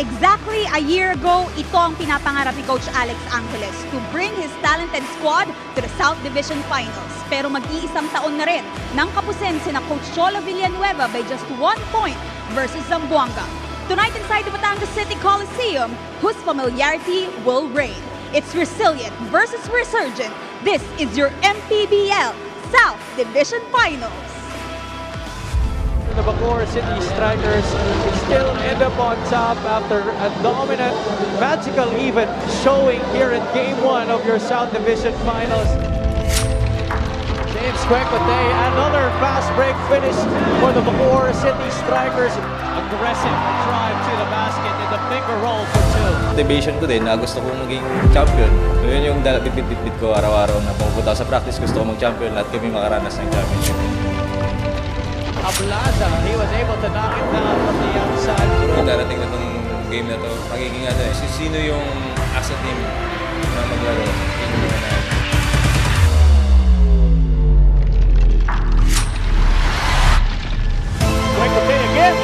Exactly a year ago, ito ang pinapangarap ni Coach Alex Angeles to bring his talented squad to the South Division Finals. Pero mag-iisang taon na rin nang kapusin sina Coach Cholo Villanueva by just 1 point versus Zamboanga. Tonight inside the Batangas City Coliseum, whose familiarity will reign. It's resilient versus resurgent. This is your Mpbl South Division Finals. The Bacoor City Strikers still end up on top after a dominant, magical even showing here in Game 1 of your South Division Finals. James Kwekotay, another fast break finish for the Bacoor City Strikers. Aggressive drive to the basket in the finger roll for 2. Motivation ko din na gusto kong maging champion. So yun yung bit ko araw-araw na pumupunta sa practice. Gusto ko mag-champion at kami makaranas ng championship. Ablaza, he was able to knock it down from the outside. Kung darating na itong game na to, magiging sino yung as a team na maglaro. Kwekotay again.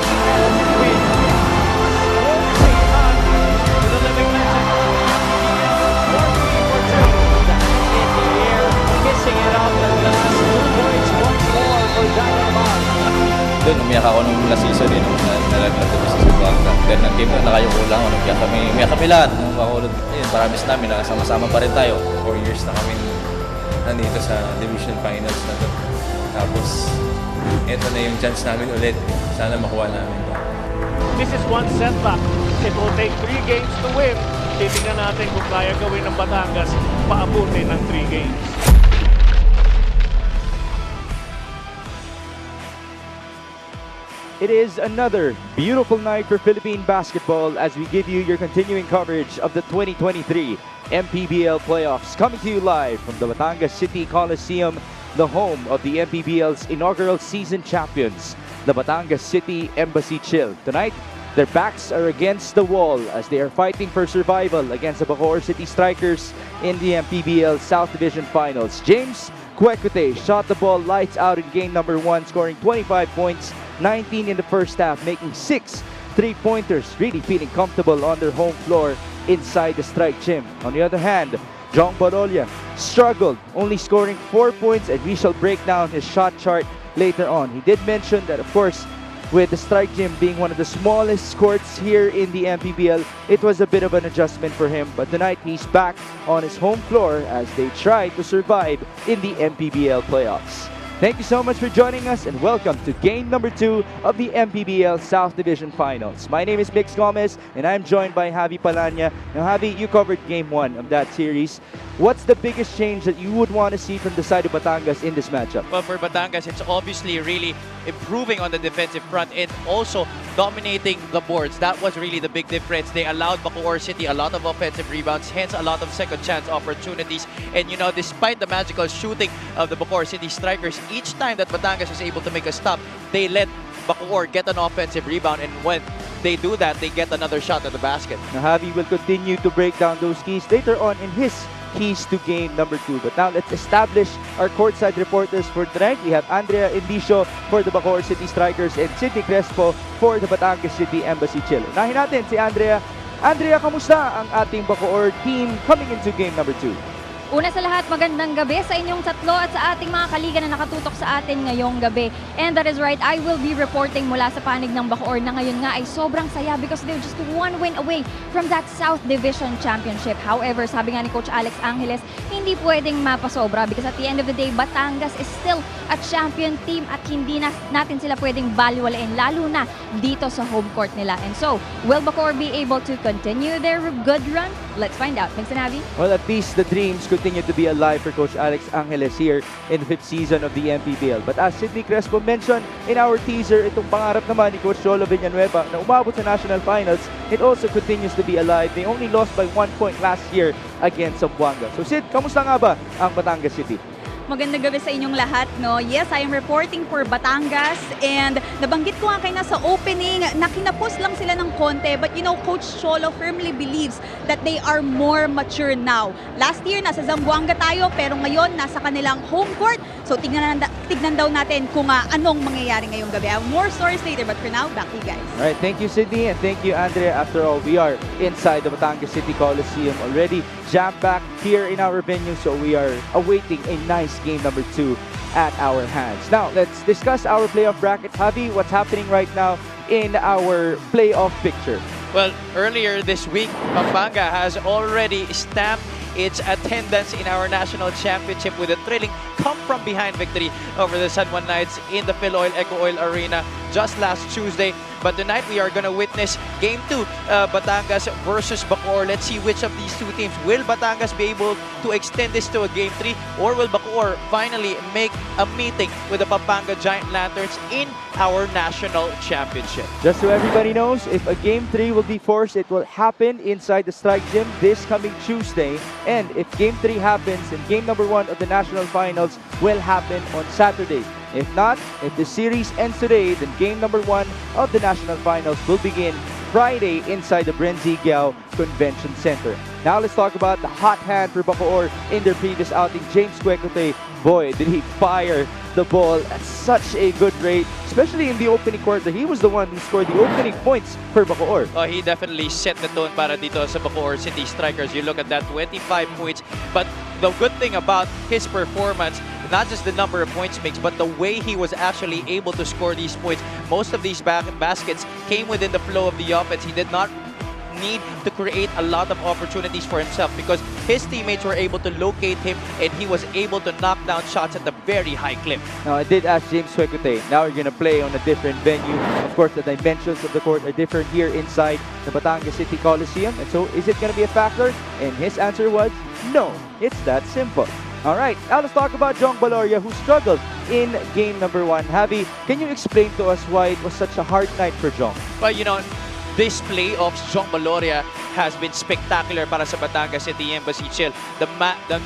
Doon, umiyak ako nung last season eh, nung nalaglag ko sa Zamboanga. Then nag-game na nakayuko lang, umiyak kami lahat. Nung Bacoor, yun, promise namin na sama-sama pa rin tayo. 4 years na kami nandito sa Division Finals na to. Tapos, eto na yung chance namin ulit. Sana makuha namin to. This is one setback. It will take 3 games to win. Titingnan natin kung kaya gawin ng Batangas paabutin ng 3 games. It is another beautiful night for Philippine basketball as we give you your continuing coverage of the 2023 Mpbl playoffs, coming to you live from the Batangas City Coliseum, the home of the Mpbl's inaugural season champions, the Batangas City Embassy Chill. Tonight, their backs are against the wall as they are fighting for survival against the Bacoor City Strikers in the Mpbl South Division Finals. James Kwekotay shot the ball lights out in game number 1, scoring 25 points, 19 in the first half, making 6 3-pointers, really feeling comfortable on their home floor inside the strike gym. On the other hand, Jong Barolia struggled, only scoring 4 points, and we shall break down his shot chart later on. He did mention that, of course, with the strike gym being one of the smallest courts here in the Mpbl, it was a bit of an adjustment for him. But tonight, he's back on his home floor as they try to survive in the Mpbl playoffs. Thank you so much for joining us and welcome to game number 2 of the Mpbl South Division Finals. My name is Mix Gomez and I'm joined by Javi Palanya. Now Javi, you covered game 1 of that series. What's the biggest change that you would want to see from the side of Batangas in this matchup? Well, for Batangas, it's obviously really improving on the defensive front and also dominating the boards. That was really the big difference. They allowed Bacoor City a lot of offensive rebounds, hence a lot of second chance opportunities. And you know, despite the magical shooting of the Bacoor City Strikers, each time that Batangas was able to make a stop, they let Bacoor get an offensive rebound, and when they do that, they get another shot at the basket. Now Javi will continue to break down those keys later on in his keys to game number 2. But now let's establish our courtside reporters for tonight. We have Andrea Indisio for the Bacoor City Strikers and Sidney Crespo for the Batangas City Embassy Chill. Unahin natin si Andrea. Andrea, kamusta ang ating Bacoor team coming into game number 2? Una sa lahat, magandang gabi sa inyong tatlo at sa ating mga kaliga na nakatutok sa atin ngayong gabi. And that is right, I will be reporting mula sa panig ng Bacoor na ngayon nga ay sobrang saya because they're just 1 win away from that South Division Championship. However, sabi nga ni Coach Alex Angeles, hindi pwedeng mapasobra because at the end of the day, Batangas is still a champion team at hindi natin sila pwedeng baliwalain, lalo na dito sa home court nila. And so, will Bacoor be able to continue their good run? Let's find out. Thanks, Navi. Well, at least the dreams continue to be alive for Coach Alex Angeles here in the 5th season of the Mpbl. But as Sidney Crespo mentioned in our teaser, itong pangarap naman ni Coach Cholo Villanueva na umabot sa National Finals, it also continues to be alive. They only lost by 1 point last year against Zamboanga. So Sid, kamusta nga ba ang Batangas City? Magandang gabi sa inyong lahat, no? Yes, I am reporting for Batangas and nabanggit ko nga kayo na sa opening na kinapos lang sila ng konti, but you know, Coach Cholo firmly believes that they are more mature now. Last year, nasa Zamboanga tayo, pero ngayon, nasa kanilang home court. So, tignan daw natin kung anong mangyayari ngayong gabi. I have more stories later, but for now, back to you guys. All right, thank you, Sydney, and thank you, Andrea. After all, we are inside the Batangas City Coliseum already, jam-packed here in our venue, so we are awaiting a nice game number 2 at our hands. Now, let's discuss our playoff bracket. Javi, what's happening right now in our playoff picture? Well, earlier this week, Pampanga has already stamped its attendance in our national championship with a thrilling come-from-behind victory over the San Juan Knights in the Phil Oil Eco Oil Arena just last Tuesday. But tonight we are going to witness Game 2, Batangas versus Bacoor. Let's see which of these two teams. Will Batangas be able to extend this to a Game 3? Or will Bacoor finally make a meeting with the Pampanga Giant Lanterns in our national championship? Just so everybody knows, if a Game 3 will be forced, it will happen inside the Strike Gym this coming Tuesday. And if Game 3 happens, then Game number 1 of the national finals will happen on Saturday. If not, if the series ends today, then Game number 1 of the national finals will begin Friday inside the Brenzigiao Convention Center. Now let's talk about the hot hand for Bacoor in their previous outing. James Quecote, boy, did he fire the ball at such a good rate, especially in the opening quarter. He was the one who scored the opening points for Bacoor. Oh, he definitely set the tone para dito sa Bacoor City Strikers. You look at that, 25 points. But the good thing about his performance, not just the number of points makes, but the way he was actually able to score these points. Most of these baskets came within the flow of the offense. He did not need to create a lot of opportunities for himself because his teammates were able to locate him and he was able to knock down shots at a very high clip. Now, I did ask James Quecote, now you're going to play on a different venue. Of course, the dimensions of the court are different here inside the Batangas City Coliseum. And so, is it going to be a factor? And his answer was, no, it's that simple. All right, now let's talk about Jong Baloria, who struggled in game number 1. Javi, can you explain to us why it was such a hard night for Jong? Well, you know, this playoffs, Jong Baloria has been spectacular para sa Batangas City Embassy Chill. The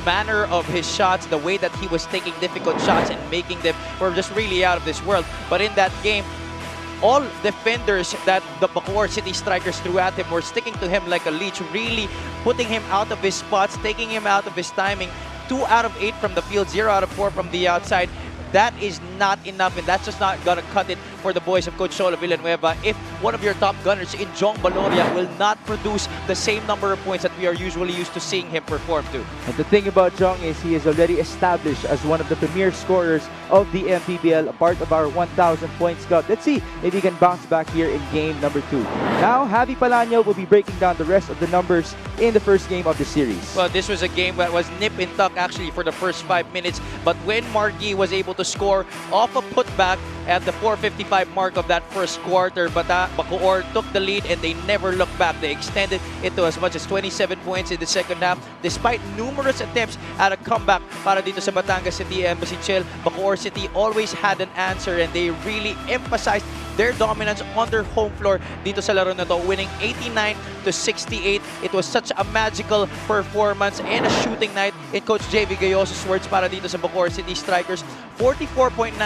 manner of his shots, the way that he was taking difficult shots and making them were just really out of this world. But in that game, all defenders that the Bacoor City Strikers threw at him were sticking to him like a leech, really putting him out of his spots, taking him out of his timing. 2 out of 8 from the field, 0 out of 4 from the outside. That is not enough, and that's just not gonna cut it for the boys of Coach Cholo Villanueva if one of your top gunners in Jong Baloria will not produce the same number of points that we are usually used to seeing him perform to. And the thing about Jong is he is already established as one of the premier scorers of the Mpbl, a part of our 1,000 point scout. Let's see if he can bounce back here in game number 2. Now, Javi Palano will be breaking down the rest of the numbers in the first game of the series. Well, this was a game that was nip and tuck actually for the first 5 minutes, but when Margui was able to score off a putback at the 4:55 mark of that first quarter, but Bacoor took the lead and they never looked back. They extended it to as much as 27 points in the second half. Despite numerous attempts at a comeback para dito sa Batangas City Embassy Chill, Bacoor City always had an answer and they really emphasized their dominance on their home floor dito sa laro na to, winning 89-68. It was such a magical performance and a shooting night in Coach JV Gayoso's words para dito sa Bacoor City Strikers. 44.9%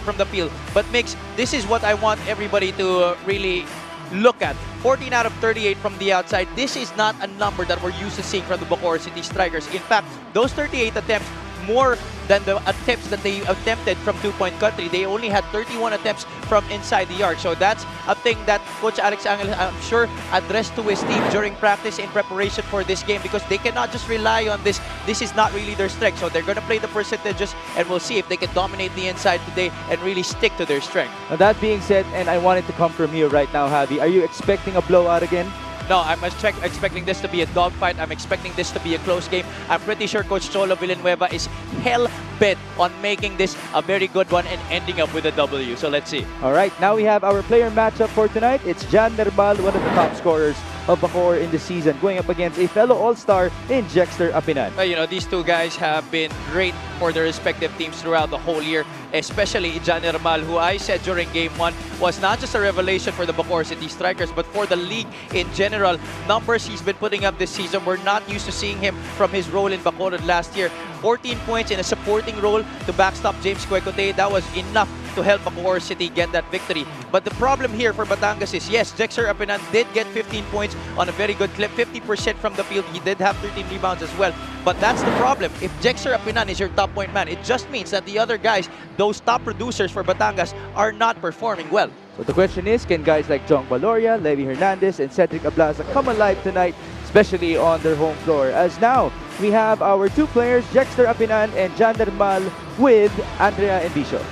from the field. But Mix, this is what I want everybody to really look at. 14 out of 38 from the outside. This is not a number that we're used to seeing from the Bacoor City Strikers. In fact, those 38 attempts, more than the attempts that they attempted from two-point country. They only had 31 attempts from inside the arc. So that's a thing that Coach Alex Angeles, I'm sure, addressed to his team during practice in preparation for this game because they cannot just rely on this. This is not really their strength. So they're going to play the percentages and we'll see if they can dominate the inside today and really stick to their strength. Now that being said, and I want it to come from you right now, Javi, are you expecting a blowout again? No, I'm expecting this to be a dogfight. I'm expecting this to be a close game. I'm pretty sure Coach Cholo Villanueva is hell-bent on making this a very good one and ending up with a W. So let's see. All right, now we have our player matchup for tonight. It's Jan Mpbl, one of the top scorers of Bacoor in the season, going up against a fellow All-Star in Jexter Apinan. You know, these two guys have been great for their respective teams throughout the whole year, especially Jan Hermal, who I said during Game 1 was not just a revelation for the Bacoor City Strikers, but for the league in general. Numbers he's been putting up this season, we're not used to seeing him from his role in Bacoor last year. 14 points in a supporting role to backstop James Cuecote. That was enough to help Bacoor City get that victory. But the problem here for Batangas is, yes, Jexter Apinan did get 15 points on a very good clip, 50% from the field. He did have 13 rebounds as well. But that's the problem. If Jexter Apinan is your top point man, it just means that the other guys, those top producers for Batangas, are not performing well. So the question is, can guys like Jong Valoria, Levi Hernandez, and Cedric Ablaza come alive tonight, especially on their home floor? As now, we have our two players, Jexter Apinan and Jan Hermal, with Andrea Envicio.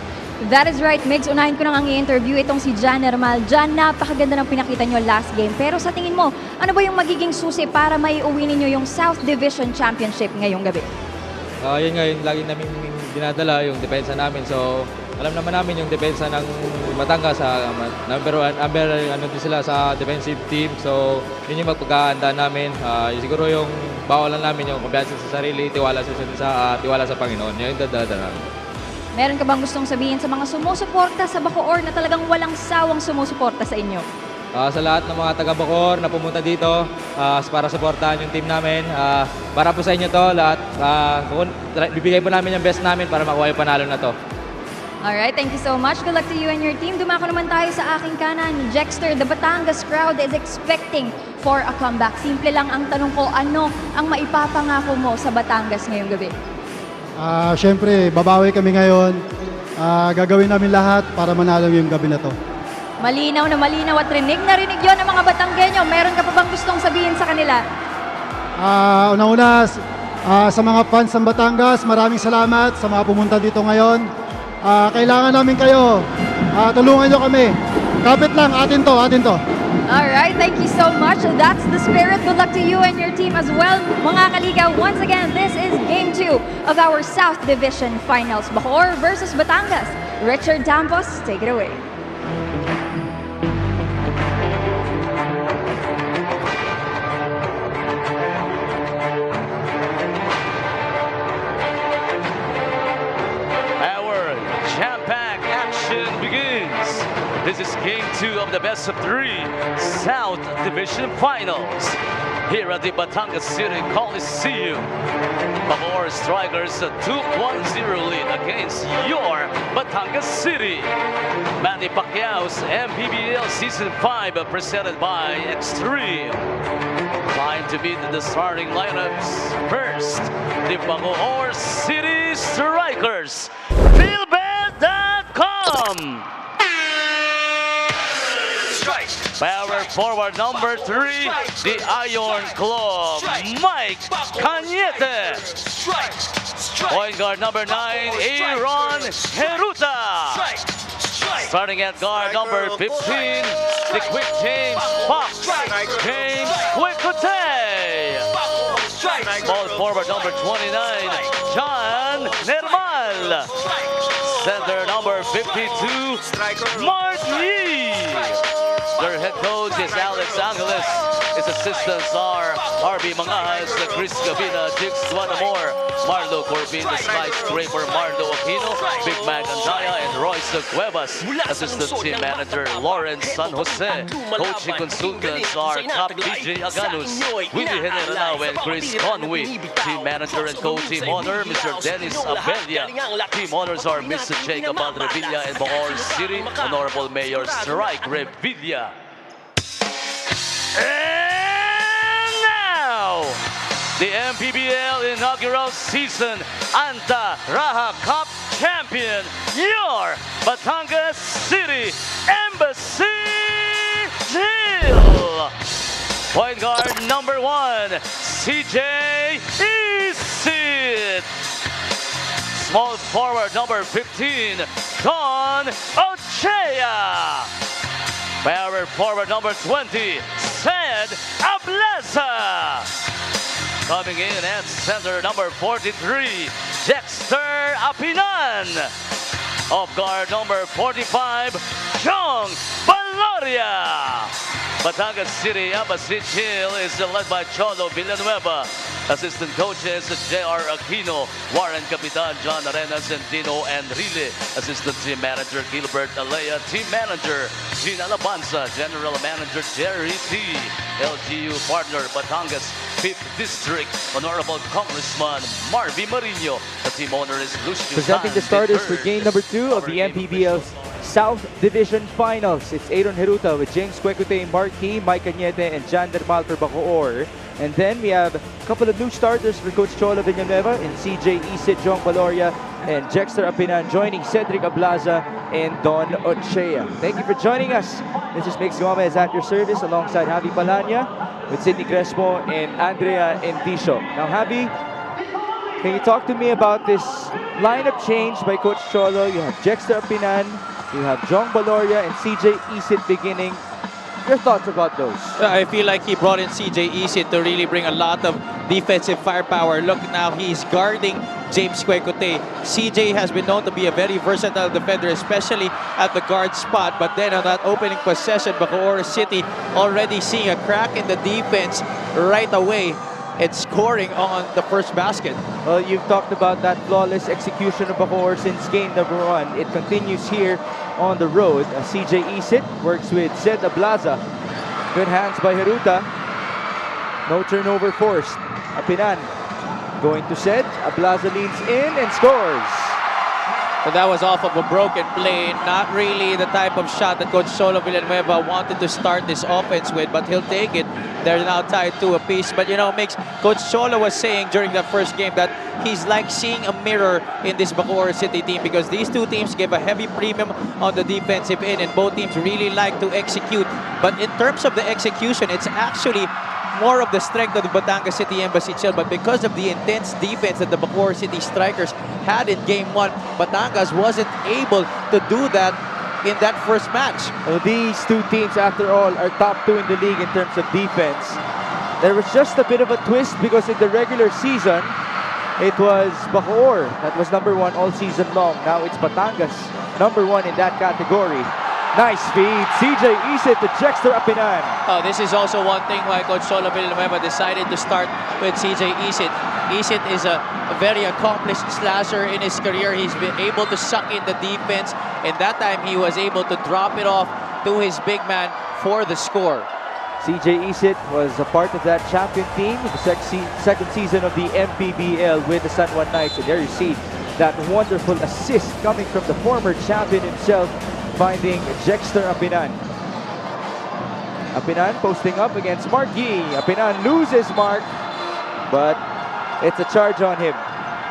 That is right, Migs. Unahin ko nang i-interview itong si Jan Hermal. Jan, napakaganda ng pinakita nyo last game. Pero sa tingin mo, ano ba yung magiging susi para maiuwi ninyo yung South Division Championship ngayong gabi? Yun nga, yung lagi namin dinadala yung depensa namin. So, alam naman namin yung depensa ng Batangas. Number one, ano din sila sa defensive team. So, yun yung magpagkahanda namin. Siguro yung bawalan namin yung kumpiyansa sa sarili, tiwala sa Panginoon. Yun yung dadala namin. Meron ka bang gustong sabihin sa mga sumusuporta sa Bacoor na talagang walang sawang sumusuporta sa inyo? Sa lahat ng mga taga Bacoor na pumunta dito para suportahan yung team namin, para po sa inyo to lahat, bibigay po namin yung best namin para makuha yung panalo na to. Alright, thank you so much. Good luck to you and your team. Dumako naman tayo sa aking kanan. Jexter, the Batangas crowd is expecting for a comeback. Simple lang ang tanong ko, ano ang maipapangako mo sa Batangas ngayong gabi? Siyempre, babawi kami ngayon. Gagawin namin lahat para manalo yung gabi na to. Malinaw at rinig na rinig yun ng mga Batanggenyo. Meron ka pa bang gustong sabihin sa kanila? Una-una, sa mga fans ng Batangas, maraming salamat sa mga pumunta dito ngayon. Kailangan namin kayo. Tulungan nyo kami. Kapit lang, atin to. Alright, thank you so much. That's the spirit. Good luck to you and your team as well. Mga kaliga, once again, this is Game 2 of our South Division Finals. Bacoor versus Batangas. Richard Tampos, take it away. Our jam-packed action begins. This is Game 2 of the best of 3 South Division Finals here at the Batangas City Coliseum. Bacoor Strikers took 1-0 lead against your Batangas City. Manny Pacquiao's Mpbl Season 5 presented by Extreme. Time to meet the starting lineups. First, the Bacoor City Strikers. Philbet.com. Power forward number 3, the Iron Claw, Mike Cañete. Point guard number 9, Aaron Heruta. Starting at guard number 15, the quick James Fox, James Cuecote. Small forward number 29, Jan Hermal. Center number 52, Mart Yee. Their head coach is Alex Angeles. His assistants are RB Mangajas, Chris Gavina, Jix Duanamor, Marlo Corbin, the skyscraper Marlo Aquino, Big Mac Andaya, and Royce Cuevas. Assistant team manager Lawrence San Jose. Coaching consultants are Cap DJ Aganus, Willie General, and Chris Conway. Team manager and co-team honor, Mr. Dennis Abelia. Team honors are Mr. Jacob Revilla and Bacoor City Honorable Mayor Strike Revilla. And now, the Mpbl inaugural season Anta Raha Cup champion, your Batangas City Embassy Hill. Point guard number 1, CJ Isit. Small forward number 15, Don Ochea. Power forward number 20, Ced Ablaza. Coming in at center number 43, Jexter Apinan. Off guard number 45, Jong Valoria. Batangas City Embassy Chill is led by Cholo Villanueva. Assistant coaches J.R. Aquino, Warren Capitan, John Arenas, and Dino Enrile. Assistant team manager Gilbert Alea. Team manager Gina Labanza. General manager Jerry T. LGU partner Batangas 5th District. Honorable Congressman Marvy Marino. The team owner is Lucio. Presenting the starters for game number 2 of the MPBL's South Division Finals. It's Aaron Heruta with James Cuecute, Marquis, Mike Cañete, and Jan Dermal for Bacoor. And then we have a couple of new starters for Coach Cholo Villanueva in CJ Isit, Jong Valoria, and Jexter Apinan, joining Cedric Ablaza and Don Ochea. Thank you for joining us. This is Mix Gomez at your service alongside Javi Palanya with Sidney Crespo and Andrea Endicio. Now, Javi, can you talk to me about this lineup change by Coach Cholo? You have Jexter Apinan, you have Jong Valoria and CJ Isit beginning. Your thoughts about those? I feel like he brought in CJ Isit to really bring a lot of defensive firepower. Look now, he's guarding James Cuecute. CJ has been known to be a very versatile defender, especially at the guard spot. But then on that opening possession, Bacoor City already seeing a crack in the defense right away and scoring on the first basket. Well, you've talked about that flawless execution of Bacoor since game number 1. It continues here on the road. CJ Isit works with Zed Ablaza. Good hands by Heruta. No turnover forced. Apinan going to Zed. Ablaza leans in and scores. But that was off of a broken play. Not really the type of shot that Coach Cholo Villanueva wanted to start this offense with, but he'll take it. They're now tied 2 apiece. But you know, Coach Cholo was saying during the first game that he's like seeing a mirror in this Bacoor City team, because these two teams give a heavy premium on the defensive end, and both teams really like to execute. But in terms of the execution, it's actually more of the strength of the Batangas City Embassy Chill. But because of the intense defense that the Bacoor City Strikers had in game 1, Batangas wasn't able to do that in that first match. Well, these two teams, after all, are top 2 in the league in terms of defense. There was just a bit of a twist because in the regular season, it was Bacoor that was number 1 all season long. Now it's Batangas, number 1 in that category. Nice feed, CJ Isit to Jexter Apinan. Oh, this is also one thing why Coach Cholo Villanueva decided to start with CJ Isit. Isit is a very accomplished slasher in his career. He's been able to suck in the defense, and that time he was able to drop it off to his big man for the score. CJ Isit was a part of that champion team in the second season of the MPBL with the San Juan Knights. And there you see that wonderful assist coming from the former champion himself, finding Jexter Apinan. Apinan posting up against Marquis. Apinan loses Mark, but it's a charge on him.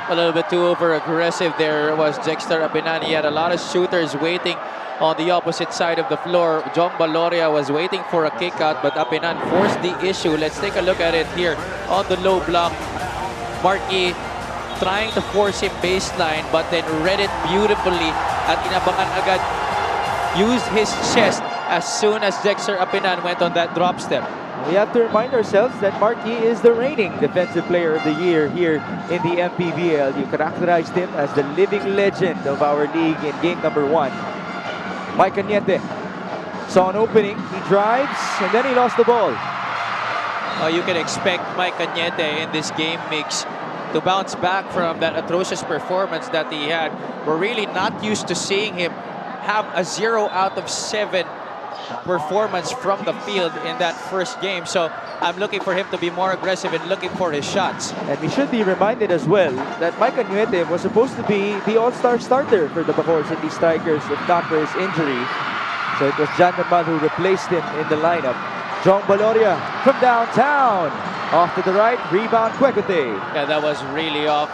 A little bit too over-aggressive there was Jexter Apinan. He had a lot of shooters waiting on the opposite side of the floor. Jong Valoria was waiting for a kick out, but Apinan forced the issue. Let's take a look at it here on the low block. Marquis trying to force him baseline, but then read it beautifully at inabangan agad. Used his chest as soon as Jexter Apinan went on that drop step. We have to remind ourselves that Marquis is the reigning Defensive Player of the Year here in the MPBL. You characterized him as the living legend of our league in game number 1. Mike Cañete saw an opening, he drives, and then he lost the ball. You can expect Mike Cañete in this game mix to bounce back from that atrocious performance that he had. We're really not used to seeing him have a 0 out of 7 performance from the field in that first game. So I'm looking for him to be more aggressive and looking for his shots. And we should be reminded as well that Mike Cañete was supposed to be the all-star starter for the Bacoor City Strikers, if not for his injury. So it was Jan Dermal who replaced him in the lineup. Jong Valoria from downtown. Off to the right, rebound Cuecute. Yeah, that was really off.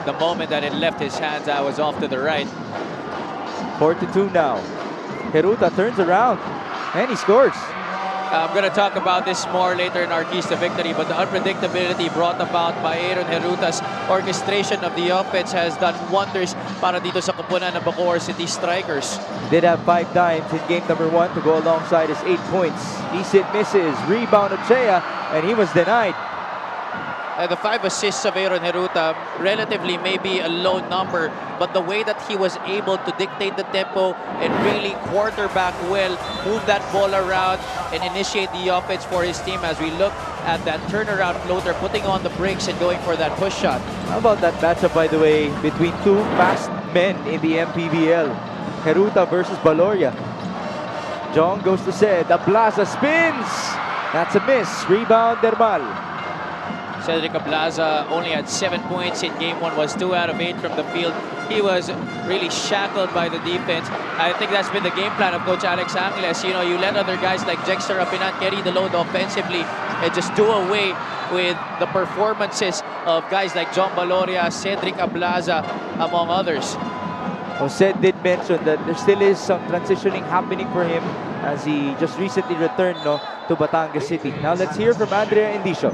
The moment that it left his hands, I was off to the right. 4-2 now. Heruta turns around and he scores. I'm going to talk about this more later in our keys to victory, but the unpredictability brought about by Aaron Heruta's orchestration of the offense has done wonders para dito sa kupunan ng Bacoor City Strikers. He did have 5 dimes in game number 1 to go alongside his 8 points. Isit misses, rebound Ochea, and he was denied. The 5 assists of Aaron Heruta, relatively maybe a low number, but the way that he was able to dictate the tempo and really quarterback well, move that ball around and initiate the offense for his team as we look at that turnaround floater, putting on the brakes and going for that push shot. How about that matchup, by the way, between two fast men in the Mpbl? Heruta versus Baloria. Jong goes to Sed. Ablaza spins. That's a miss. Rebound, Dermal. Cedric Ablaza only had 7 points in game 1, was 2 out of 8 from the field. He was really shackled by the defense. I think that's been the game plan of Coach Alex Angeles. You know, you let other guys like Jexter Apinan carry the load offensively and just do away with the performances of guys like John Baloria, Cedric Ablaza, among others. Jose did mention that there still is some transitioning happening for him as he just recently returned to Batangas City. Now let's hear from Andrea Indicio.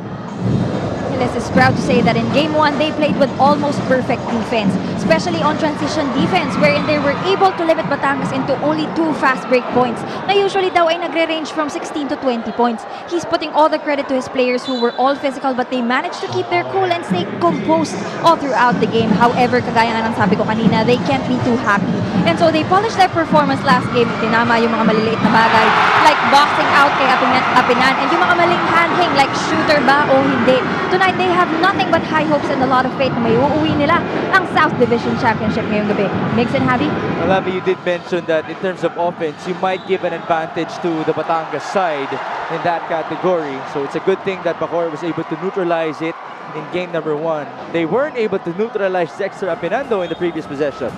Is proud to say that in Game 1, they played with almost perfect defense, especially on transition defense, wherein they were able to limit Batangas into only 2 fast break points na usually daw ay nagre-range from 16 to 20 points. He's putting all the credit to his players who were all physical but they managed to keep their cool and stay composed all throughout the game. However, kagaya nga ng sabi ko kanina, they can't be too happy. And so they polished their performance last game. Tinama yung mga maliliit na bagay like boxing out kay Apinan and yung mga maling handling like shooter ba o hindi. Tonight, they have nothing but high hopes and a lot of faith na may uuwi nila ang South Division Championship ngayong gabi. Mix and Javi? Well, Abby, you did mention that in terms of offense, you might give an advantage to the Batangas side in that category. So it's a good thing that Bacoor was able to neutralize it in game number 1. They weren't able to neutralize Jexter Apinando in the previous possession.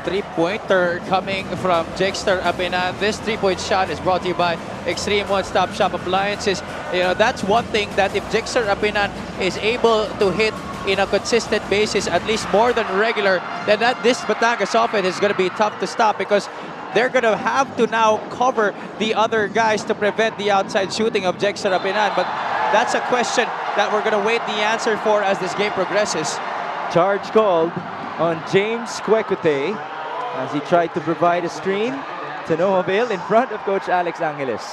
Three-pointer coming from Jexter Apinan. This three-point shot is brought to you by Extreme One-Stop Shop Appliances. You know, that's one thing that if Jexter Apinan is able to hit in a consistent basis, at least more than regular, then this Batangas offense is going to be tough to stop because they're going to have to now cover the other guys to prevent the outside shooting of Jexter Apinan. But that's a question that we're going to wait the answer for as this game progresses. Charge called on James Quecote as he tried to provide a screen to Mpbl in front of Coach Alex Angeles.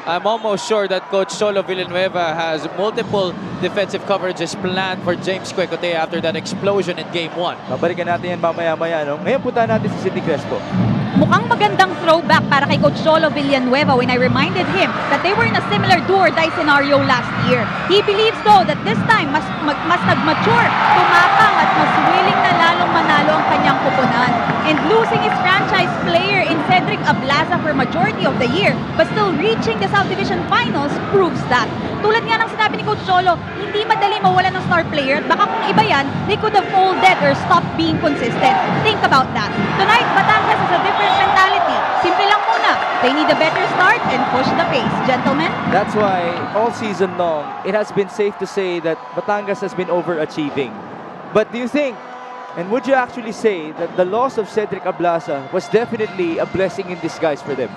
I'm almost sure that Coach Cholo Villanueva has multiple defensive coverages planned for James Quecote after that explosion in Game 1. Babalikan natin yan mamaya-maya. Ngayon punta natin si Cindy Crespo. Mukhang magandang throwback para kay Coach Cholo Villanueva when I reminded him that they were in a similar do-or-die scenario last year. He believes though that this time mas nag-mature, tumapang at mas willing na lalong manalo ang kanyang kupunan. And losing his franchise player in Cedric Ablaza for majority of the year but still reaching the South Division Finals proves that. Tulad nga ng sinabi ni Coach Cholo, hindi madali mawalan ng star player at baka kung iba yan, they could have folded or stopped being consistent. Think about that. Tonight, Batangas is a different mentality. Simple lang muna. They need a better start and push the pace. Gentlemen? That's why all season long, it has been safe to say that Batangas has been overachieving. But do you think, and would you actually say that the loss of Cedric Ablaza was definitely a blessing in disguise for them?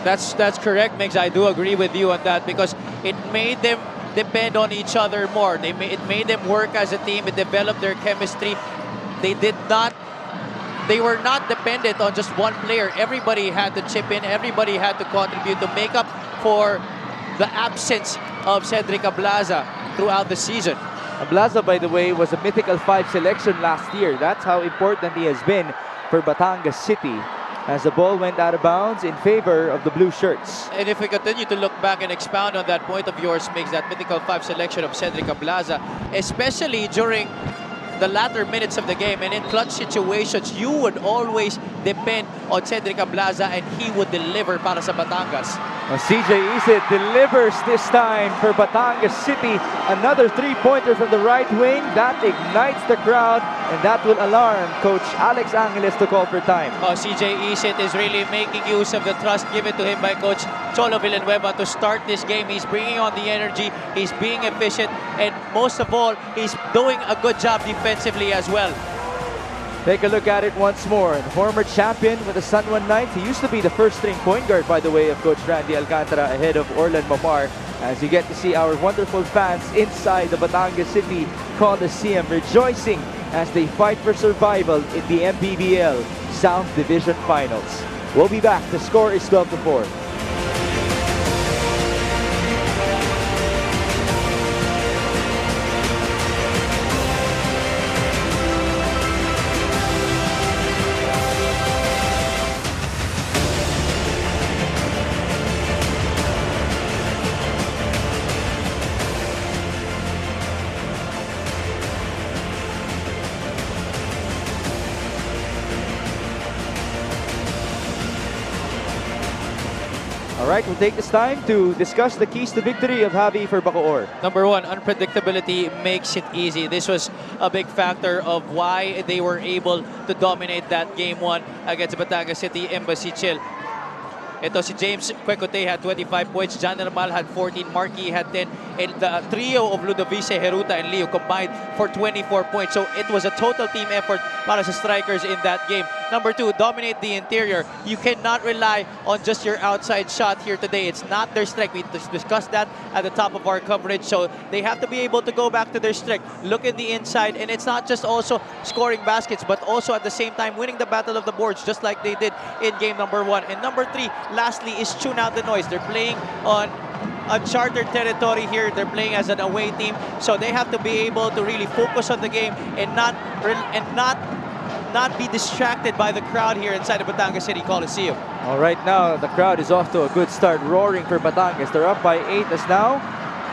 That's correct, Migs. I do agree with you on that because it made them depend on each other more. It made them work as a team. It developed their chemistry. They were not dependent on just one player. Everybody had to chip in. Everybody had to contribute to make up for the absence of Cedric Ablaza throughout the season. Ablaza, by the way, was a mythical 5 selection last year. That's how important he has been for Batangas City as the ball went out of bounds in favor of the blue shirts. And if we continue to look back and expound on that point of yours, makes that mythical 5 selection of Cedric Ablaza, especially during the latter minutes of the game and in clutch situations, you would always depend on Cedric Ablaza and he would deliver para sa Batangas. CJ Isit delivers this time for Batangas City. Another three-pointer from the right wing. That ignites the crowd and that will alarm Coach Alex Angeles to call for time. CJ Isit is really making use of the trust given to him by Coach Cholo Villanueva to start this game. He's bringing on the energy, he's being efficient, and most of all, he's doing a good job defensively as well. Take a look at it once more. The former champion with the San Juan Knights. He used to be the first-string point guard, by the way, of Coach Randy Alcantara ahead of Orlan Mamar. As you get to see our wonderful fans inside the Batangas City Coliseum rejoicing as they fight for survival in the Mpbl South Division Finals. We'll be back. The score is 12-4. All right, we'll take this time to discuss the keys to victory of Javi for Bacoor. Number one, unpredictability makes it easy. This was a big factor of why they were able to dominate that game 1 against Batangas City Embassy Chill. Ito si James Quecote had 25 points, John Normal had 14, Marquis had 10, and the trio of Ludovice, Heruta, and Leo combined for 24 points. So it was a total team effort para sa strikers in that game. Number 2, dominate the interior. You cannot rely on just your outside shot here today. It's not their strength. We discussed that at the top of our coverage. So they have to be able to go back to their strength, look at the inside, and it's not just also scoring baskets, but also at the same time winning the battle of the boards, just like they did in game number 1. And number 3, lastly, is tune out the noise. They're playing on uncharted territory here. They're playing as an away team, so they have to be able to really focus on the game and not be distracted by the crowd here inside the Batangas City Coliseum. All right, now the crowd is off to a good start, roaring for Batangas. They're up by 8 as now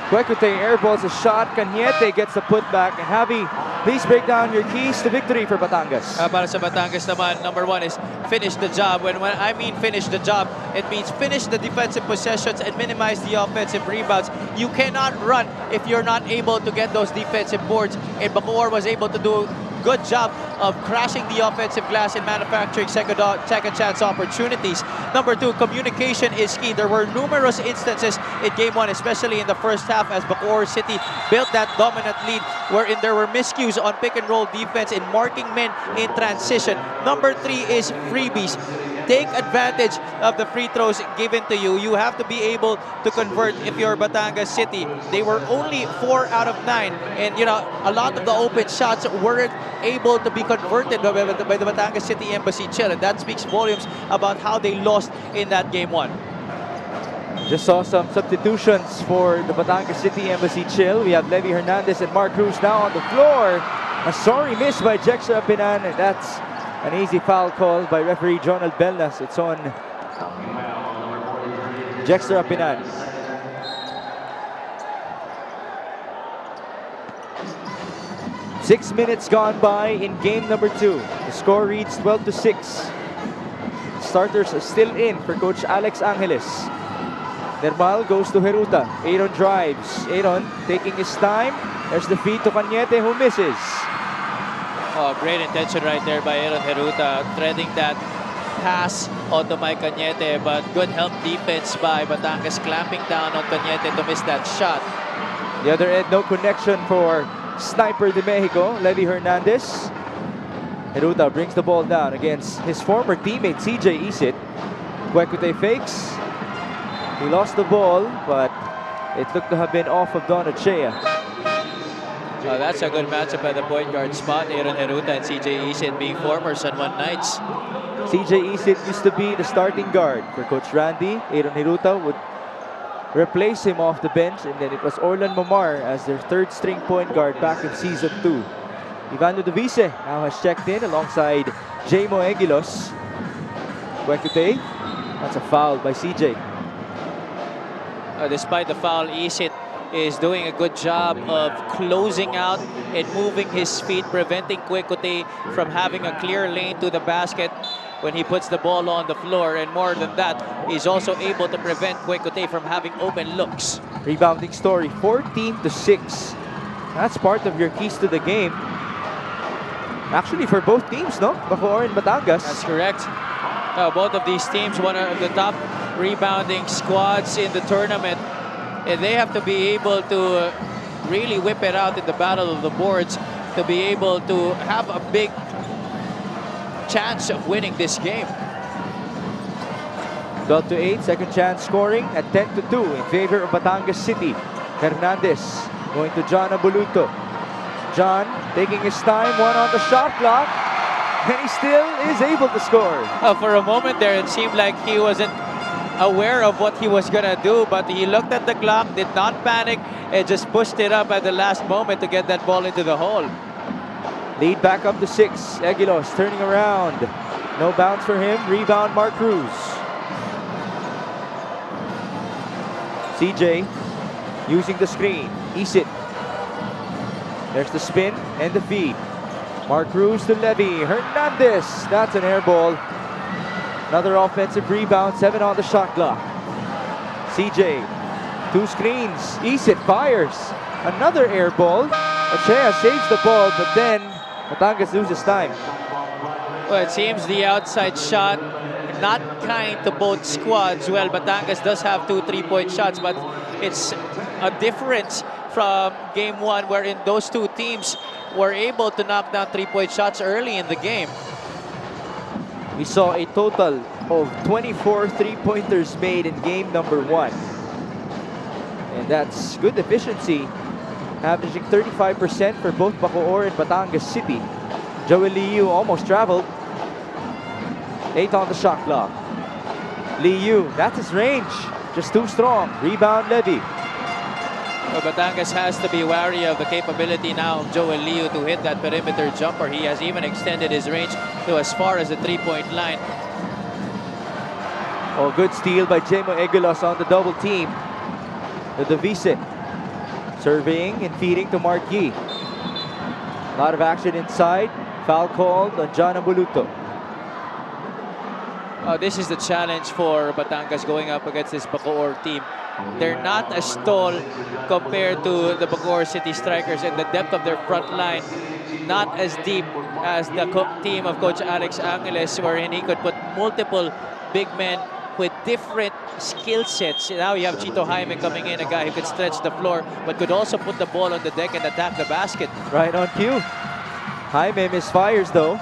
Quecote airballs a shot. Cañete gets the putback. And Javi, please break down your keys to victory for Batangas. Para sa Batangas naman, number 1 is finish the job. When I mean finish the job, it means finish the defensive possessions and minimize the offensive rebounds. You cannot run if you're not able to get those defensive boards. And Bacoor was able to do good job of crashing the offensive glass and manufacturing second chance opportunities. Number 2, communication is key. There were numerous instances in game 1, especially in the first half, as Bacoor City built that dominant lead, wherein there were miscues on pick and roll defense and marking men in transition. Number 3 is freebies. Take advantage of the free throws given to you. You have to be able to convert if you're Batangas City. They were only 4 out of 9. And, you know, a lot of the open shots weren't able to be converted by the Batangas City Embassy Chill. And that speaks volumes about how they lost in that game 1. Just saw some substitutions for the Batangas City Embassy Chill. We have Levy Hernandez and Mark Cruz now on the floor. A sorry miss by Jexter Apinan, and that's an easy foul call by referee Jonald Belnas. It's on Jexter Apinan. Six minutes gone by in game number 2. The score reads 12-6. Starters are still in for Coach Alex Angeles. Normal goes to Heruta. Aaron drives. Aaron taking his time. There's the feed to Cañete, who misses. Oh, great intention right there by Aaron Heruta, threading that pass onto Mike Cañete, but good help defense by Batangas, clamping down on Cañete to miss that shot. The other end, no connection for Sniper de Mexico, Levy Hernandez. Heruta brings the ball down against his former teammate, CJ Isit. Quecote fakes. He lost the ball, but it looked to have been off of Don Ochea. That's a good matchup at the point guard spot. Aaron Heruta and CJ Isit being former San Juan Knights. CJ Isit used to be the starting guard for Coach Randy. Aaron Heruta would replace him off the bench, and then it was Orlan Momar as their third string point guard back in season 2. Ivan Ludovice now has checked in alongside Jamo Egilos. Quecote, that's a foul by CJ. Despite the foul, Isit is doing a good job of closing out and moving his feet, preventing Quecote from having a clear lane to the basket when he puts the ball on the floor. And more than that, he's also able to prevent Quecote from having open looks. Rebounding story, 14-6. That's part of your keys to the game. Actually, for both teams, no? Bacoor and Batangas. That's correct. Both of these teams, one of the top rebounding squads in the tournament. And they have to be able to really whip it out in the battle of the boards to be able to have a big chance of winning this game. 12-8, second chance scoring at 10-2 in favor of Batangas City. Hernandez going to John Abuluto. John taking his time, one on the shot clock, and he still is able to score. For a moment there, it seemed like he wasn't aware of what he was gonna do, but he looked at the clock, did not panic, and just pushed it up at the last moment to get that ball into the hole. Lead back up to 6. Egilos turning around. No bounce for him. Rebound, Mark Cruz. CJ using the screen. Isit. There's the spin and the feed. Mark Cruz to Levy. Hernandez. That's an air ball. Another offensive rebound. 7 on the shot clock. CJ, 2 screens, Isit fires, another air ball. Ochea saves the ball, but then Batangas loses time. Well, it seems the outside shot not kind to both squads. Well, Batangas does have 2 3-point shots, but it's a difference from game 1 wherein those 2 teams were able to knock down 3-point shots early in the game. We saw a total of 24 3-pointers made in game number 1. And that's good efficiency, averaging 35% for both Bacoor and Batangas City. Joey Liu almost traveled. 8 on the shot clock. Liu, that's his range. Just too strong. Rebound Levy. Well, Batangas has to be wary of the capability now of Joel Liu to hit that perimeter jumper. He has even extended his range to as far as the 3-point line. Oh, good steal by Jemo Egulos on the double team. The Davise surveying and feeding to Marquis. A lot of action inside. Foul called on John Ambuluto. This is the challenge for Batangas going up against this Bacoor team. They're not as tall compared to the Bacoor City Strikers, and the depth of their front line not as deep as the team of Coach Alex Angeles, wherein he could put multiple big men with different skill sets. Now you have Chito Jaime coming in, a guy who could stretch the floor, but could also put the ball on the deck and attack the basket. Right on cue. Jaime misfires though.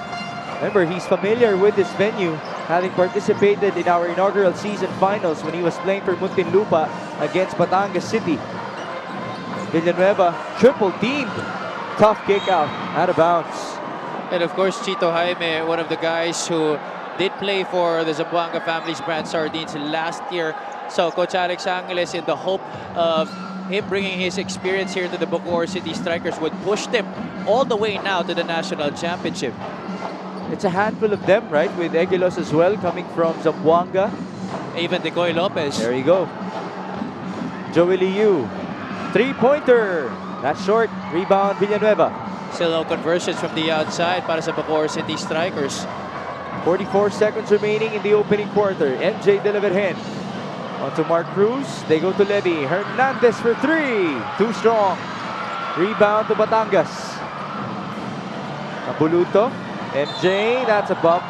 Remember, he's familiar with this venue, having participated in our inaugural season finals when he was playing for Muntinlupa against Batangas City. Villanueva triple teamed. Tough kick out of bounds. And of course, Chito Jaime, one of the guys who did play for the Zamboanga Family's Brand Sardines last year. So Coach Alex Angeles, in the hope of him bringing his experience here to the Bacoor City Strikers, would push them all the way now to the national championship. It's a handful of them, right? With Egulos as well, coming from Zamboanga. Even Decoy Lopez. There you go. Joey Liu. 3-pointer. That's short. Rebound Villanueva. Still no conversions from the outside para sa Bacoor City Strikers. 44 seconds remaining in the opening quarter. MJ De La Virgen. On to Mark Cruz. They go to Levy. Hernandez for 3. Too strong. Rebound to Batangas. Ambuluto. MJ, that's a bump.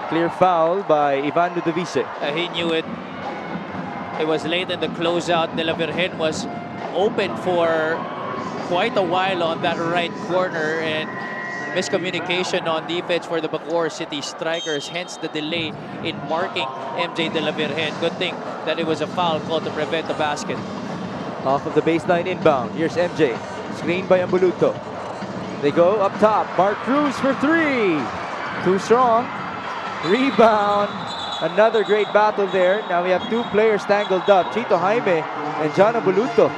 Clear foul by Ivan Ludovice. He knew it. It was late in the closeout. De La Virgen was open for quite a while on that right corner, and miscommunication on defense for the Bacoor City Strikers, hence the delay in marking MJ De La Virgen. Good thing that it was a foul called to prevent the basket. Off of the baseline inbound. Here's MJ. Screened by Ambuluto. They go up top. Mark Cruz for 3. Too strong. Rebound. Another great battle there. Now we have 2 players tangled up. Chito Jaime and John Ambuluto.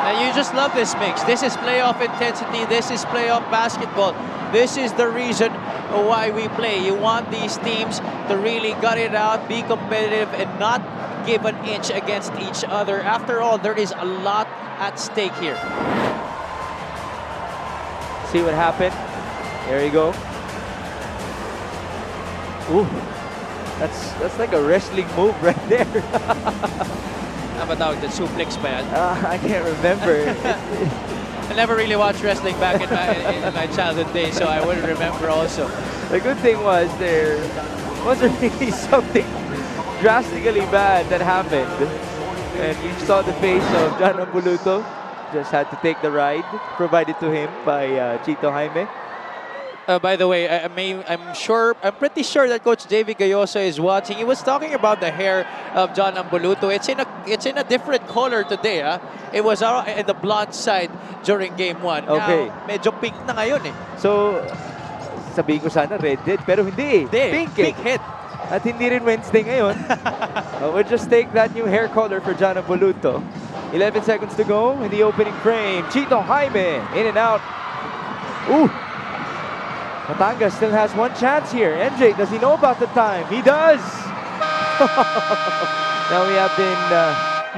Now you just love this mix. This is playoff intensity. This is playoff basketball. This is the reason why we play. You want these teams to really gut it out, be competitive, and not give an inch against each other. After all, there is a lot at stake here. See what happened. There you go. Ooh, that's like a wrestling move right there. Ano ba tawag dyan? Suplex ba yan? I can't remember. I never really watched wrestling back in my childhood days, so I wouldn't remember also. The good thing was there wasn't really something drastically bad that happened. And you saw the face of John Ambuluto. Just had to take the ride provided to him by Chito Jaime. By the way, I'm pretty sure that Coach JV Gayoso is watching. He was talking about the hair of John Ambuluto. It's in a different color today. It was in the blonde side during game 1. Okay. Now, medyo pink na ngayon eh. So, sabihin ko sana red head, pero hindi. Pink Pink head. At hindi rin Wednesday ngayon. We'll just take that new hair color for John Ambuluto. 11 seconds to go in the opening frame. Chito Jaime in and out. Ooh. Batangas still has one chance here. MJ, does he know about the time? He does. Now we have been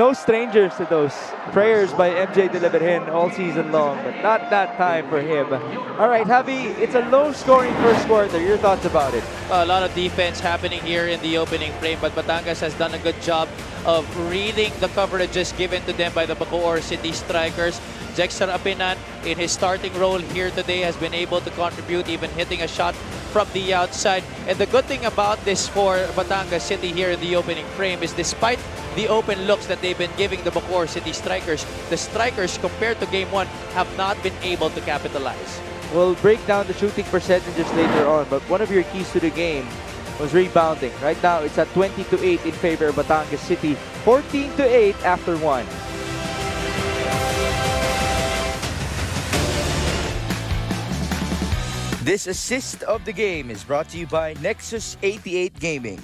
no strangers to those prayers by MJ Deliverin all season long, but not that time for him. All right, Javi, it's a low-scoring first quarter. Your thoughts about it? A lot of defense happening here in the opening frame, but Batangas has done a good job of reading the coverages given to them by the Bacoor City strikers. Jexter Apinan, in his starting role here today, has been able to contribute, even hitting a shot from the outside. And the good thing about this for Batangas City here in the opening frame is, despite the open looks that they've been giving the Bacoor City strikers, the strikers, compared to Game 1, have not been able to capitalize. We'll break down the shooting percentages later on, but one of your keys to the game was rebounding. Right now, it's at 20-8 in favor of Batangas City, 14-8 after 1. This assist of the game is brought to you by Nexus 88 Gaming.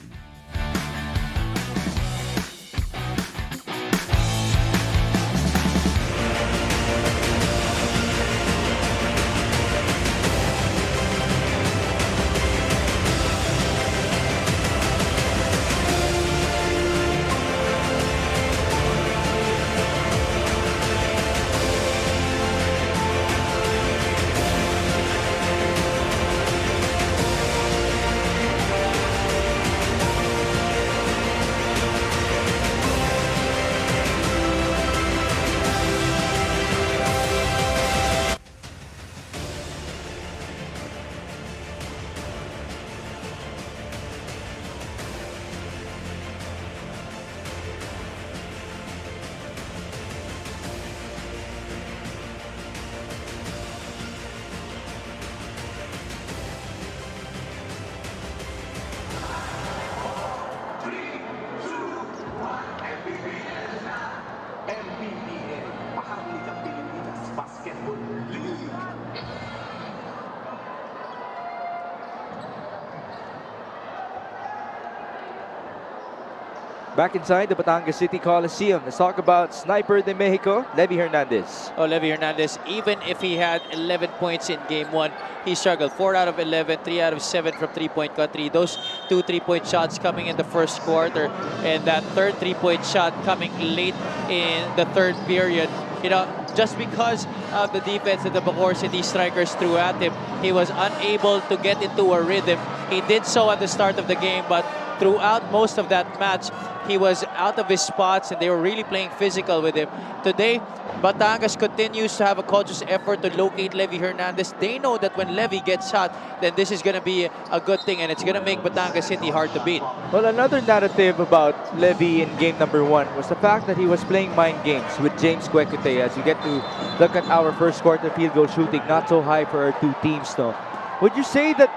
Back inside the Batangas City Coliseum, let's talk about Sniper de Mexico, Levy Hernandez. Oh, Levy Hernandez, even if he had 11 points in Game 1, he struggled. 4 out of 11, 3 out of 7 from three-point country. Those 2 3-point shots coming in the first quarter, and that third 3-point shot coming late in the third period. You know, just because of the defense that the Bacoor City strikers threw at him, he was unable to get into a rhythm. He did so at the start of the game, but throughout most of that match, he was out of his spots and they were really playing physical with him. Today, Batangas continues to have a conscious effort to locate Levy Hernandez. They know that when Levy gets shot, then this is going to be a good thing, and it's going to make Batangas City hard to beat. Well, another narrative about Levy in game number 1 was the fact that he was playing mind games with James Kwekute. As you get to look at our first quarter field goal shooting, not so high for our two teams, no. Would you say that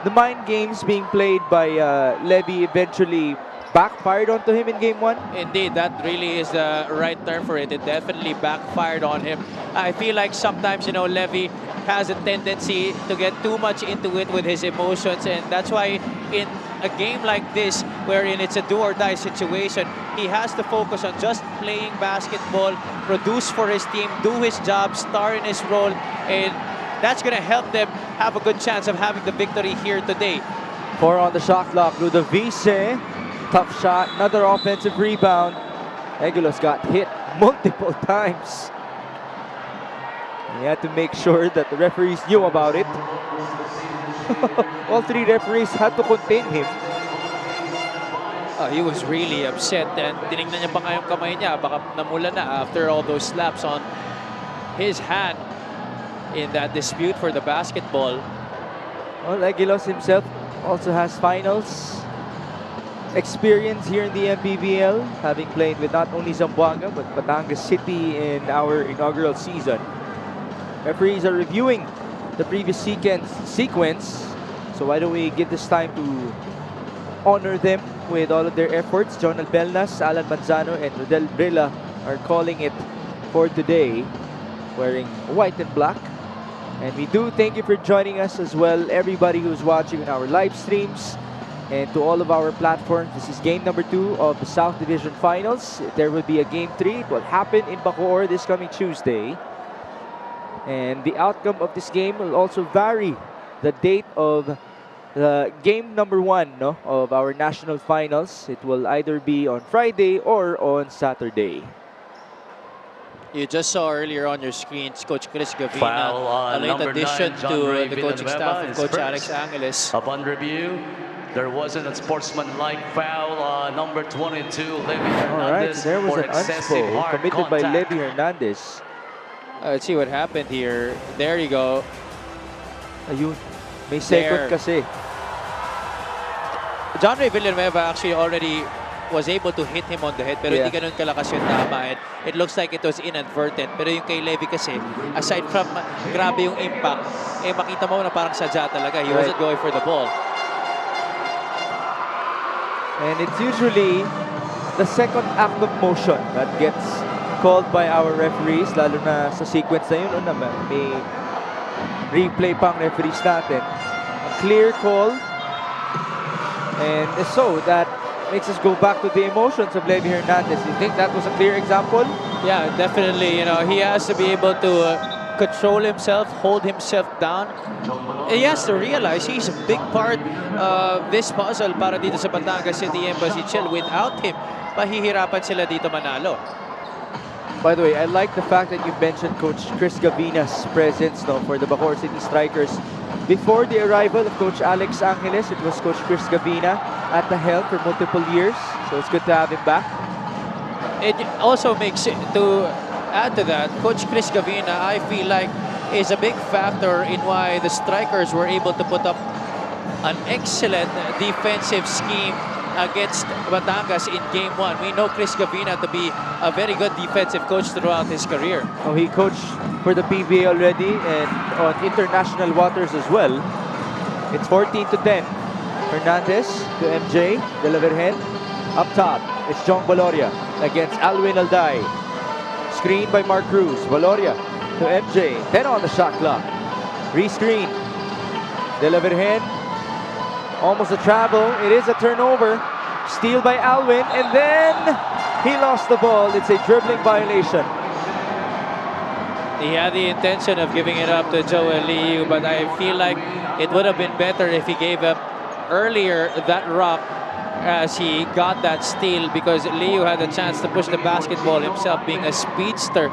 the mind games being played by Levy eventually backfired onto him in game 1? Indeed, that really is the right term for it. It definitely backfired on him. I feel like sometimes, you know, Levy has a tendency to get too much into it with his emotions, and that's why in a game like this, wherein it's a do-or-die situation, he has to focus on just playing basketball, produce for his team, do his job, star in his role, and that's going to help them have a good chance of having the victory here today. 4 on the shot clock. Ludovice, tough shot, another offensive rebound. Egulos got hit multiple times. He had to make sure that the referees knew about it. All 3 referees had to contain him. He was really upset, and tinignan niya pa nga yung kamay niya. Baka namula na after all those slaps on his hand in that dispute for the basketball. Well, Egulos himself also has finals experience here in the Mpbl, having played with not only Zamboanga but Batangas City in our inaugural season. Referees are reviewing the previous sequence, so why don't we give this time to honor them with all of their efforts. Jonal Belnas, Alan Manzano, and Rodel Brilla are calling it for today, wearing white and black. And we do thank you for joining us as well, everybody who's watching in our live streams and to all of our platforms. This is game number 2 of the South Division Finals. There will be a game 3. It will happen in Bacoor this coming Tuesday. And the outcome of this game will also vary the date of the game number 1 of our national finals. It will either be on Friday or on Saturday. You just saw earlier on your screens Coach Chris Gavina, Foul on a late number addition 9, John to Ray the coaching staff of Villanueva, Coach is Alex first. Angeles. Upon review, there wasn't a sportsmanlike foul on number 22, Levy All right, Hernandez, so there was for an excessive unspo hard committed by contact. Levy Hernandez. Let's see what happened here. There you go. Ayun, may second There. kasi. John Ray Villanueva actually already was able to hit him on the head, pero Yeah. hindi ganun kalakas yung tama. And it looks like it was inadvertent. Pero yung kay Levy kasi, aside from grabe yung impact, makita mo na parang sadya talaga. He wasn't going for the ball. And it's usually the second act of motion that gets called by our referees, lalo na sa sequence na yun, na may replay pang referees natin. A clear call. And so that makes us go back to the emotions of Levy Hernandez. You think that was a clear example? Yeah, definitely. You know, he has to be able to control himself, hold himself down. He has to realize he's a big part of this puzzle para dito sa Batangas City Embassy Chill. Without him, mahihirapan sila dito manalo. By the way, I like the fact that you mentioned Coach Chris Gavina's presence for the Bacoor City Strikers. Before the arrival of Coach Alex Angeles, it was Coach Chris Gavina at the helm for multiple years. So it's good to have him back. It also makes it, to add to that, Coach Chris Gavina, I feel like, is a big factor in why the Strikers were able to put up an excellent defensive scheme against Batangas in Game 1. We know Chris Gavina to be a very good defensive coach throughout his career. Oh, he coached for the PBA already and on international waters as well. It's 14-10. Hernandez to MJ De La Virgen. Up top, it's John Valoria against Alwin Alday. Screen by Mark Cruz. Valoria to MJ. 10 on the shot clock. Rescreen. De La Virgen. Almost a travel. It is a turnover. Steal by Alwin. And then he lost the ball. It's a dribbling violation. He had the intention of giving it up to Joel Liu, but I feel like it would have been better if he gave up earlier that rock as he got that steal, because Liu had a chance to push the basketball himself, being a speedster.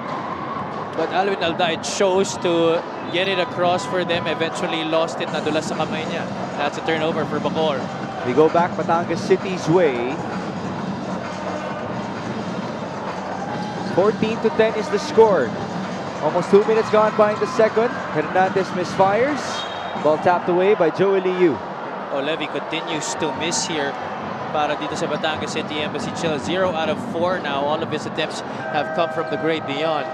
But Alvin Alday chose to get it across for them, eventually lost it, nadulas sa kamay niya. That's a turnover for Bacoor. We go back Batangas City's way. 14-10 is the score. Almost 2 minutes gone by in the second. Hernandez misfires. Ball tapped away by Joey Liu. Levy continues to miss here para dito sa Batangas City Embassy Chill. 0 out of 4 now. All of his attempts have come from the great beyond.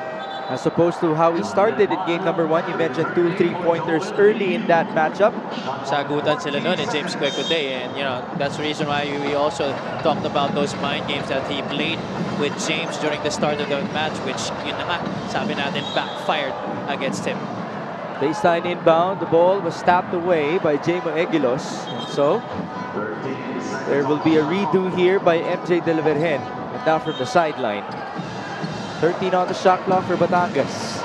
As opposed to how he started in game number 1, you mentioned 2 3-pointers early in that matchup. Sagutan sila nun in James Kwekutey, and you know that's the reason why we also talked about those mind games that he played with James during the start of the match, which yun na nga, sabi natin backfired against him. Baseline inbound, the ball was tapped away by Jamo Egilos. And so, there will be a redo here by MJ De La Virgen. And now from the sideline. 13 on the shot clock for Batangas.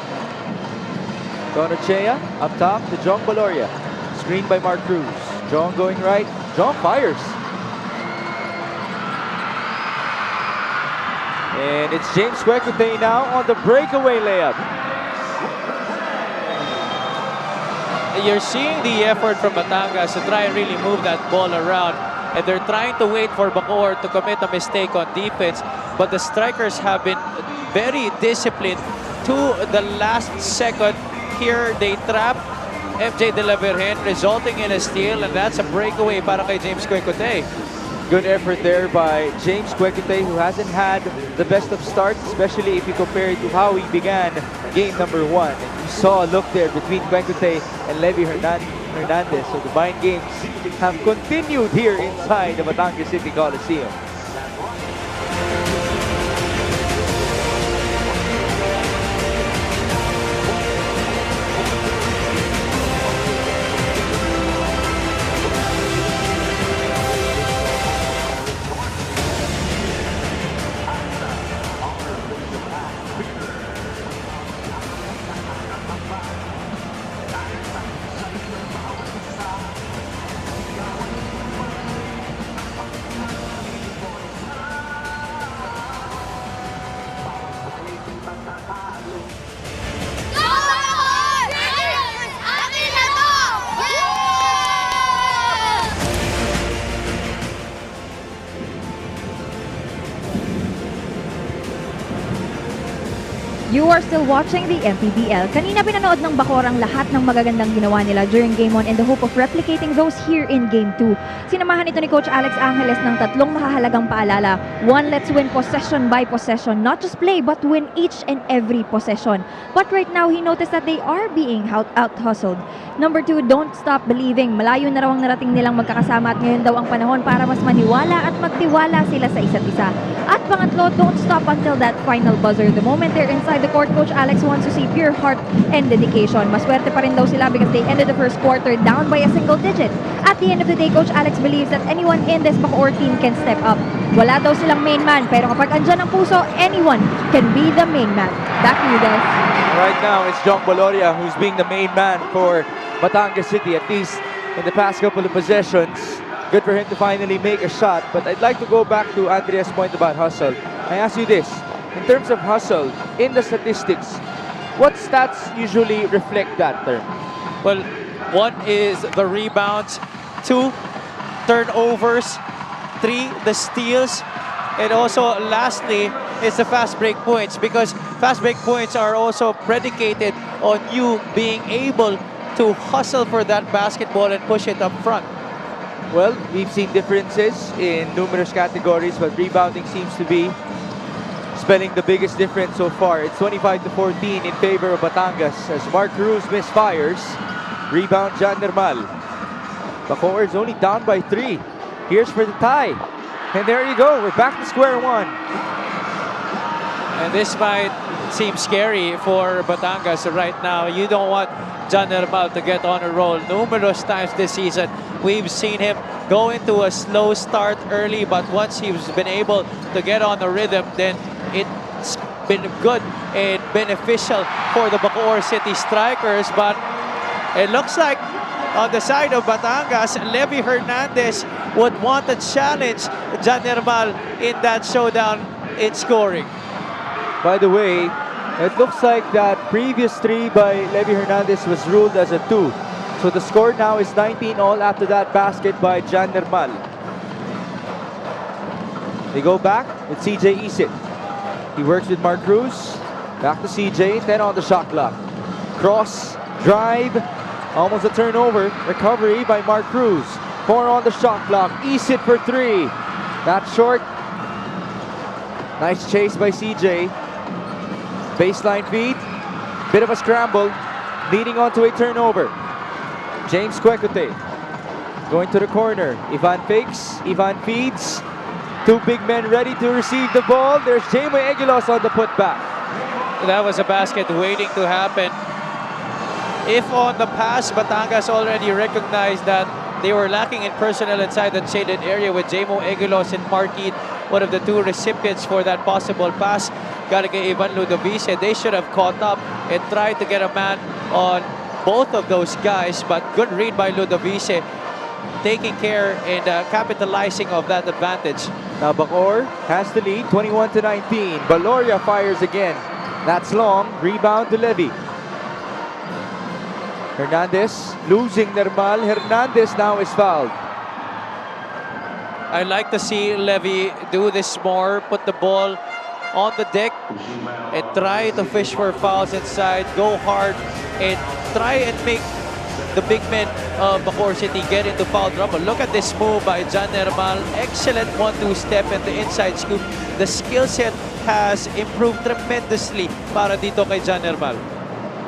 Conachea up top to John Valoria. Screened by Mark Cruz. John going right. John fires. And it's James Kwekutey now on the breakaway layup. You're seeing the effort from Batangas to try and really move that ball around. And they're trying to wait for Bacoor to commit a mistake on defense. But the Strikers have been very disciplined to the last second. Here they trap MJ De La Virgen, resulting in a steal, and that's a breakaway para kay James Kwekutey. Good effort there by James Kwekutey, who hasn't had the best of starts, especially if you compare it to how he began game number 1. And you saw a look there between Kwekutey and Levy Hernandez. So the mind games have continued here inside the Batangas City Coliseum. You are still watching the Mpbl. Kanina pinanood ng Bacoor ang lahat ng magagandang ginawa nila during Game 1 in the hope of replicating those here in Game 2. Sinamahan ito ni Coach Alex Angeles ng tatlong mahahalagang paalala. One, let's win possession by possession. Not just play, but win each and every possession. But right now, he noticed that they are being out-hustled. Number 2, don't stop believing. Malayo na raw ang narating nilang magkakasama at ngayon daw ang panahon para mas maniwala at magtiwala sila sa isa't isa. At pangatlo, don't stop until that final buzzer. The moment they're inside the court, Coach Alex wants to see pure heart and dedication. Maswerte pa rin daw sila because they ended the first quarter down by a single digit. At the end of the day, Coach Alex believes that anyone in this Bacoor team can step up. Wala daw silang main man, pero kapag andyan ang puso, anyone can be the main man. Back to you guys. Right now, it's John Baloria who's being the main man for Batangas City, at least in the past couple of possessions. Good for him to finally make a shot, but I'd like to go back to Andrea's point about hustle. I ask you this, in terms of hustle, in the statistics, what stats usually reflect that term? Well, one is the rebounds, 2 turnovers, 3 the steals, and also lastly is the fast break points, because fast break points are also predicated on you being able to hustle for that basketball and push it up front. Well, we've seen differences in numerous categories, but rebounding seems to be spelling the biggest difference so far. It's 25-14 in favor of Batangas as Mark Cruz misfires. Rebound, Jan Nermal. Bacoor is only down by 3. Here's for the tie. And there you go, we're back to square one. And this might seem scary for Batangas right now. You don't want Jan Nermal to get on a roll. Numerous times this season, we've seen him go into a slow start early, but once he's been able to get on the rhythm, then it's been good and beneficial for the Bacoor City Strikers. But it looks like on the side of Batangas, Levy Hernandez would want to challenge Jan Nermal in that showdown in scoring. By the way, it looks like that previous 3 by Levy Hernandez was ruled as a 2. So the score now is 19 all after that basket by Jan Nermal. They go back with CJ Isit. He works with Mark Cruz. Back to CJ, 10 on the shot clock. Cross, drive, almost a turnover. Recovery by Mark Cruz. 4 on the shot clock. Isit for 3. That's short. Nice chase by CJ. Baseline feed. Bit of a scramble. Leading on to a turnover. James Kwekute going to the corner. Ivan fakes. Ivan feeds. 2 big men ready to receive the ball. There's Jaime Aguilos on the putback. That was a basket waiting to happen. If on the pass, Batangas already recognized that they were lacking in personnel inside that shaded area with Jaime Aguilos and Marquis, one of the 2 recipients for that possible pass. Gotta get Ivan Ludovice. They should have caught up and tried to get a man on both of those guys, but good read by Ludovice, taking care and capitalizing of that advantage. Now Bacoor has the lead, 21-19. Baloria fires again. That's long. Rebound to Levy. Hernandez losing Nermal. Hernandez now is fouled. I'd like to see Levy do this more, put the ball on the deck and try to fish for fouls inside, go hard and try and make the big men of Bacoor City get into foul trouble. Look at this move by Jan Nermal. Excellent 1-2 step and the inside scoop. The skill set has improved tremendously para dito kay Jan Nermal.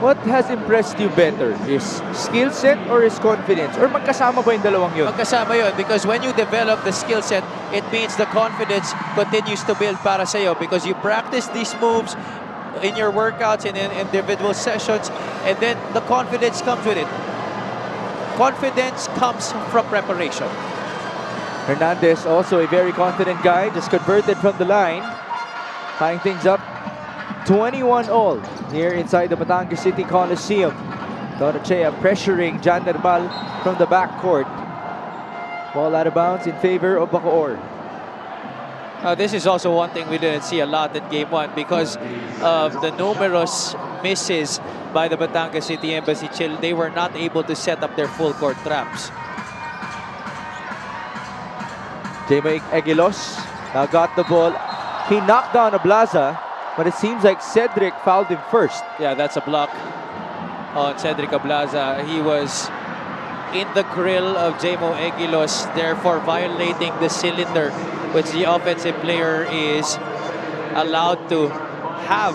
What has impressed you better? Is skill set or is confidence? Or magkasama ba yung dalawang yun? Magkasama yun, because when you develop the skill set, it means the confidence continues to build para sa'yo because you practice these moves in your workouts and in individual sessions, and then the confidence comes with it. Confidence comes from preparation. Hernandez, also a very confident guy, just converted from the line. Tying things up, 21 all here inside the Batangas City Coliseum. Donachea pressuring Jan Nermal from the backcourt. Ball out of bounds in favor of Bacoor. This is also one thing we didn't see a lot in Game 1 because of the numerous misses by the Batangas City Embassy Chill. They were not able to set up their full court traps. Jaime Aguilos now got the ball. He knocked down Ablaza. But it seems like Cedric fouled him first. Yeah, that's a block on Cedric Ablaza. He was in the grill of Jamo Egilos, therefore violating the cylinder which the offensive player is allowed to have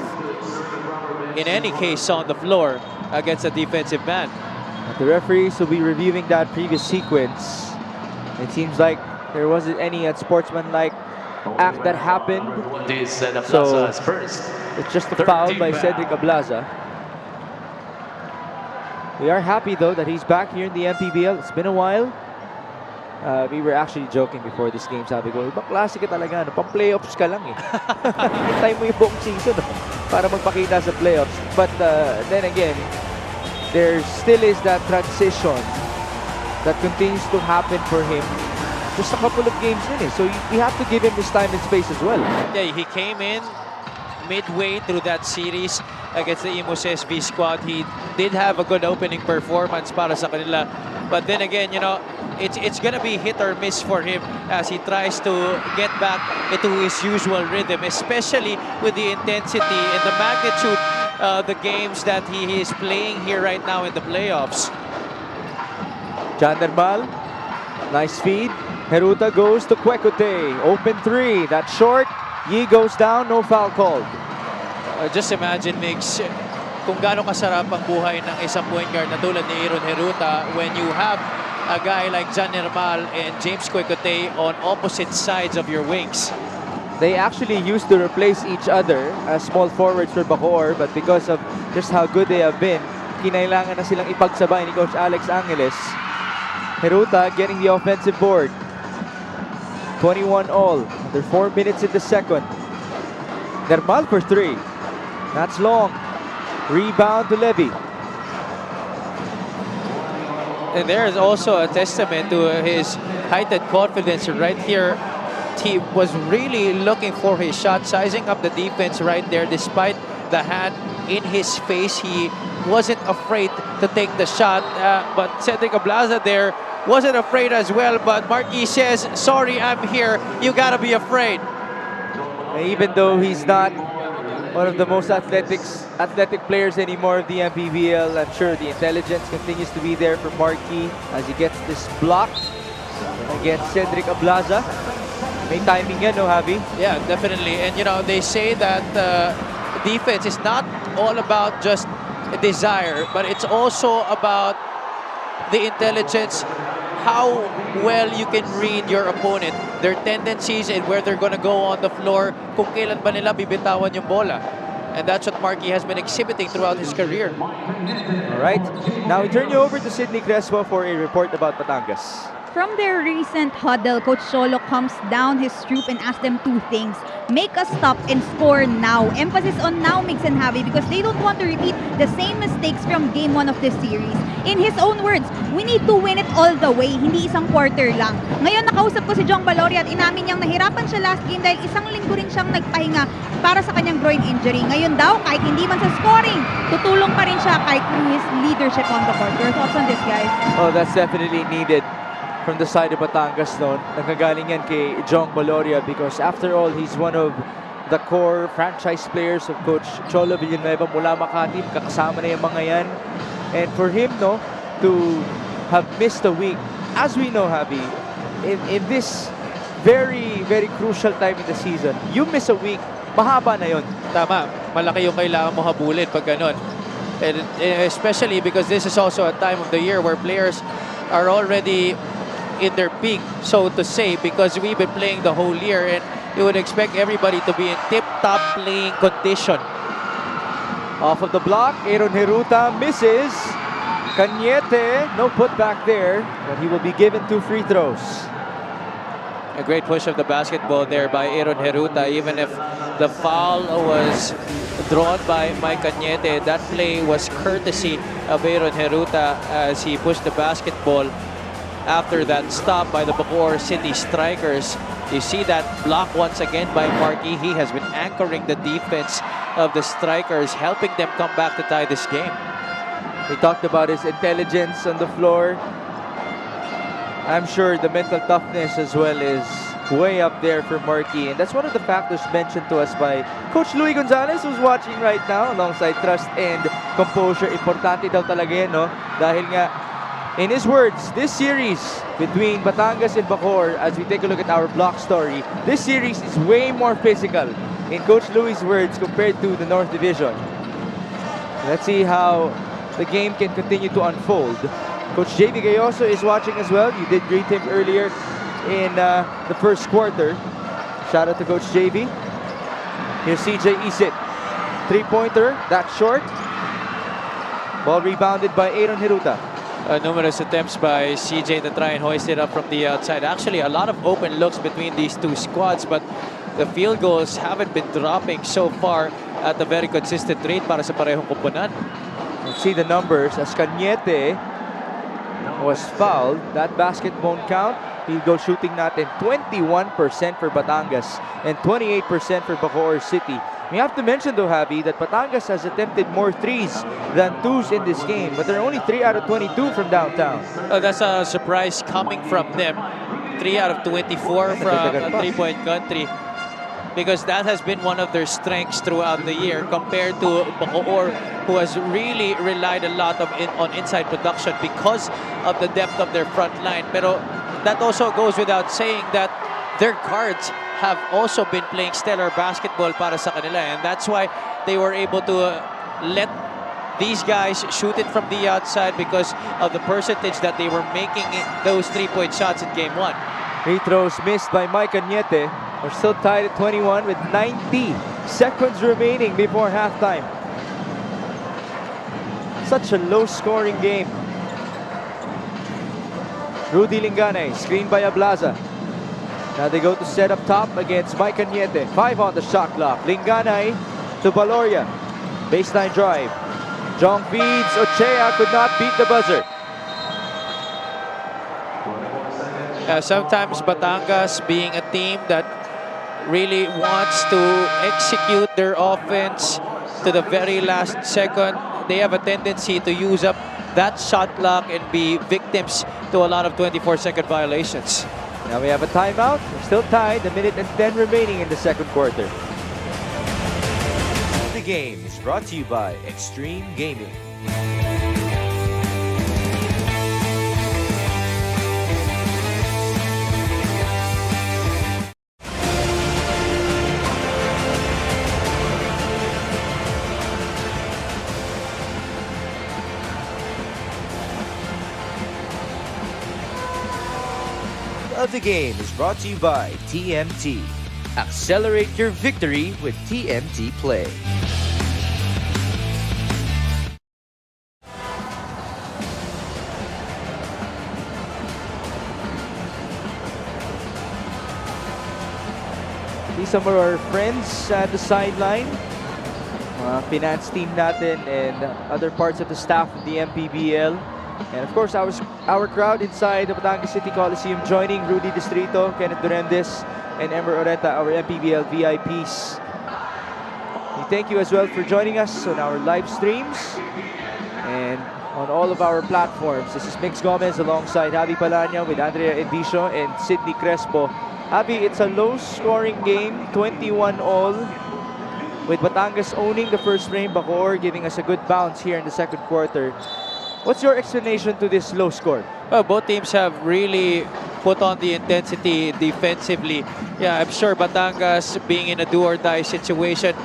in any case on the floor against a defensive man. But the referees will be reviewing that previous sequence. It seems like there wasn't any unsportsmanlike act that happened. So it's just a foul by Cedric Ablaza. We are happy though that he's back here in the MPBL. It's been a while. We were actually joking before this game. Sabi ko, ibang klase ka talaga. No? Pang-playoffs ka lang eh. Hintay mo yung buong season para magpakita sa playoffs. But then again, there still is that transition that continues to happen for him. Just a couple of games in it. So we have to give him his time and space as well. Yeah, he came in midway through that series against the Imus SB squad. He did have a good opening performance para sa kanila. But then again, you know, it's gonna be hit or miss for him as he tries to get back into his usual rhythm, especially with the intensity and the magnitude of the games that he is playing here right now in the playoffs. Jandermal, nice feed. Heruta goes to Kwekute. Open three. That's short. Yi goes down. No foul called. Just imagine, Mix, kung gaano kasarap ang buhay ng isang point guard na tulad ni Aaron Heruta when you have a guy like Jan Nermal and James Kwekute on opposite sides of your wings. They actually used to replace each other as small forwards for Bacoor, but because of just how good they have been, kinailangan na silang ipagsabay ni Coach Alex Angeles. Heruta getting the offensive board. 21 all. Under 4 minutes in the second. Nermal for three. That's long. Rebound to Levy. And there is also a testament to his heightened confidence right here. He was really looking for his shot, sizing up the defense right there. Despite the hand in his face, he wasn't afraid to take the shot. But Cedric Ablaza there wasn't afraid as well. But Marquis says, sorry, I'm here. You gotta be afraid. Even though he's not one of the most athletic players anymore of the MPBL, I'm sure the intelligence continues to be there for Marquis as he gets this block against Cedric Ablaza. May timing yan, no, Javi? Yeah, definitely. And, you know, they say that defense is not all about just desire, but it's also about the intelligence, how well you can read your opponent, their tendencies and where they're gonna go on the floor, kung kailan ba nila bibitawan yung bola. And that's what Marquis has been exhibiting throughout his career. All right. Now we turn you over to Sydney Crespo for a report about Batangas. From their recent huddle, Coach Cholo comes down his troop and asks them two things. Make a stop and score now. Emphasis on now, Mix and Javi, because they don't want to repeat the same mistakes from game 1 of this series. In his own words, we need to win it all the way, hindi isang quarter lang. Ngayon, nakausap ko si Jong Baloria at inamin niyang nahirapan siya last game dahil isang linggo rin siyang nagpahinga para sa kanyang groin injury. Ngayon daw, kahit hindi man sa scoring, tutulong pa rin siya kahit through his leadership on the court. Your thoughts on this, guys? Oh, that's definitely needed. From the side of Batangas noon, nagagaling yan kay Jong Baloria because after all, he's one of the core franchise players of Coach Cholo Villanueva mula Makati. Kakasama na yung mga yan. And for him, no, to have missed a week, as we know, Javi, in this very, very crucial time in the season, you miss a week, mahaba na yun. Tama, malaki yung kailangan mo habulin pag ganun. And especially because this is also a time of the year where players are already in their peak, so to say, because we've been playing the whole year and you would expect everybody to be in tip-top playing condition. Off of the block, Aaron Heruta misses. Cañete, no putback there, but he will be given 2 free throws. A great push of the basketball there by Aaron Heruta, even if the foul was drawn by Mike Cañete. That play was courtesy of Aaron Heruta as he pushed the basketball after that stop by the Bacoor City Strikers. You see that block once again by Marquis. He has been anchoring the defense of the Strikers, helping them come back to tie this game. We talked about his intelligence on the floor. I'm sure the mental toughness as well is way up there for Marky. And that's one of the factors mentioned to us by Coach Louis Gonzalez, who's watching right now alongside trust and composure. Importante daw talaga yan, no? Dahil nga, in his words, this series between Batangas and Bacoor, as we take a look at our block story, this series is way more physical, in Coach Louis' words, compared to the North Division. Let's see how the game can continue to unfold. Coach JV Gayoso is watching as well. You did greet him earlier in the first quarter. Shout out to Coach JV. Here's CJ Isit. Three-pointer, that's short. Ball rebounded by Aaron Hiruta. Numerous attempts by CJ to try and hoist it up from the outside. Actually, a lot of open looks between these two squads, but the field goals haven't been dropping so far at a very consistent rate para sa parehong koponan. Let's see the numbers. As Cañete was fouled, that basket won't count. Field goal shooting natin 21% for Batangas and 28% for Bacoor City. We have to mention though, Javi, that Batangas has attempted more threes than twos in this game, but they're only 3 out of 22 from downtown. That's a surprise coming from them. 3 out of 24 from three-point country, because that has been one of their strengths throughout the year compared to Bacoor, who has really relied a lot on inside production because of the depth of their front line. Pero that also goes without saying that their guards have also been playing stellar basketball para sa kanila, and that's why they were able to let these guys shoot it from the outside because of the percentage that they were making those three-point shots in game 1. Free throws missed by Mike Cañete. We're still tied at 21 with 90 seconds remaining before halftime. Such a low-scoring game. Rudy Linganay, screened by Ablaza. Now they go to set up top against Mike Cañete. 5 on the shot clock. Linganay to Valoria. Baseline drive. Jong feeds. Ochea could not beat the buzzer. Sometimes Batangas, being a team that really wants to execute their offense to the very last second, they have a tendency to use up that shot clock and be victims to a lot of 24-second violations. Now we have a timeout. We're still tied. A minute and 10 remaining in the second quarter. The game is brought to you by Extreme Gaming. Of the game is brought to you by TMT. Accelerate your victory with TMT Play. See some of our friends at the sideline. Finance team natin and other parts of the staff of the Mpbl. And of course, our crowd inside the Batangas City Coliseum joining Rudy Distrito, Kenneth Durendes, and Ember Oreta, our Mpbl VIPs. We thank you as well for joining us on our live streams and on all of our platforms. This is Mix Gomez alongside Javi Palanya with Andrea Endicio and Sidney Crespo. Javi, it's a low-scoring game, 21-all, with Batangas owning the first frame, Bacoor giving us a good bounce here in the second quarter. What's your explanation to this low score? Well, both teams have really put on the intensity defensively. Yeah, I'm sure Batangas, being in a do-or-die situation,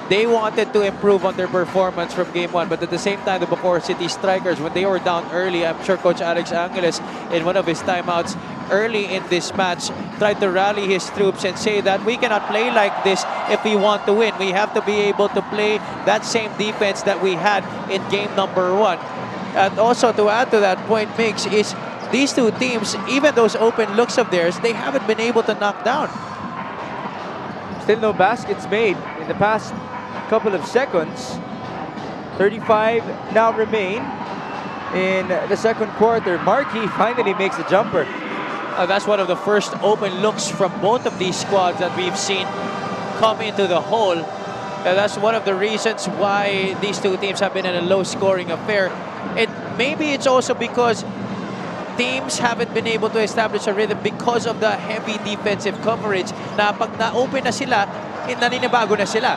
they wanted to improve on their performance from game 1. But at the same time, the Bacoor City Strikers, when they were down early, I'm sure Coach Alex Angeles, in one of his timeouts early in this match, tried to rally his troops and say that we cannot play like this if we want to win. We have to be able to play that same defense that we had in game number 1. And also to add to that point, Mix, is these two teams, even those open looks of theirs, they haven't been able to knock down. Still no baskets made in the past couple of seconds. 35 now remain in the second quarter. Markey finally makes a jumper. That's one of the first open looks from both of these squads that we've seen come into the hole. That's one of the reasons why these two teams have been in a low-scoring affair. And maybe it's also because teams haven't been able to establish a rhythm because of the heavy defensive coverage na pag na-open na sila, naninibago na sila.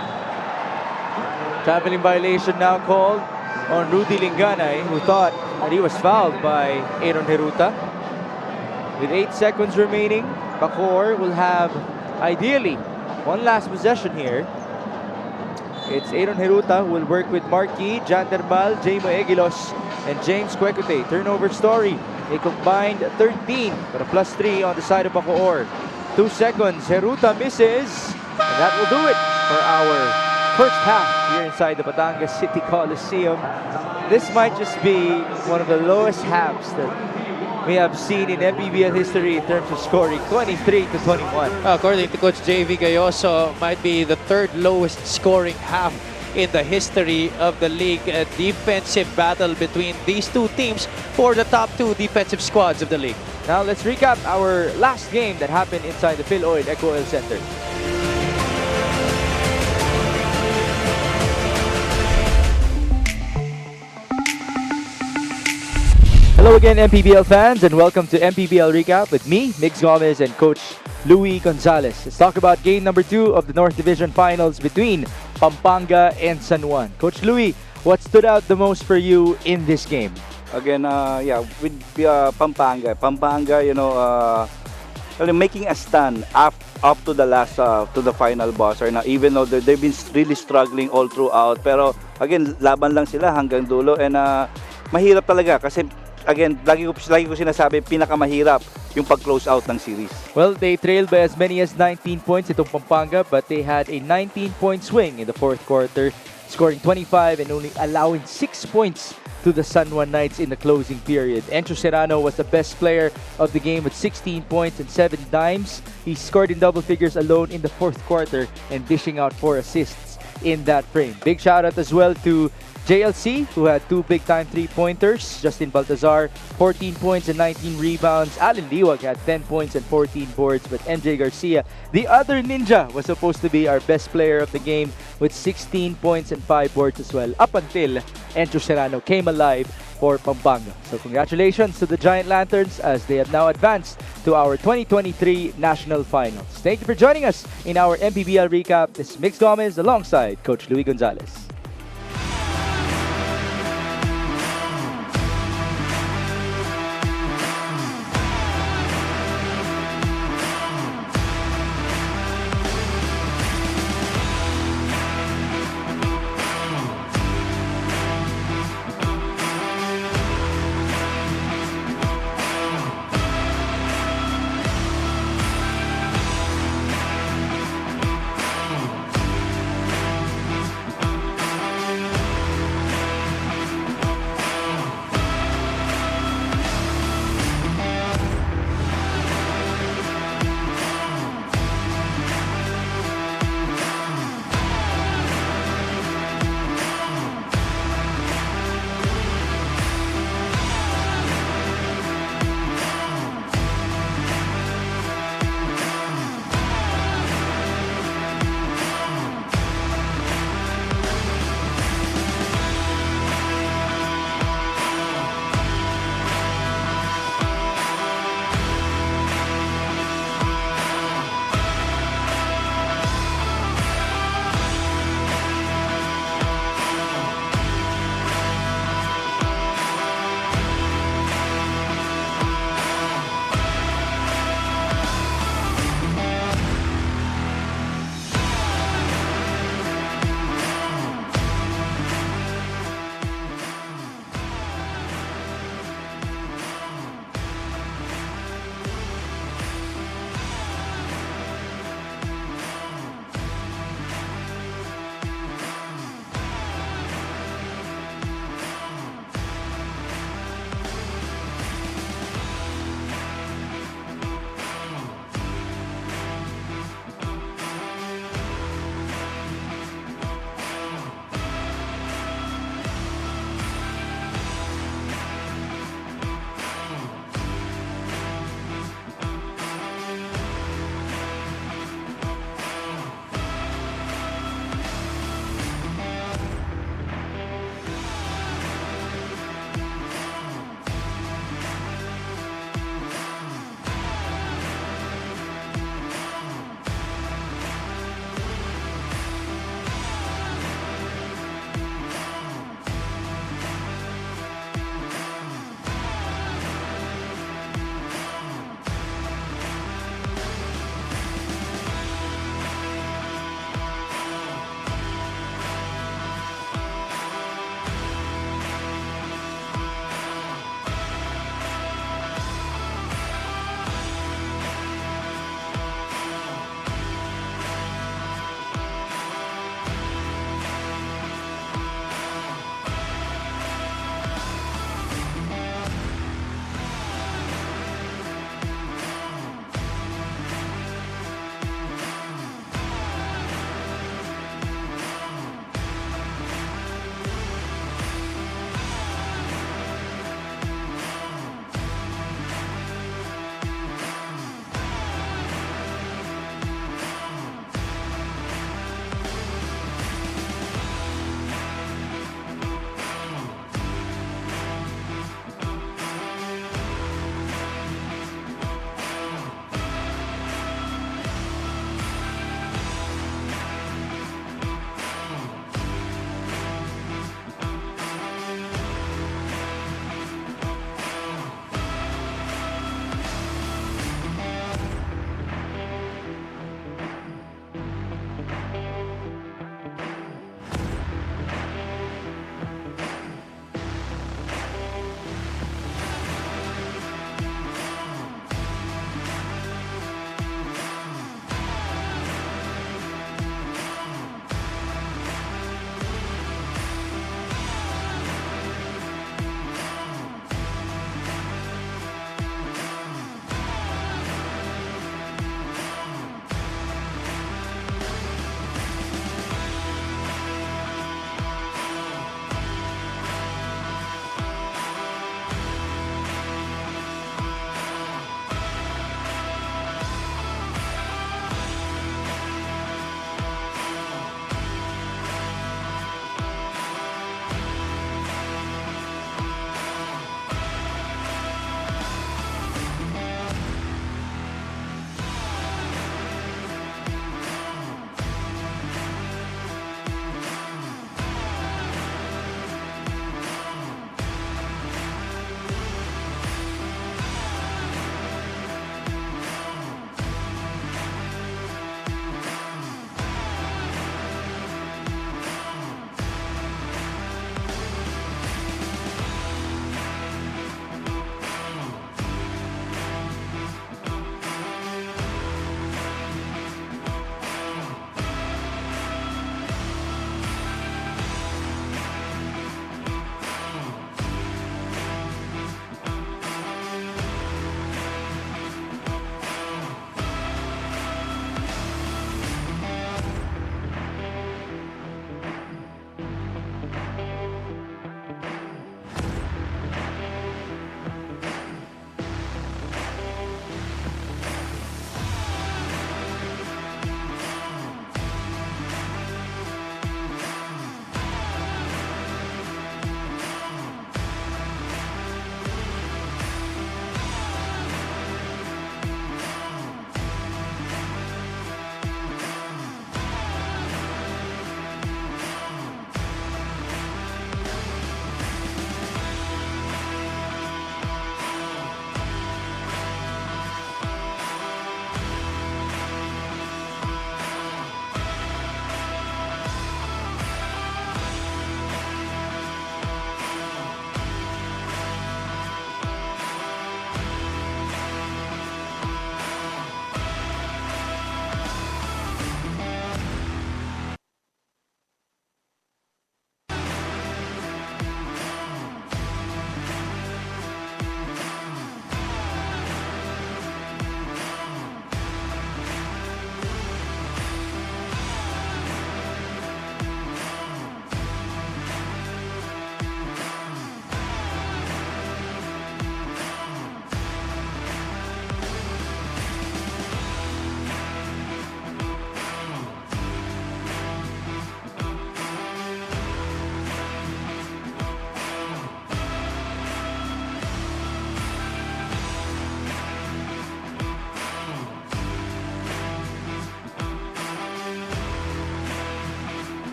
Traveling violation now called on Rudy Linganay, who thought that he was fouled by Aaron Heruta. With 8 seconds remaining, Bacoor will have, ideally, one last possession here. It's Aaron Heruta who will work with Marquis, Janderbal, Jaymo Egilos, and James Kwekute. Turnover story. A combined 13, but a +3 on the side of Bacoor. 2 seconds. Heruta misses, and that will do it for our first half here inside the Batangas City Coliseum. This might just be one of the lowest halves that we have seen in Mpbl history in terms of scoring, 23-21. According to Coach JV Gayoso, might be the third lowest scoring half in the history of the league. A defensive battle between these two teams for the top 2 defensive squads of the league. Now let's recap our last game that happened inside the Phil Oil Eco Oil Center. Hello again, Mpbl fans, and welcome to Mpbl Recap with me, Mix Gomez, and Coach Louie Gonzalez. Let's talk about game number 2 of the North Division Finals between Pampanga and San Juan. Coach Louie, what stood out the most for you in this game? Again, with Pampanga, making a stand up to the last, to the final buzzer. Now, even though they've been really struggling all throughout, pero again, laban lang sila hanggang dulo, and mahirap talaga kasi again, lagi ko sinasabi, pinakamahirap yung pag-close out ng series. Well, they trailed by as many as 19 points itong Pampanga, but they had a 19-point swing in the 4th quarter, scoring 25 and only allowing 6 points to the San Juan Knights in the closing period. Encho Serrano was the best player of the game with 16 points and 7 dimes. He scored in double figures alone in the 4th quarter and dishing out 4 assists in that frame. Big shout out as well to JLC, who had 2 big-time 3-pointers. Justin Baltazar, 14 points and 19 rebounds. Alan Liwag had 10 points and 14 boards. But MJ Garcia, the other ninja, was supposed to be our best player of the game with 16 points and 5 boards as well, up until Encho Serrano came alive for Pampanga. So congratulations to the Giant Lanterns as they have now advanced to our 2023 National Finals. Thank you for joining us in our MPBL Recap. This is Mix Gomez alongside Coach Louie Gonzalez.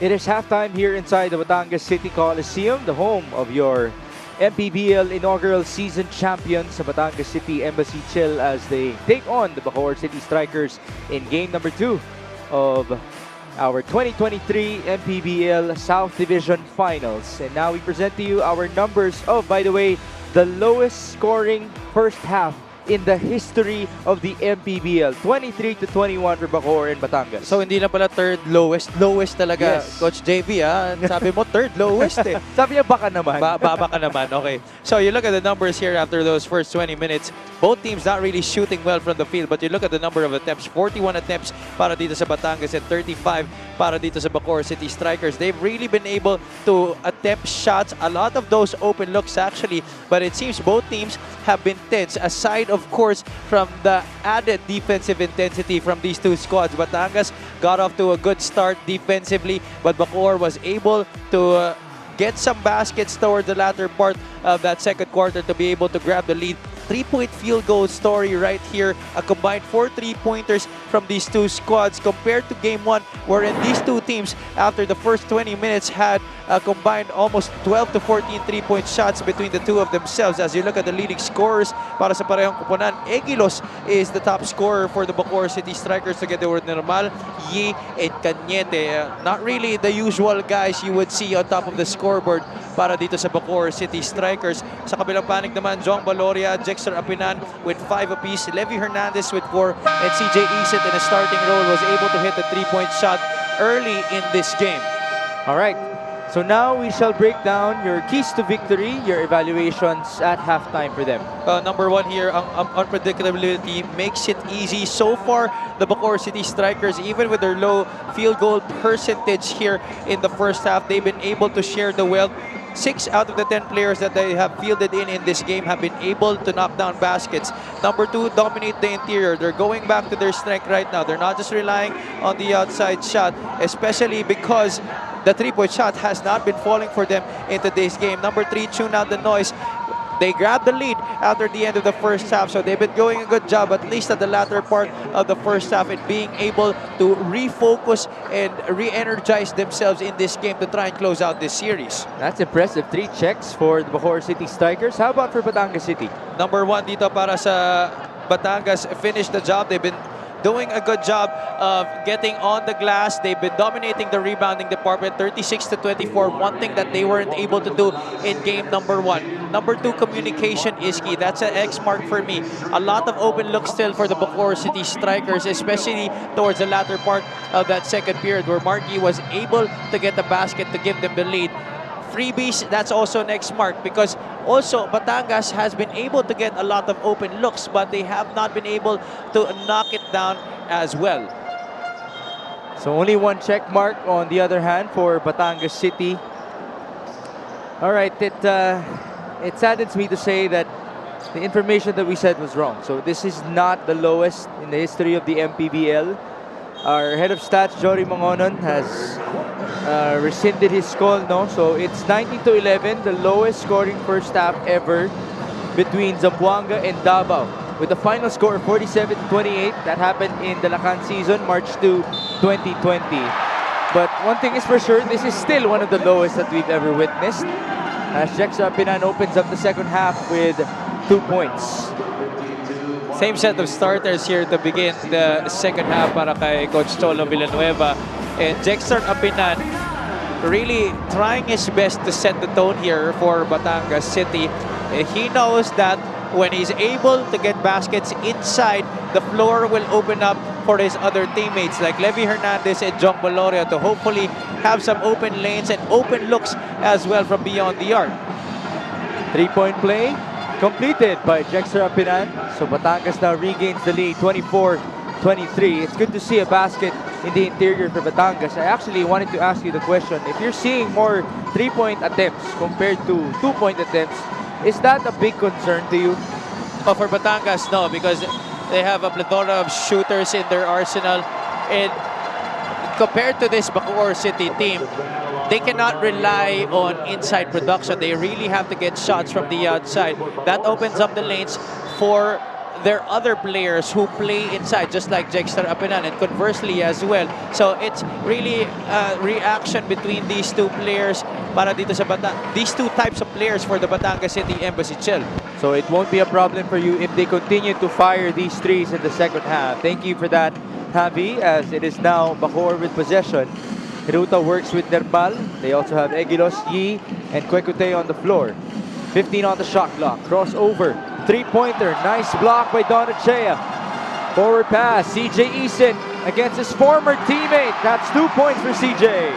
It is halftime here inside the Batangas City Coliseum, the home of your MPBL inaugural season champions sa Batangas City Embassy Chill as they take on the Bacoor City Strikers in game number 2 of our 2023 MPBL South Division Finals. And now we present to you our numbers of, by the way, the lowest scoring first half in the history of the MPBL. 23-21 for Bacoor and Batangas. So hindi na pala third lowest. Lowest talaga, Yes. Coach JB. Sabi mo third lowest eh. Sabi niya baka naman. Baba ka naman, okay. So you look at the numbers here after those first 20 minutes. Both teams not really shooting well from the field, but you look at the number of attempts. 41 attempts para dito sa Batangas and 35 para dito sa Bacoor City Strikers. They've really been able to attempt shots. A lot of those open looks actually, but it seems both teams have been tense. Aside, of course, from the added defensive intensity from these two squads. Batangas got off to a good start defensively, but Bacoor was able to get some baskets toward the latter part of that second quarter to be able to grab the lead. 3-point field goal story right here. A combined 4 3-pointers from these two squads compared to game 1, wherein these two teams, after the first 20 minutes, had a combined almost 12 to 14 3-point shots between the two of themselves. As you look at the leading scorers para sa parehong kupunan, Egilos is the top scorer for the Bacoor City Strikers together with Normal, Yi, and Cañete. Not really the usual guys you would see on top of the scoreboard para dito sa Bacoor City Strikers. Sa kabilang panig naman, Jong Baloria, Jexter Apinan with 5 apiece, Levi Hernandez with 4, and CJ Isit in a starting role was able to hit the 3-point shot early in this game. All right. So now we shall break down your keys to victory, your evaluations at halftime for them. Number 1 here, unpredictability makes it easy. So far, the Bacoor City Strikers, even with their low field goal percentage here in the first half, they've been able to share the wealth. 6 out of the 10 players that they have fielded in this game have been able to knock down baskets. Number 2, dominate the interior. They're going back to their strength right now. They're not just relying on the outside shot, especially because the 3-point shot has not been falling for them in today's game. Number 3, tune out the noise. They grabbed the lead after the end of the first half, so they've been doing a good job, at least at the latter part of the first half, in being able to refocus and re-energize themselves in this game to try and close out this series. That's impressive. 3 checks for the Bacoor City Strikers. How about for Batangas City? Number 1 dito para sa Batangas, finished the job. They've been doing a good job of getting on the glass. They've been dominating the rebounding department, 36-24, one thing that they weren't able to do in game number 1. Number 2, communication is key. That's an X mark for me. A lot of open looks still for the Bacoor City Strikers, especially towards the latter part of that second period where Marky was able to get the basket to give them the lead. Freebies, that's also next mark, because also Batangas has been able to get a lot of open looks, but they have not been able to knock it down as well. So only 1 check mark on the other hand for Batangas City. All right, it saddens me to say that the information that we said was wrong. So this is not the lowest in the history of the MPBL. Our head of stats, Jory Mangonon, has rescinded his call, no? So it's 19-11, the lowest scoring first half ever between Zamboanga and Davao, with the final score of 47-28. That happened in the Lacan season, March 2, 2020. But one thing is for sure, this is still one of the lowest that we've ever witnessed, as Jexter Pinan opens up the second half with 2 points. Same set of starters here to begin the second half para kay Coach Cholo Villanueva. And Jexter Apinan really trying his best to set the tone here for Batangas City. He knows that when he's able to get baskets inside, the floor will open up for his other teammates like Levi Hernandez and Jong Baloria to hopefully have some open lanes and open looks as well from beyond the arc. 3-point play completed by Jexter Apinan. So Batangas now regains the lead, 24-23. It's good to see a basket in the interior for Batangas. I actually wanted to ask you the question, if you're seeing more 3-point attempts compared to 2-point attempts, is that a big concern to you? But for Batangas, no, because they have a plethora of shooters in their arsenal. And compared to this Bacoor City team, they cannot rely on inside production. They really have to get shots from the outside. That opens up the lanes for their other players who play inside, just like Jexter Apinan, and conversely as well. So it's really a reaction between these two players para dito sa these two types of players for the Batangas City Embassy Chill. So it won't be a problem for you if they continue to fire these threes in the second half. Thank you for that, Javi, as it is now Bacoor with possession. Hiruta works with Mpbl. They also have Egilos, Yi, and Kwekute on the floor. 15 on the shot clock. Crossover. Three-pointer. Nice block by Donachea. Forward pass. CJ Isin against his former teammate. That's 2 points for CJ.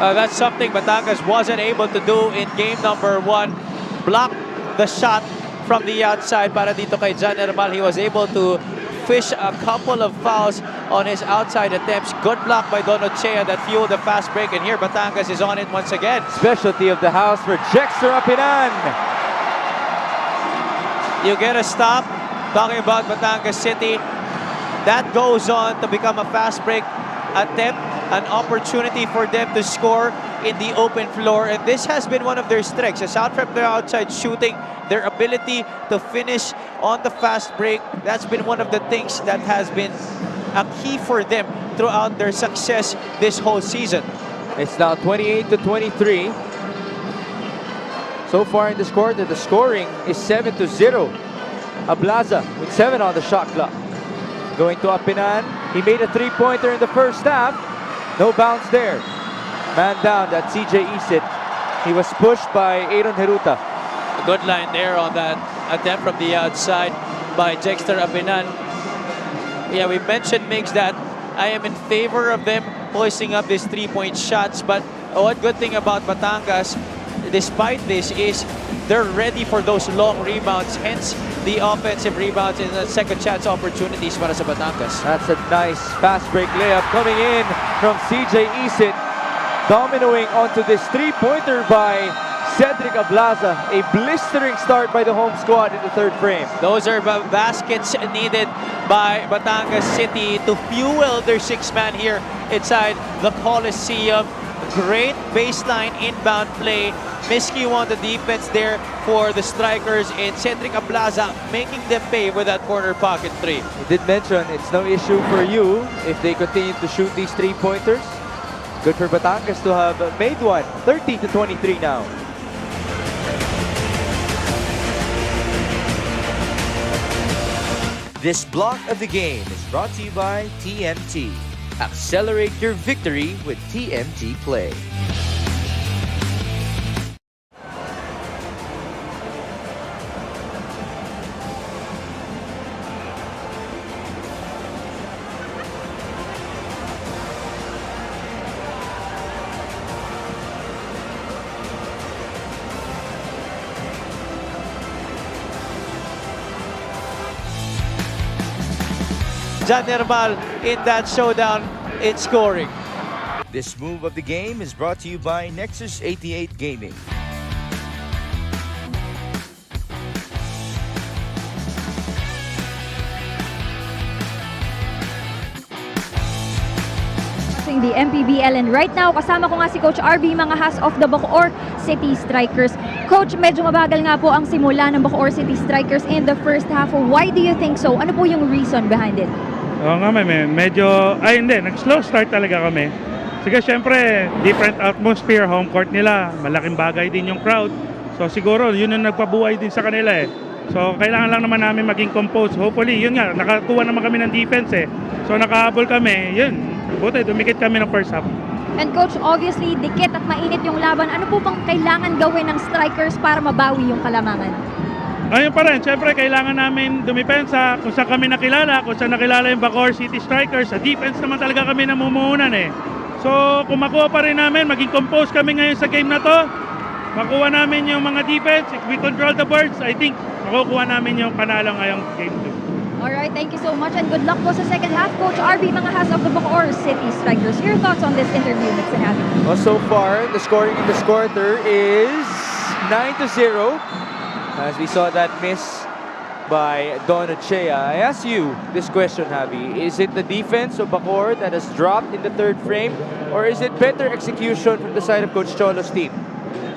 That's something Batangas wasn't able to do in game number 1. Block the shot from the outside para dito kay John Mpbl. He was able to fish a couple of fouls on his outside attempts. Good block by Donachea that fueled the fast break. And here Batangas is on it once again. Specialty of the house for Jexter Apinan. You get a stop. Talking about Batangas City. That goes on to become a fast break attempt. An opportunity for them to score in the open floor. And this has been one of their strengths. Aside from their outside shooting, their ability to finish on the fast break, that's been one of the things that has been a key for them throughout their success this whole season. It's now 28-23. So far in this quarter, the scoring is 7-0. Ablaza with 7 on the shot clock. Going to Apinan. He made a three-pointer in the first half. No bounce there. Man down, that's CJ Isit. He was pushed by Aaron Hiruta. A good line there on that attempt from the outside by Jexter Apinan. Yeah, we mentioned, Migs, that I am in favor of them hoisting up these three-point shots. But one good thing about Batangas, despite this, is they're ready for those long rebounds. Hence, the offensive rebounds and the second chance opportunities para sa Batangas. That's a nice fast break layup coming in from CJ Isit. Dominoing onto this three-pointer by Cedric Ablaza. A blistering start by the home squad in the third frame. Those are baskets needed by Batangas City to fuel their six-man here inside the Coliseum. Great baseline inbound play. Miscue on the defense there for the Strikers, and Cedric Ablaza making them pay with that corner pocket three. You did mention it's no issue for you if they continue to shoot these three-pointers. Good for Batangas to have made one. 30-23 now. This block of the game is brought to you by TMT. Accelerate your victory with TMT Play. John Mpbl in that showdown in scoring. This move of the game is brought to you by Nexus 88 Gaming. The Mpbl, and right now kasama ko nga si Coach RB Mangahas of the Bacoor City Strikers. Coach, medyo mabagal nga po ang simula ng Bacoor City Strikers in the first half. Why do you think so? Ano po yung reason behind it? Oo nga, nag-slow start talaga kami. Sige, syempre, different atmosphere, home court nila, malaking bagay din yung crowd. So siguro, yun yung nagpabuhay din sa kanila eh. So kailangan lang naman namin maging composed. Hopefully, yun nga, nakakuha naman kami ng defense eh. So nakahabol kami, yun. Buti, dumikit kami ng first half. And Coach, obviously, dikit at mainit yung laban. Ano po bang kailangan gawin ng Strikers para mabawi yung kalamangan? Ayun pa rin, syempre kailangan namin dumipensa kung saan kami nakilala, kung saan nakilala yung Bacoor City Strikers. Sa defense naman talaga kami namumuhunan eh. So kung makuha pa rin namin, maging compose kami ngayon sa game na to, makuha namin yung mga defense, if we control the boards, I think makukuha namin yung panalo ngayong game 2. Alright, thank you so much and good luck po sa second half. Coach RB Mangahas of the Bacoor City Strikers. Your thoughts on this interview, Mix and Happy? Well, so far, the scoring in this quarter is 9-0. As we saw that miss by Donachea. I ask you this question, Javi. Is it the defense of Bacoor that has dropped in the third frame? Or is it better execution from the side of Coach Cholo's team?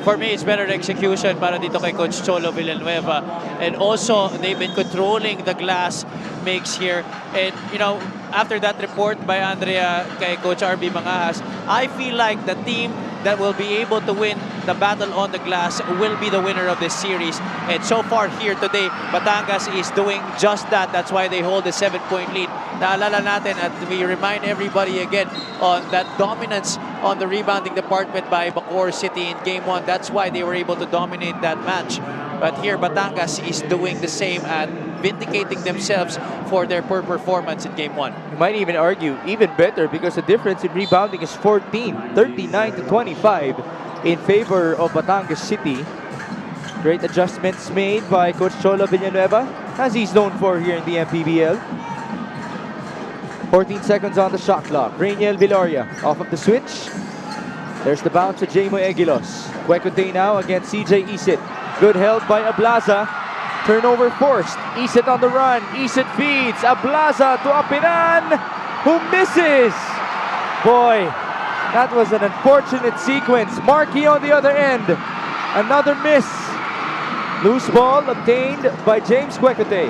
For me, it's better execution para dito kay Coach Cholo Villanueva. And also, they've been controlling the glass mix here. And, you know, after that report by Andrea kay Coach RB Mangajas, I feel like the team that will be able to win the battle on the glass will be the winner of this series. And so far here today, Batangas is doing just that. That's why they hold a 7-point lead. Naalala natin at we remind everybody again on that dominance on the rebounding department by Bacoor City in Game 1. That's why they were able to dominate that match. But here, Batangas is doing the same and vindicating themselves for their poor performance in Game 1. You might even argue even better because the difference in rebounding is 14, 39-25 in favor of Batangas City. Great adjustments made by Coach Cholo Villanueva, as he's known for here in the MPBL. 14 seconds on the shot clock. Rainiel Viloria off of the switch. There's the bounce to Jaymo Eguilos. Kwekute now against CJ Isit. Good help by Ablaza. Turnover forced. Isit on the run. Isit feeds. Ablaza to Apinan, who misses. Boy, that was an unfortunate sequence. Markey on the other end. Another miss. Loose ball obtained by James Kwekute.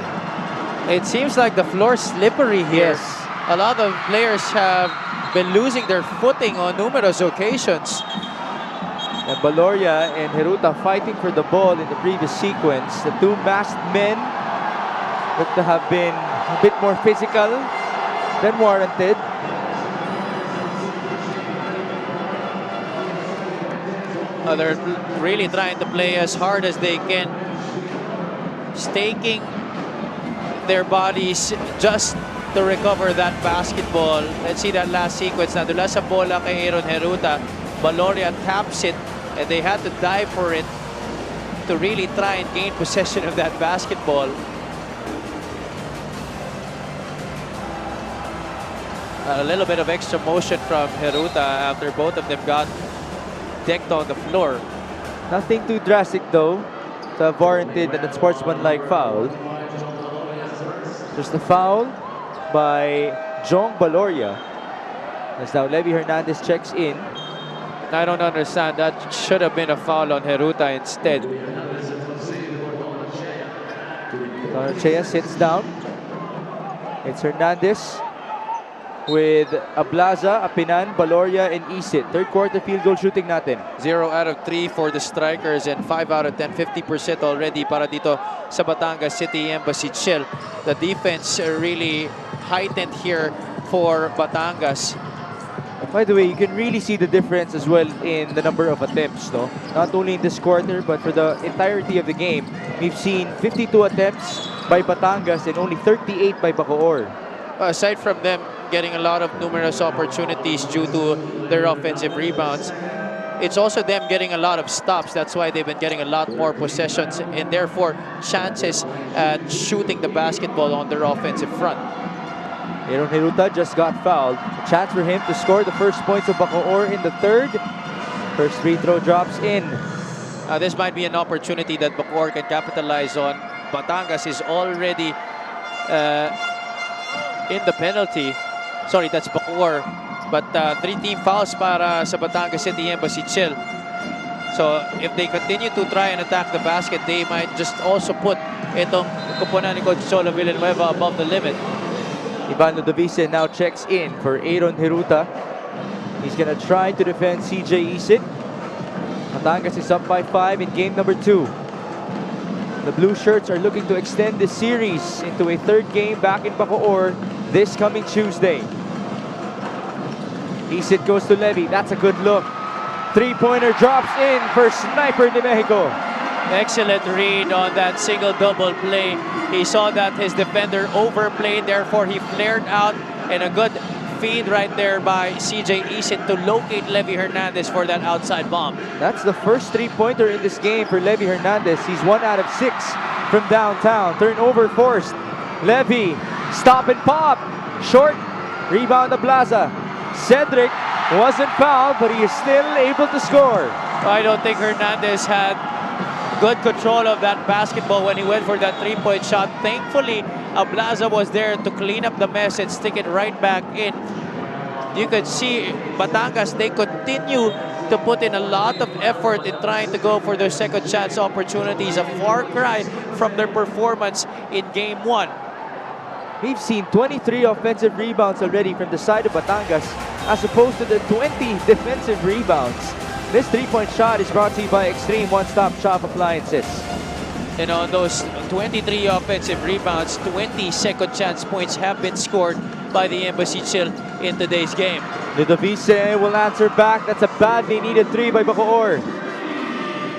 It seems like the floor's slippery here. Yes. A lot of players have been losing their footing on numerous occasions. And Baloria and Heruta fighting for the ball in the previous sequence. The two masked men look to have been a bit more physical than warranted. They're really trying to play as hard as they can, staking their bodies just to recover that basketball. Let's see that last sequence. Nadula sa bola kay Aaron Heruta. Baloria taps it, and they had to dive for it to really try and gain possession of that basketball. A little bit of extra motion from Heruta after both of them got decked on the floor. Nothing too drastic though to have warranted an unsportsmanlike foul. Just the foul by Jong Baloria. As now Levy Hernandez checks in. I don't understand. That should have been a foul on Heruta instead. Chea sits down. It's Hernandez with Ablaza, Apinan, Baloria, and Isit. Third quarter field goal shooting natin. 0 out of 3 for the Strikers and 5 out of 10, 50% already para dito sa Batangas City Embassy Chill. The defense really heightened here for Batangas. By the way, you can really see the difference as well in the number of attempts, no? Not only in this quarter, but for the entirety of the game. We've seen 52 attempts by Batangas and only 38 by Bacoor. Aside from them getting a lot of numerous opportunities due to their offensive rebounds, it's also them getting a lot of stops. That's why they've been getting a lot more possessions and therefore chances at shooting the basketball on their offensive front. Aaron Heruta just got fouled. A chance for him to score the first points of Bacoor in the third. First free throw drops in. This might be an opportunity that Bacoor can capitalize on. Batangas is already in the penalty. Sorry, that's Bacoor. But 3 team fouls para sa Batangas City Embassy Chill. So if they continue to try and attack the basket, they might just also put itong kupunan ni Coach Cholo Villanueva above the limit. Ivan Ludovise now checks in for Aaron Heruta. He's going to try to defend CJ Isit. Batangas is up by 5 in game number 2. The Blue Shirts are looking to extend this series into a third game back in Bacoor this coming Tuesday. Isit goes to Levy. That's a good look. Three-pointer drops in for Sniper de Mexico. Excellent read on that single double play. He saw that his defender overplayed, therefore he flared out, and a good feed right there by CJ Isit to locate Levy Hernandez for that outside bomb. That's the first three-pointer in this game for Levy Hernandez. He's 1 out of 6 from downtown. Turnover forced. Levy, stop and pop. Short, rebound to Plaza. Cedric wasn't fouled, but he is still able to score. I don't think Hernandez had good control of that basketball when he went for that three-point shot. Thankfully, Ablaza was there to clean up the mess and stick it right back in. You could see Batangas, they continue to put in a lot of effort in trying to go for their second chance opportunities. A far cry from their performance in Game 1. We've seen 23 offensive rebounds already from the side of Batangas as opposed to the 20 defensive rebounds. This three-point shot is brought to you by Extreme One-Stop Shop Appliances. And on those 23 offensive rebounds, 20 second chance points have been scored by the Embassy Chill in today's game. Ludovice will answer back. That's a badly needed three by Bacoor.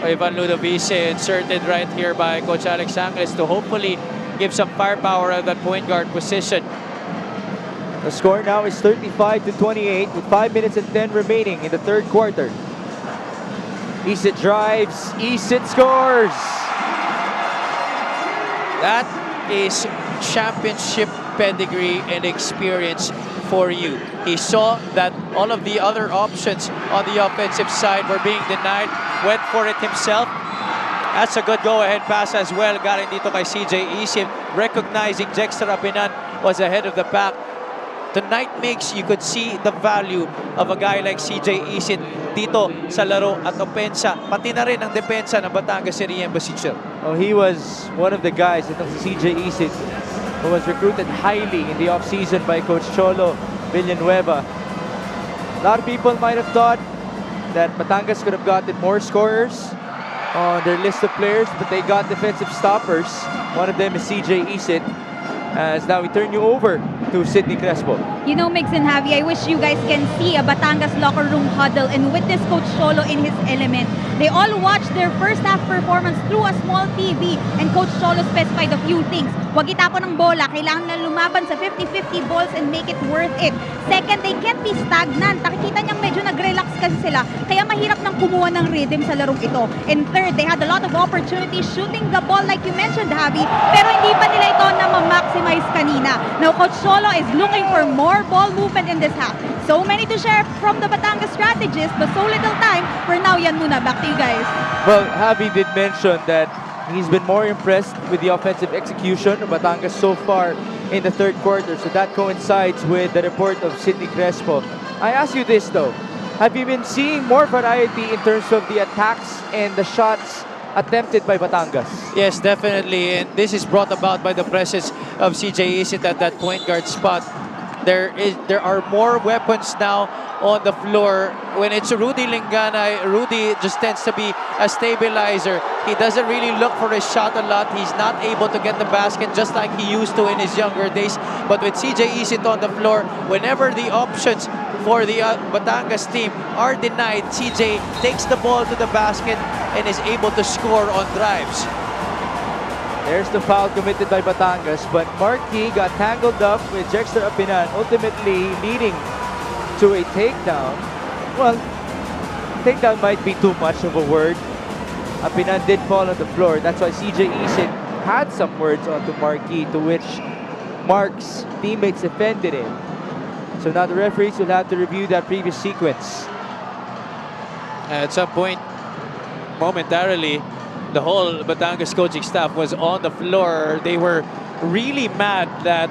Ivan Ludovice inserted right here by Coach Alex Angeles to hopefully give some firepower at that point guard position. The score now is 35-28 with 5 minutes and 10 remaining in the third quarter. Isit drives, Isit scores! That is championship pedigree and experience for you. He saw that all of the other options on the offensive side were being denied, went for it himself. That's a good go-ahead pass as well. Galing dito kay CJ Isit, recognizing Jexter Apinan was ahead of the pack. Tonight makes you could see the value of a guy like CJ Isit dito sa laro at opensa, pati na rin ang depensa ng Batangas City Embassy Chill. Oh, he was one of the guys, itong si CJ Isit, who was recruited highly in the offseason by Coach Cholo Villanueva. A lot of people might have thought that Batangas could have gotten more scorers on their list of players, but they got defensive stoppers. One of them is CJ Isit. As now we turn you over to Sydney Crespo. You know, Mix and Javi, I wish you guys can see a Batangas locker room huddle and witness Coach Cholo in his element. They all watched their first half performance through a small TV and Coach Cholo specified a few things. Huwag itapon ng bola, kailangan na lumaban sa 50-50 balls and make it worth it. Second, they can't be stagnant. Nakikita niyang medyo nag-relax kasi sila, kaya mahirap nang kumuha ng rhythm sa larong ito. And third, they had a lot of opportunities shooting the ball like you mentioned, Javi, pero hindi pa nila ito na ma-maximize kanina. Now, Coach Cholo is looking for more ball movement in this half. So many to share from the Batangas strategists, but so little time. For now, yan muna. Back to you guys. Well, Javi did mention that he's been more impressed with the offensive execution of Batangas so far in the third quarter. So that coincides with the report of Sydney Crespo. I ask you this though, have you been seeing more variety in terms of the attacks and the shots attempted by Batangas? Yes, definitely. And this is brought about by the presence of CJ Isit at that point guard spot. There are more weapons now on the floor. When it's Rudy Lingana, Rudy just tends to be a stabilizer. He doesn't really look for his shot a lot. He's not able to get the basket just like he used to in his younger days. But with CJ Isit on the floor, whenever the options for the Batangas team are denied, CJ takes the ball to the basket and is able to score on drives. There's the foul committed by Batangas, but Marquis got tangled up with Jexter Apinan, ultimately leading to a takedown. Well, takedown might be too much of a word. Apinan did fall on the floor. That's why CJ Isit had some words onto Marquis, to which Mark's teammates defended him. So now the referees will have to review that previous sequence. At some point, momentarily, the whole Batangas coaching staff was on the floor. They were really mad that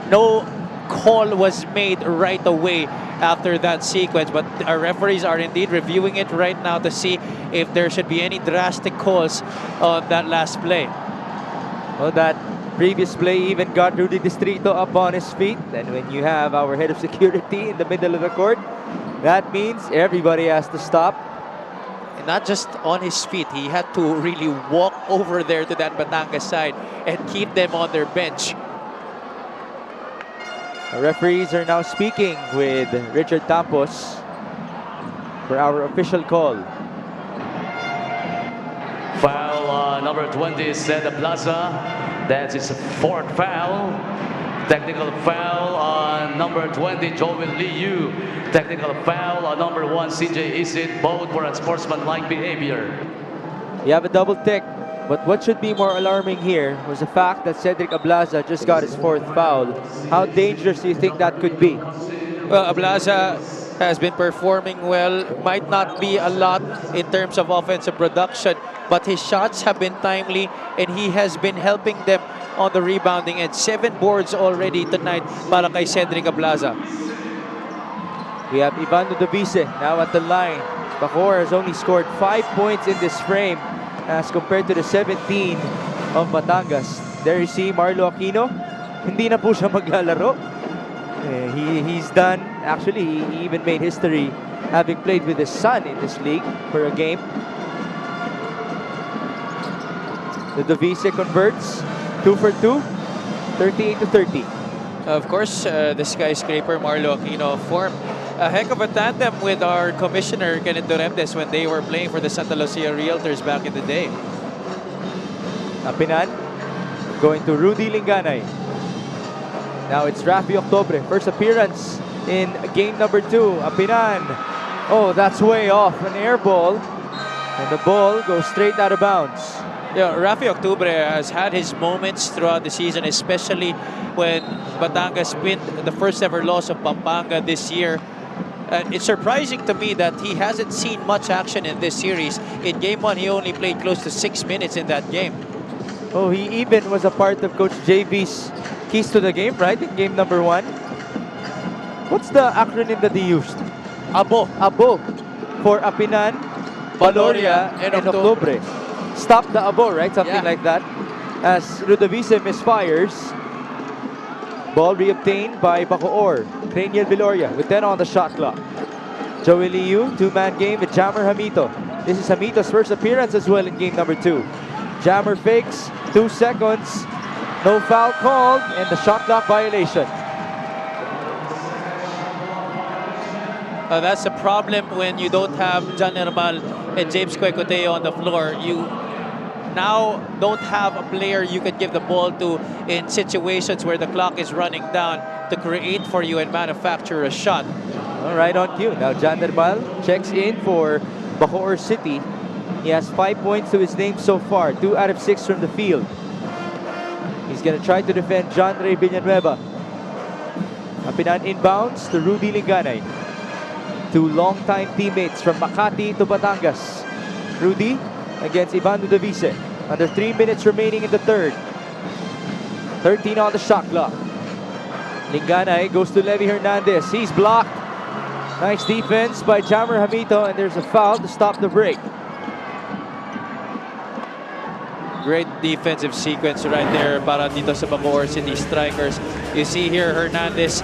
no call was made right away after that sequence. But our referees are indeed reviewing it right now to see if there should be any drastic calls on that last play. Well, that previous play even got Rudy Distrito up on his feet. And when you have our head of security in the middle of the court, that means everybody has to stop. And not just on his feet, he had to really walk over there to that Batangas side and keep them on their bench. The referees are now speaking with Richard Campos for our official call. Foul number 20, Santa Plaza. That's his fourth foul. Technical foul on number 20, Joel Liu. Technical foul on number 1, CJ Isit, both for unsportsmanlike behavior. We have a double tick, but what should be more alarming here was the fact that Cedric Ablaza just got his fourth foul. How dangerous do you think that could be? Well, Ablaza has been performing well. Might not be a lot in terms of offensive production, but his shots have been timely and he has been helping them on the rebounding end. 7 boards already tonight para kay Cedric Ablaza. We have Ivan Ludovice now at the line. Bacoor has only scored 5 points in this frame as compared to the 17 of Batangas. There you see Marlo Aquino. Hindi na po siya maglalaro. He's done. Actually, he even made history having played with his son in this league for a game. The Davise converts 2 for 2, 38-30. Of course, the skyscraper Marlo Aquino formed a heck of a tandem with our commissioner Kenneth Doremdes when they were playing for the Santa Lucia Realtors back in the day. Apinan going to Rudy Linganay. Now it's Rafi Octobre, first appearance in game number 2. Apinan, oh, that's way off, an air ball, and the ball goes straight out of bounds. Yeah, Rafi Octubre has had his moments throughout the season, especially when Batangas pinned the first ever loss of Pampanga this year. It's surprising to me that he hasn't seen much action in this series. In game 1, he only played close to 6 minutes in that game. Oh, he even was a part of Coach JV's keys to the game, right? In game number 1. What's the acronym that he used? ABO. ABO for Apinan, Valoria, and Octubre. Stop the abo, right? Something like that. As Ludovise misfires. Ball reobtained by Bacoor. Craniel Viloria with 10 on the shot clock. Joey Liu, two-man game with Jammer Hamito. This is Hamito's first appearance as well in game number 2. Jammer fakes, 2 seconds. No foul called and the shot clock violation. That's a problem when you don't have John Hermal and James Kwekoteo on the floor. You now don't have a player you can give the ball to in situations where the clock is running down to create for you and manufacture a shot. All right, on cue. Now John Hermal checks in for Bacoor City. He has 5 points to his name so far, 2 out of 6 from the field. He's going to try to defend John Ray Villanueva. Apinan inbounds to Rudy Linganay. 2 longtime teammates from Makati to Batangas. Rudy against Ivan Ludovise. Under 3 minutes remaining in the third. 13 on the shot clock. Linganay goes to Levi Hernandez. He's blocked. Nice defense by Jammer Hamito, and there's a foul to stop the break. Great defensive sequence right there para dito sa Bacoor City Strikers. You see here Hernandez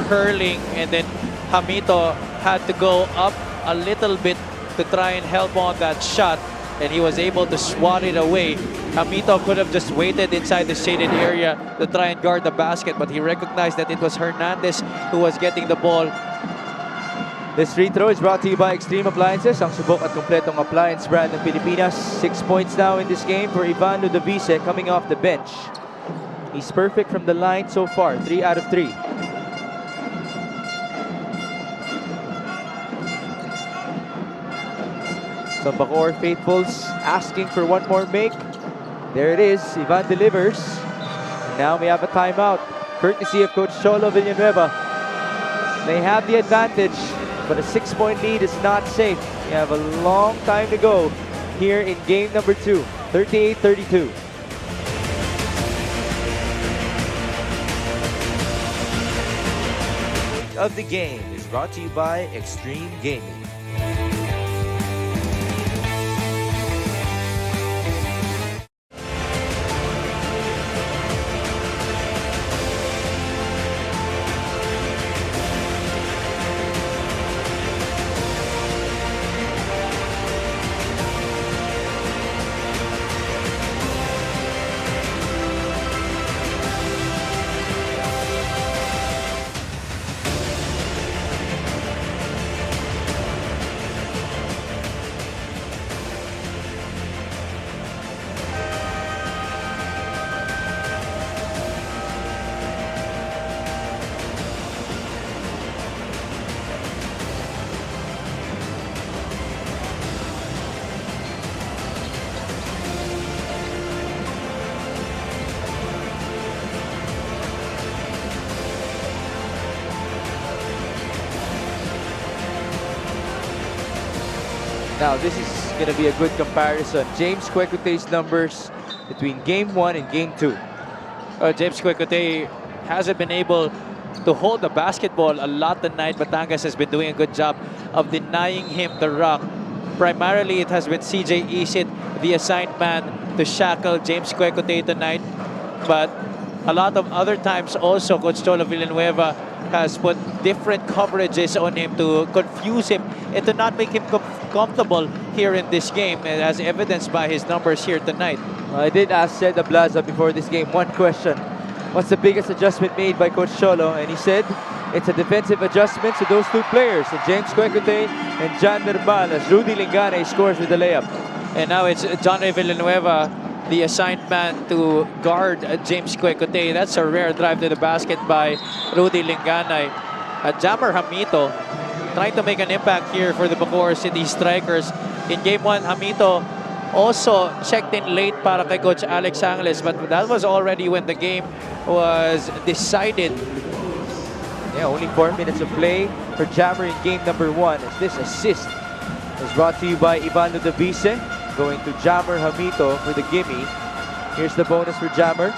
curling, and then Hamito had to go up a little bit to try and help on that shot, and he was able to swat it away. Hamito could have just waited inside the shaded area to try and guard the basket, but he recognized that it was Hernandez who was getting the ball. This free throw is brought to you by Extreme Appliances, ang subok at kompletong appliance brand ng Pilipinas. 6 points now in this game for Ivan Ludovise coming off the bench. He's perfect from the line so far, 3 out of 3. Some Bacoor faithfuls asking for one more make. There it is, Ivan delivers. And now we have a timeout, courtesy of Coach Cholo Villanueva. They have the advantage, but a 6-point lead is not safe. We have a long time to go here in game number 2, 38-32. Of the game is brought to you by Extreme Gaming. Now, this is going to be a good comparison. James Kwekote's numbers between Game 1 and Game 2. James Kwekote hasn't been able to hold the basketball a lot tonight. Batangas has been doing a good job of denying him the rock. Primarily, it has been CJ Isit, the assigned man to shackle James Kwekotay tonight. But a lot of other times also, Coach Cholo Villanueva has put different coverages on him to confuse him and to not make him comfortable here in this game, as evidenced by his numbers here tonight. I did ask Sed Ablaza before this game one question. What's the biggest adjustment made by Coach Cholo? And he said it's a defensive adjustment to those two players, James Kwekotay and Jan Mpbl, as Rudy Lingganay scores with the layup. And now it's John Villanueva, the assigned man to guard James Kwekotay. That's a rare drive to the basket by Rudy Lingganay. Jammer Hamito trying to make an impact here for the Bacoor City Strikers. In game 1, Hamito also checked in late para kay Coach Alex Angeles, but that was already when the game was decided. Yeah, only 4 minutes of play for Jammer in game number 1, as this assist is brought to you by Ivan Ludavise, going to Jammer Hamito for the gimme. Here's the bonus for Jammer.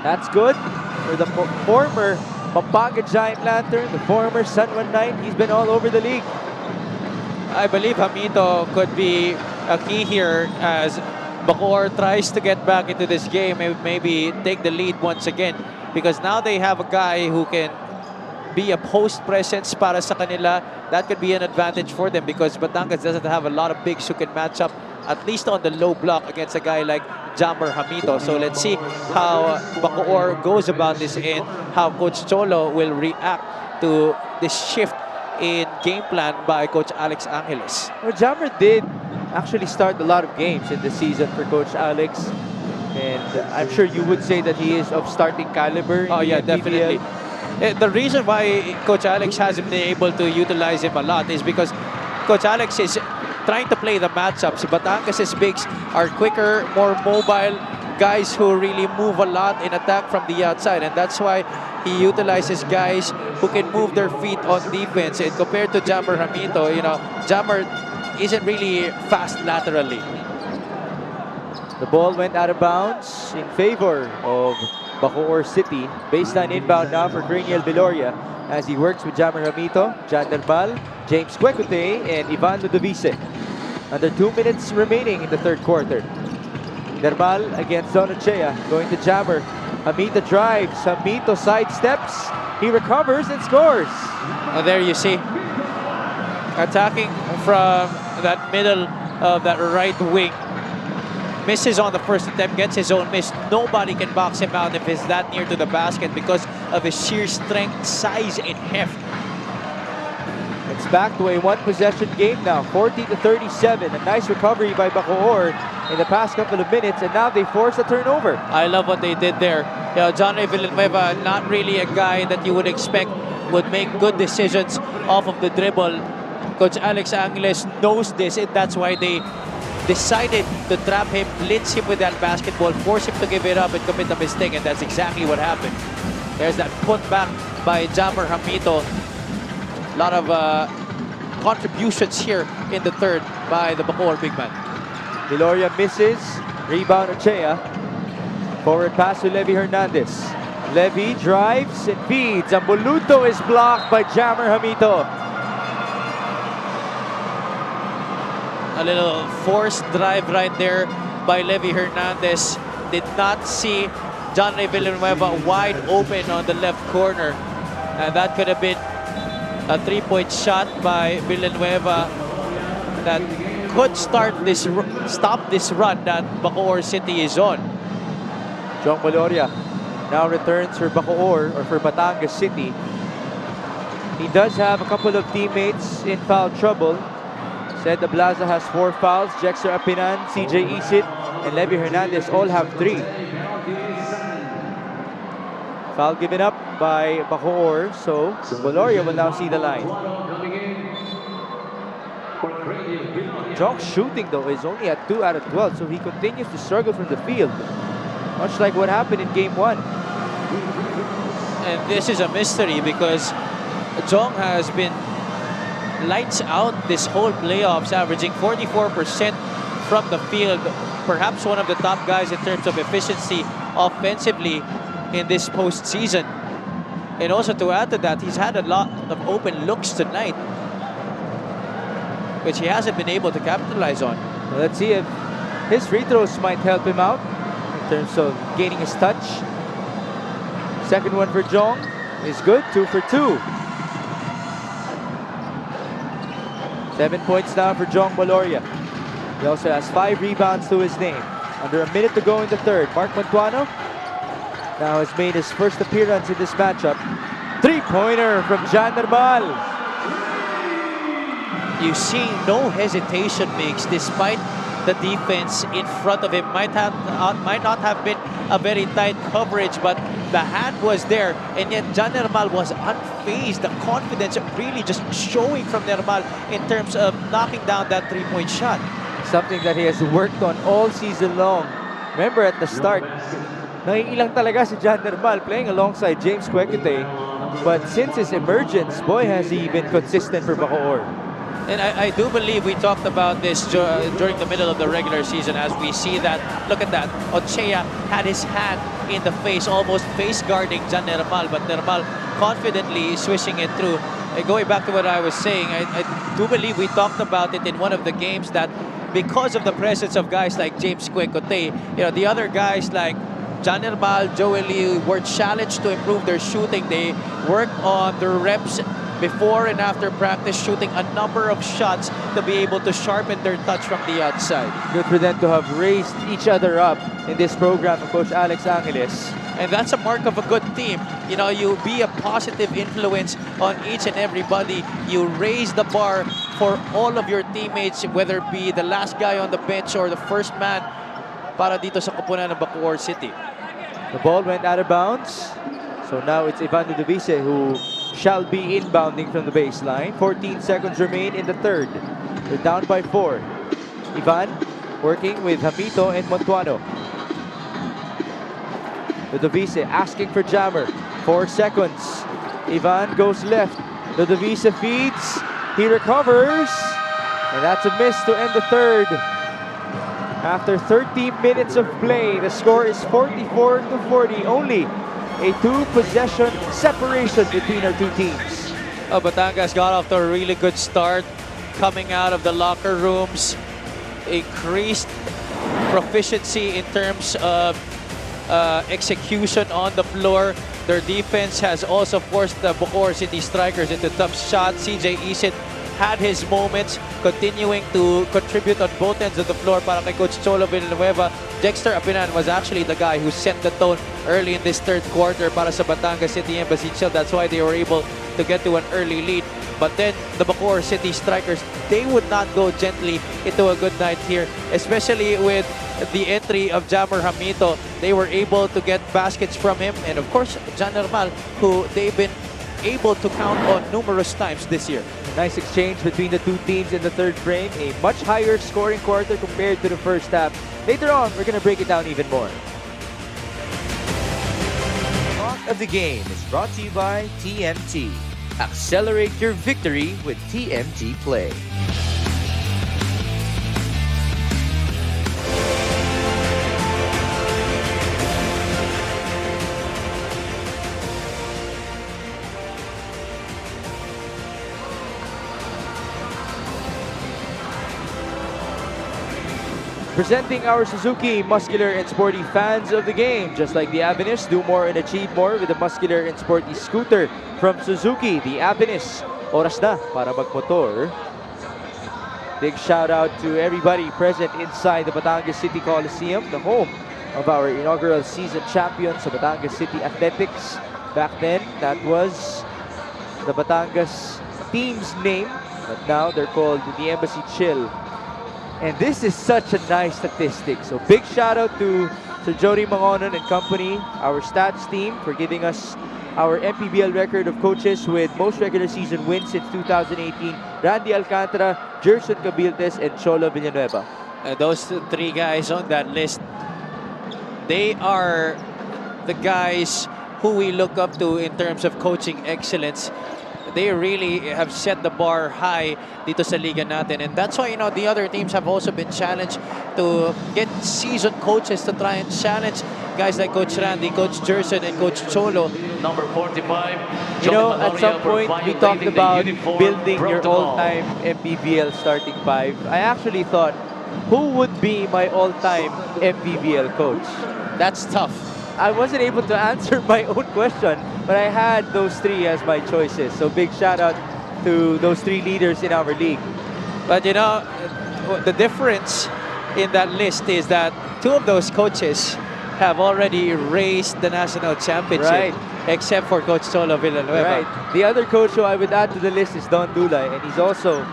That's good for the former Pampanga Giant Lantern, the former San Juan Knight. He's been all over the league. I believe Hamito could be a key here as Bacoor tries to get back into this game and maybe take the lead once again, because now they have a guy who can be a post presence para sa kanila. That could be an advantage for them, because Batangas doesn't have a lot of bigs who can match up, at least on the low block, against a guy like Jammer Hamito. So let's see how Bacoor goes about this and how Coach Cholo will react to this shift in game plan by Coach Alex Angeles. Well, Jammer did actually start a lot of games in the season for Coach Alex, and I'm sure you would say that he is of starting caliber. Oh yeah, definitely. The reason why Coach Alex hasn't been able to utilize him a lot is because Coach Alex is trying to play the matchups. Batangas' bigs are quicker, more mobile, guys who really move a lot in attack from the outside, and that's why he utilizes guys who can move their feet on defense. And compared to Jammer Hamito, you know, Jammer isn't really fast laterally. The ball went out of bounds in favor of Bacoor City. Baseline inbound now for Craniel Viloria as he works with Jammer Hamito, Jan Mpbl, James Kwekotay, and Ivan Ludavise. Under 2 minutes remaining in the third quarter. Mpbl against Donachea, going to Jammer. Hamito drives, Hamito sidesteps, he recovers and scores. There you see, attacking from that middle of that right wing. Misses on the first attempt, gets his own miss. Nobody can box him out if he's that near to the basket because of his sheer strength, size, and heft. It's back to a one-possession game now, 40-37. A nice recovery by Bacoor in the past couple of minutes, and now they force a turnover. I love what they did there. You know, John Villanueva, not really a guy that you would expect would make good decisions off of the dribble. Coach Alex Angeles knows this, and that's why they decided to trap him, blitz him with that basketball, force him to give it up and commit a mistake, and that's exactly what happened. There's that put back by Jammer Hamito. A lot of contributions here in the third by the Bacoor big man. Viloria misses, rebound Ochea. Forward pass to Levy Hernandez. Levy drives and feeds. Ambuluto is blocked by Jammer Hamito. A little forced drive right there by Levy Hernandez. Did not see John Villanueva wide open on the left corner. And that could have been a three-point shot by Villanueva that could stop this run that Bacoor City is on. Jong Valoria now returns for Bacoor, or for Batangas City. He does have a couple of teammates in foul trouble. Said the Blaza has 4 fouls. Jexter Apinan, CJ Isit, and Levy Hernandez all have 3. Foul given up by Bacoor, so Valoria will now see the line. Jong's shooting, though, is only at 2 out of 12, so he continues to struggle from the field, much like what happened in Game 1. And this is a mystery because Jong has been lights out this whole playoffs, averaging 44% from the field. Perhaps one of the top guys in terms of efficiency offensively in this postseason. And also to add to that, he's had a lot of open looks tonight. which he hasn't been able to capitalize on. Well, let's see if his free throws might help him out in terms of gaining his touch. Second one for Jong is good, 2 for 2. 7 points now for Jong Baloria. He also has 5 rebounds to his name. Under a minute to go in the third. Mark Montuano now has made his first appearance in this matchup. Three-pointer from Jan Nermal. You see no hesitation, Migs, despite the defense in front of him. Might not have been a very tight coverage, but the hand was there, and yet Jan Nermal was unfazed. The confidence really just showing from Nermal in terms of knocking down that three-point shot. Something that he has worked on all season long. Remember at the start, naiilang talaga si Jan Nermal playing alongside James Quequete. But since his emergence, boy, has he been consistent for Bacoor. And I do believe we talked about this during the middle of the regular season, as we see that, look at that, Ochea had his hand in the face, almost face guarding Jan Nermal, but Nermal confidently swishing it through. Going back to what I was saying, I do believe we talked about it in one of the games that because of the presence of guys like James Quecote, the other guys like Jan Nermal, Joel Liu were challenged to improve their shooting. They worked on their reps before and after practice, shooting a number of shots to be able to sharpen their touch from the outside. Good for them to have raised each other up in this program of Coach Alex Angeles. And that's a mark of a good team. You be a positive influence on each and everybody. You raise the bar for all of your teammates, whether it be the last guy on the bench or the first man para dito sa koponan ng Bacoor City. The ball went out of bounds. So now it's Ivan Ludovice who shall be inbounding from the baseline. 14 seconds remain in the third. They're down by 4. Ivan working with Hamito and Montuano. Ludovice asking for jammer. 4 seconds. Ivan goes left. Ludovice feeds. He recovers. And that's a miss to end the third. After 13 minutes of play, the score is 44-40. Only a 2-possession separation between our two teams. Batangas got off to a really good start, coming out of the locker rooms, increased proficiency in terms of execution on the floor. Their defense has also forced the Bacoor City Strikers into tough shots. CJ Isit had his moments, continuing to contribute on both ends of the floor para kay Coach Cholo Villanueva. Dexter Apinan was actually the guy who set the tone early in this third quarter para sa Batangas City Embassy Chill. That's why they were able to get to an early lead. But then the Bacoor City Strikers, they would not go gently into a good night here, especially with the entry of Jammer Hamito. They were able to get baskets from him, and of course Jan Nermal, who they've been able to count on numerous times this year. Nice exchange between the two teams in the third frame. A much higher scoring quarter compared to the first half. Later on, we're going to break it down even more. Talk of the Game is brought to you by TMT. Accelerate your victory with TMT Play. Presenting our Suzuki muscular and sporty fans of the game. Just like the Avenus, do more and achieve more with the muscular and sporty scooter from Suzuki. The Avenus, oras na para magmotor. Big shout out to everybody present inside the Batangas City Coliseum, the home of our inaugural season champions, the Batangas City Athletics. Back then, that was the Batangas team's name, but now they're called the Embassy Chill. And this is such a nice statistic. So big shout out to Sir Jody Mangonon and company, our stats team, for giving us our Mpbl record of coaches with most regular season wins since 2018. Randy Alcantara, Gerson Cabiltes, and Cholo Villanueva. Those three guys on that list, they are the guys who we look up to in terms of coaching excellence. They really have set the bar high dito sa liga natin, and that's why the other teams have also been challenged to get seasoned coaches to try and challenge guys like Coach Randy, Coach Jerson, and Coach Cholo. Number 45. You know, at some point, we talked about building your all-time MPBL starting five. I actually thought, who would be my all-time MPBL coach? That's tough. I wasn't able to answer my own question, but I had those three as my choices. So big shout out to those three leaders in our league. But you know, the difference in that list is that two of those coaches have already raised the national championship, Right. except for Coach Cholo Villanueva. Right. The other coach who I would add to the list is Don Dulay, and he's also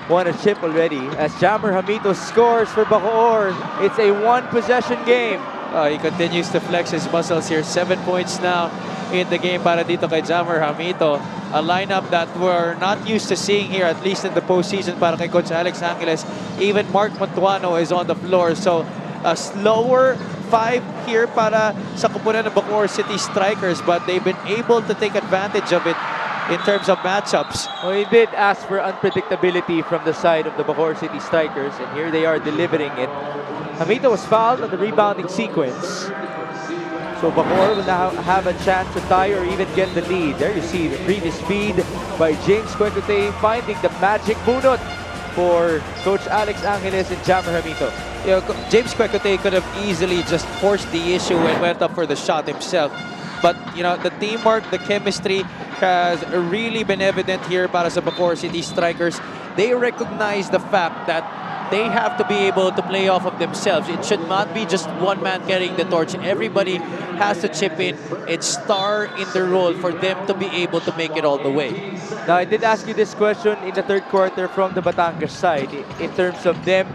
won a chip already. As Jammer Hamito scores for Bacoor, it's a one-possession game. He continues to flex his muscles here. 7 points now in the game para dito kay Jammer Hamito. A lineup that we're not used to seeing here, at least in the postseason para kay Coach Alex Angeles. Even Mark Montuano is on the floor. So a slower 5 here para sa kupunan ng Bacoor City Strikers, but they've been able to take advantage of it in terms of matchups. Well, he did ask for unpredictability from the side of the Bacoor City Strikers, and here they are delivering it. Hamito was fouled on the rebounding sequence. So Bacoor will now have a chance to tie or even get the lead. There you see the previous feed by James Quecote finding the magic bunot for Coach Alex Angeles and Jammer Hamito. You know, James Quecote could have easily just forced the issue and went up for the shot himself. But, you know, the teamwork, the chemistry has really been evident here para sa Bacoor City Strikers. They recognize the fact that they have to be able to play off of themselves. It should not be just one man carrying the torch. Everybody has to chip in and star in the role for them to be able to make it all the way. Now, I did ask you this question in the third quarter from the Batangas side in terms of them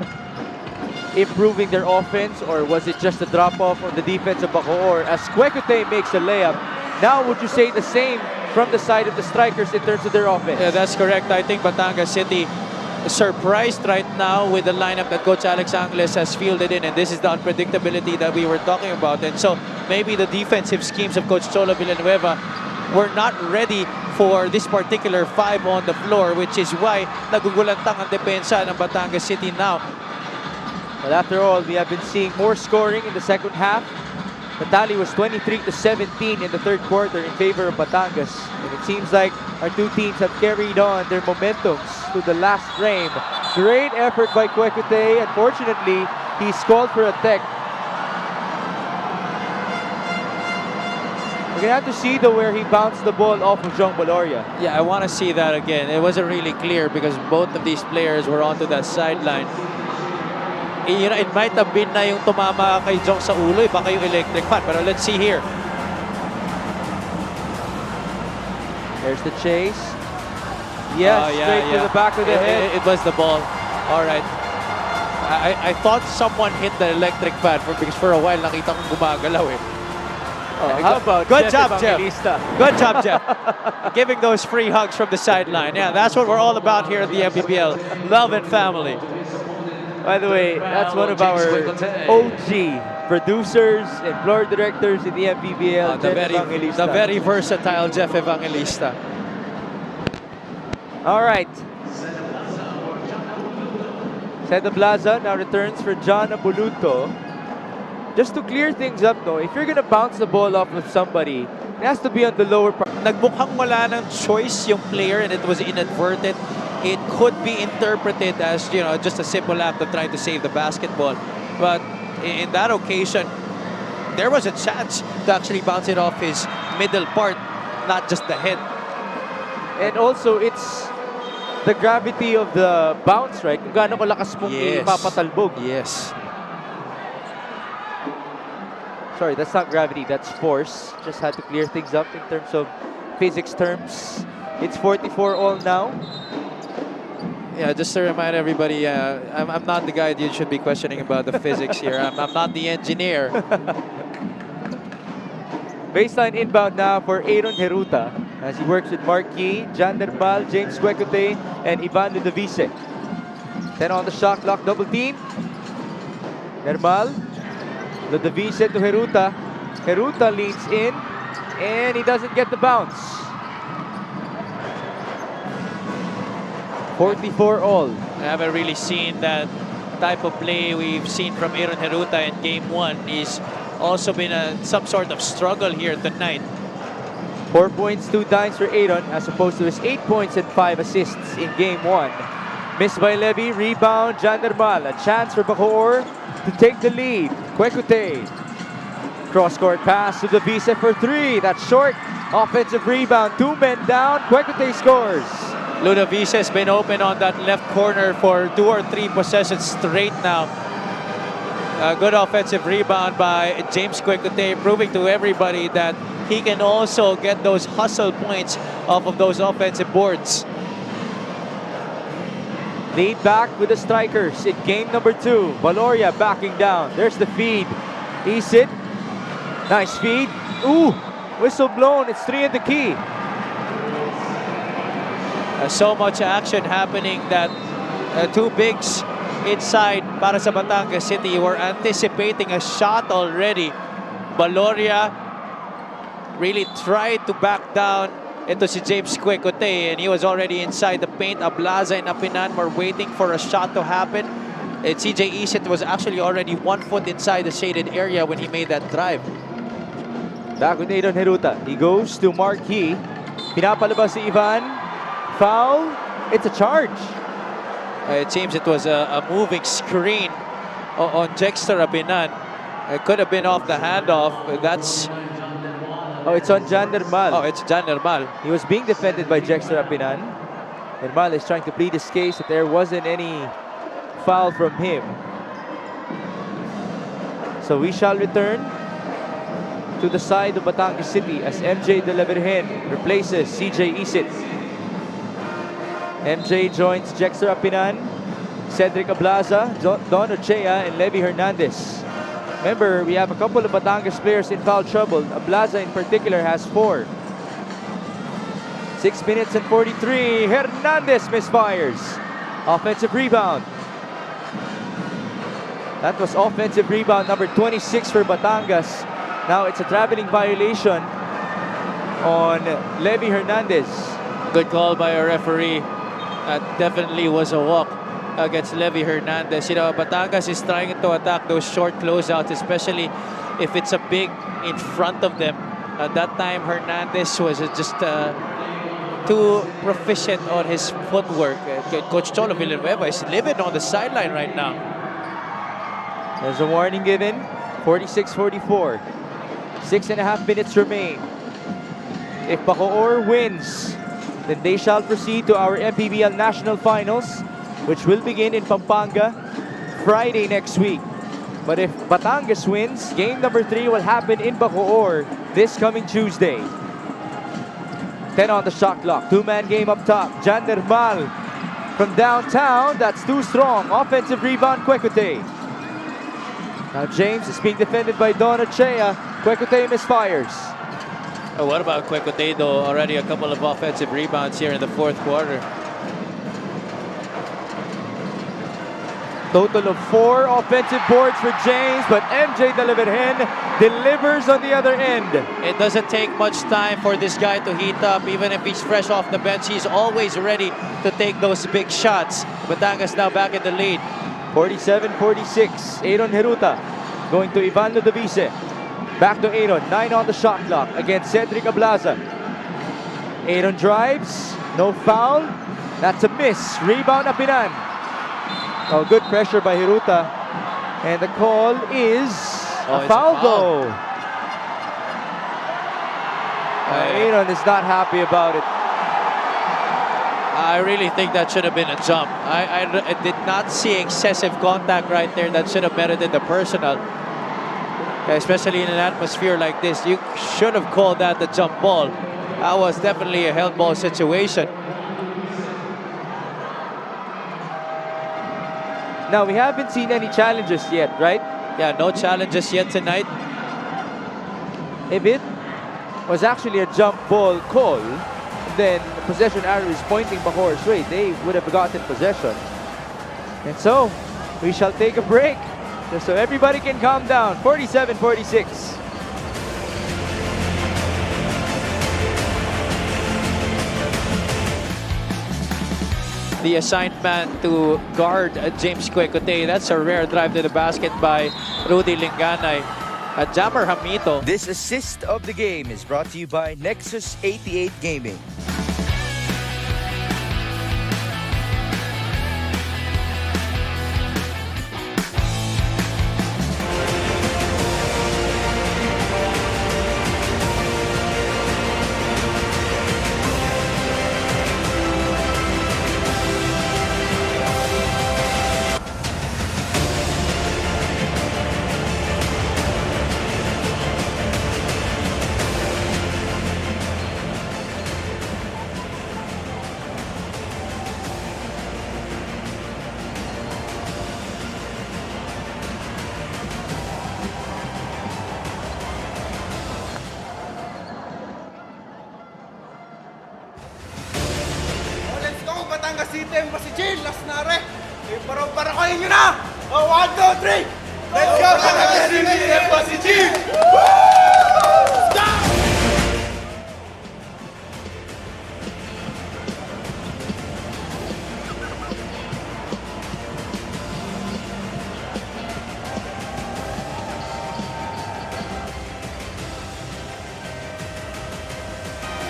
improving their offense, or was it just a drop-off on the defense of Bacoor as Quecote makes a layup? Now, would you say the same from the side of the Strikers in terms of their offense? Yeah, that's correct. I think Batangas City surprised right now with the lineup that Coach Alex Angeles has fielded in, and this is the unpredictability that we were talking about. And so maybe the defensive schemes of Coach Cholo Villanueva were not ready for this particular 5 on the floor, which is why nagugulantang ang depensa ng Batangas City now. But after all, we have been seeing more scoring in the second half. The tally was 23-17 in the third quarter in favor of Batangas. And it seems like our two teams have carried on their momentums to the last frame. Great effort by Quecote. Unfortunately, he's called for a tech. We're going to have to see, though, where he bounced the ball off of Jong Baloria. Yeah, I want to see that again. It wasn't really clear because both of these players were onto that sideline. You know, it might have been na yung tumama kay Jong sa ulo, baka yung electric fan. Pero let's see here. There's the chase. Yes, straight to the back of the head. It was the ball. All right. I thought someone hit the electric fan because for a while nakita kong gumagalaw eh. How about Good Jeff job, Jeff. Evangelista? Good job, Jeff. Giving those free hugs from the sideline. Yeah, that's what we're all about here at the Mpbl. Love and family. By the way, that's one of our OG producers and floor directors in the Mpbl, The very versatile Jeff Evangelista. All right. Seda Plaza now returns for John Abuluto. Just to clear things up, though, if you're going to bounce the ball off of somebody, it has to be on the lower part. Nagmukhang wala ng choice yung player and it was inadvertent. It could be interpreted as, you know, just a simple act of trying to save the basketball. But in that occasion, there was a chance to actually bounce it off his middle part, not just the head. And also, it's the gravity of the bounce, right? Kung gaano kalakas mong ipapatalbog. Yes. Sorry, that's not gravity, that's force. Just had to clear things up in terms of physics terms. It's 44 all now. Yeah, just to remind everybody, I'm not the guy that you should be questioning about the physics here. I'm not the engineer. Baseline inbound now for Aaron Heruta as he works with Marquis, Jan Derbal, James Quecote, and Ivan Ludovice. Then on the shot clock, double team. Derbal, Ludovice to Heruta. Heruta leans in, and he doesn't get the bounce. 44 all. I haven't really seen that type of play we've seen from Aaron Heruta in Game 1. He's also been some sort of struggle here tonight. 4 points, 2 dimes for Aaron, as opposed to his 8 points and 5 assists in game 1. Missed by Levy, rebound, Jandermal. A chance for Bacoor to take the lead. Kwekute. Cross-court pass to Davise for 3. That's short. Offensive rebound, 2 men down. Kwekute scores. Ludovice has been open on that left corner for 2 or 3 possessions straight now. A good offensive rebound by James Kwekute, proving to everybody that he can also get those hustle points off of those offensive boards. Lead back with the strikers in game number 2. Valoria backing down. There's the feed. Isid. Nice feed. Ooh, whistle blown. It's 3 in the key. So much action happening that 2 bigs inside para sa Batangas City were anticipating a shot already. Valoria really tried to back down into si James Kwekute, and he was already inside the paint. Ablaza and Apinan were waiting for a shot to happen. And CJ Isit was actually already 1 foot inside the shaded area when he made that drive. Back with Adon Heruta. He goes to Marquis. Pinapalabas si Ivan. Foul. It's a charge. It seems it was a moving screen on Jexter Apinan. It could have been off the handoff. That's... Oh, it's on Jandermal. Oh, it's Jandermal. He was being defended by Jexter Apinan. Hermal is trying to plead his case that there wasn't any foul from him. So we shall return to the side of Batangas City as MJ De La Virgen replaces CJ Isit. MJ joins Jexter Apinan, Cedric Ablaza, Don Ochea, and Levy Hernandez. Remember, we have a couple of Batangas players in foul trouble. Ablaza in particular has 4. 6 minutes and 43. Hernandez misfires. Offensive rebound. That was offensive rebound number 26 for Batangas. Now it's a traveling violation on Levy Hernandez. Good call by a referee. That definitely was a walk against Levy Hernandez. You know, Batangas is trying to attack those short closeouts, especially if it's a big in front of them. At that time, Hernandez was just too proficient on his footwork. Coach Cholo Villanueva is living on the sideline right now. There's a warning given. 46-44. 6.5 minutes remain. If Bacoor wins, then they shall proceed to our Mpbl National Finals, which will begin in Pampanga Friday next week. But if Batangas wins, game number 3 will happen in Bacoor this coming Tuesday. 10 on the shot clock. 2-man game up top. Jandermal from downtown. That's too strong. Offensive rebound, Kwekute. Now James is being defended by Don Ochea. Kwekute misfires. Oh, what about Kwekute though? Already a couple of offensive rebounds here in the 4th quarter. Total of 4 offensive boards for James, but MJ De La Virgen delivers on the other end. It doesn't take much time for this guy to heat up. Even if he's fresh off the bench, he's always ready to take those big shots. Batangas now back in the lead. 47-46. Aaron Heruta going to Ivan Ludovice. Back to Aaron. 9 on the shot clock against Cedric Ablaza. Aaron drives. No foul. That's a miss. Rebound Apinan. Oh, good pressure by Heruta. And the call is a foul though. Aaron is not happy about it. I really think that should have been a jump. I did not see excessive contact right there that should have merited the personal. Especially in an atmosphere like this, you should have called that the jump ball. That was definitely a held ball situation. Now, we haven't seen any challenges yet, right? Yeah, no challenges yet tonight. If it was actually a jump ball call, then the possession arrow is pointing Bacoor's way. They would have gotten possession. And so, we shall take a break, just so everybody can calm down. 47-46. The assigned man to guard James Kwekute. That's a rare drive to the basket by Rudy Linganay. at Jammer Hamito. This assist of the game is brought to you by Nexus 88 Gaming. Let's go, Batangas City, Pasijil, last na re. Para kayo nyo na! 1, 2, 3! Let's go, Batangas City, Pasijil!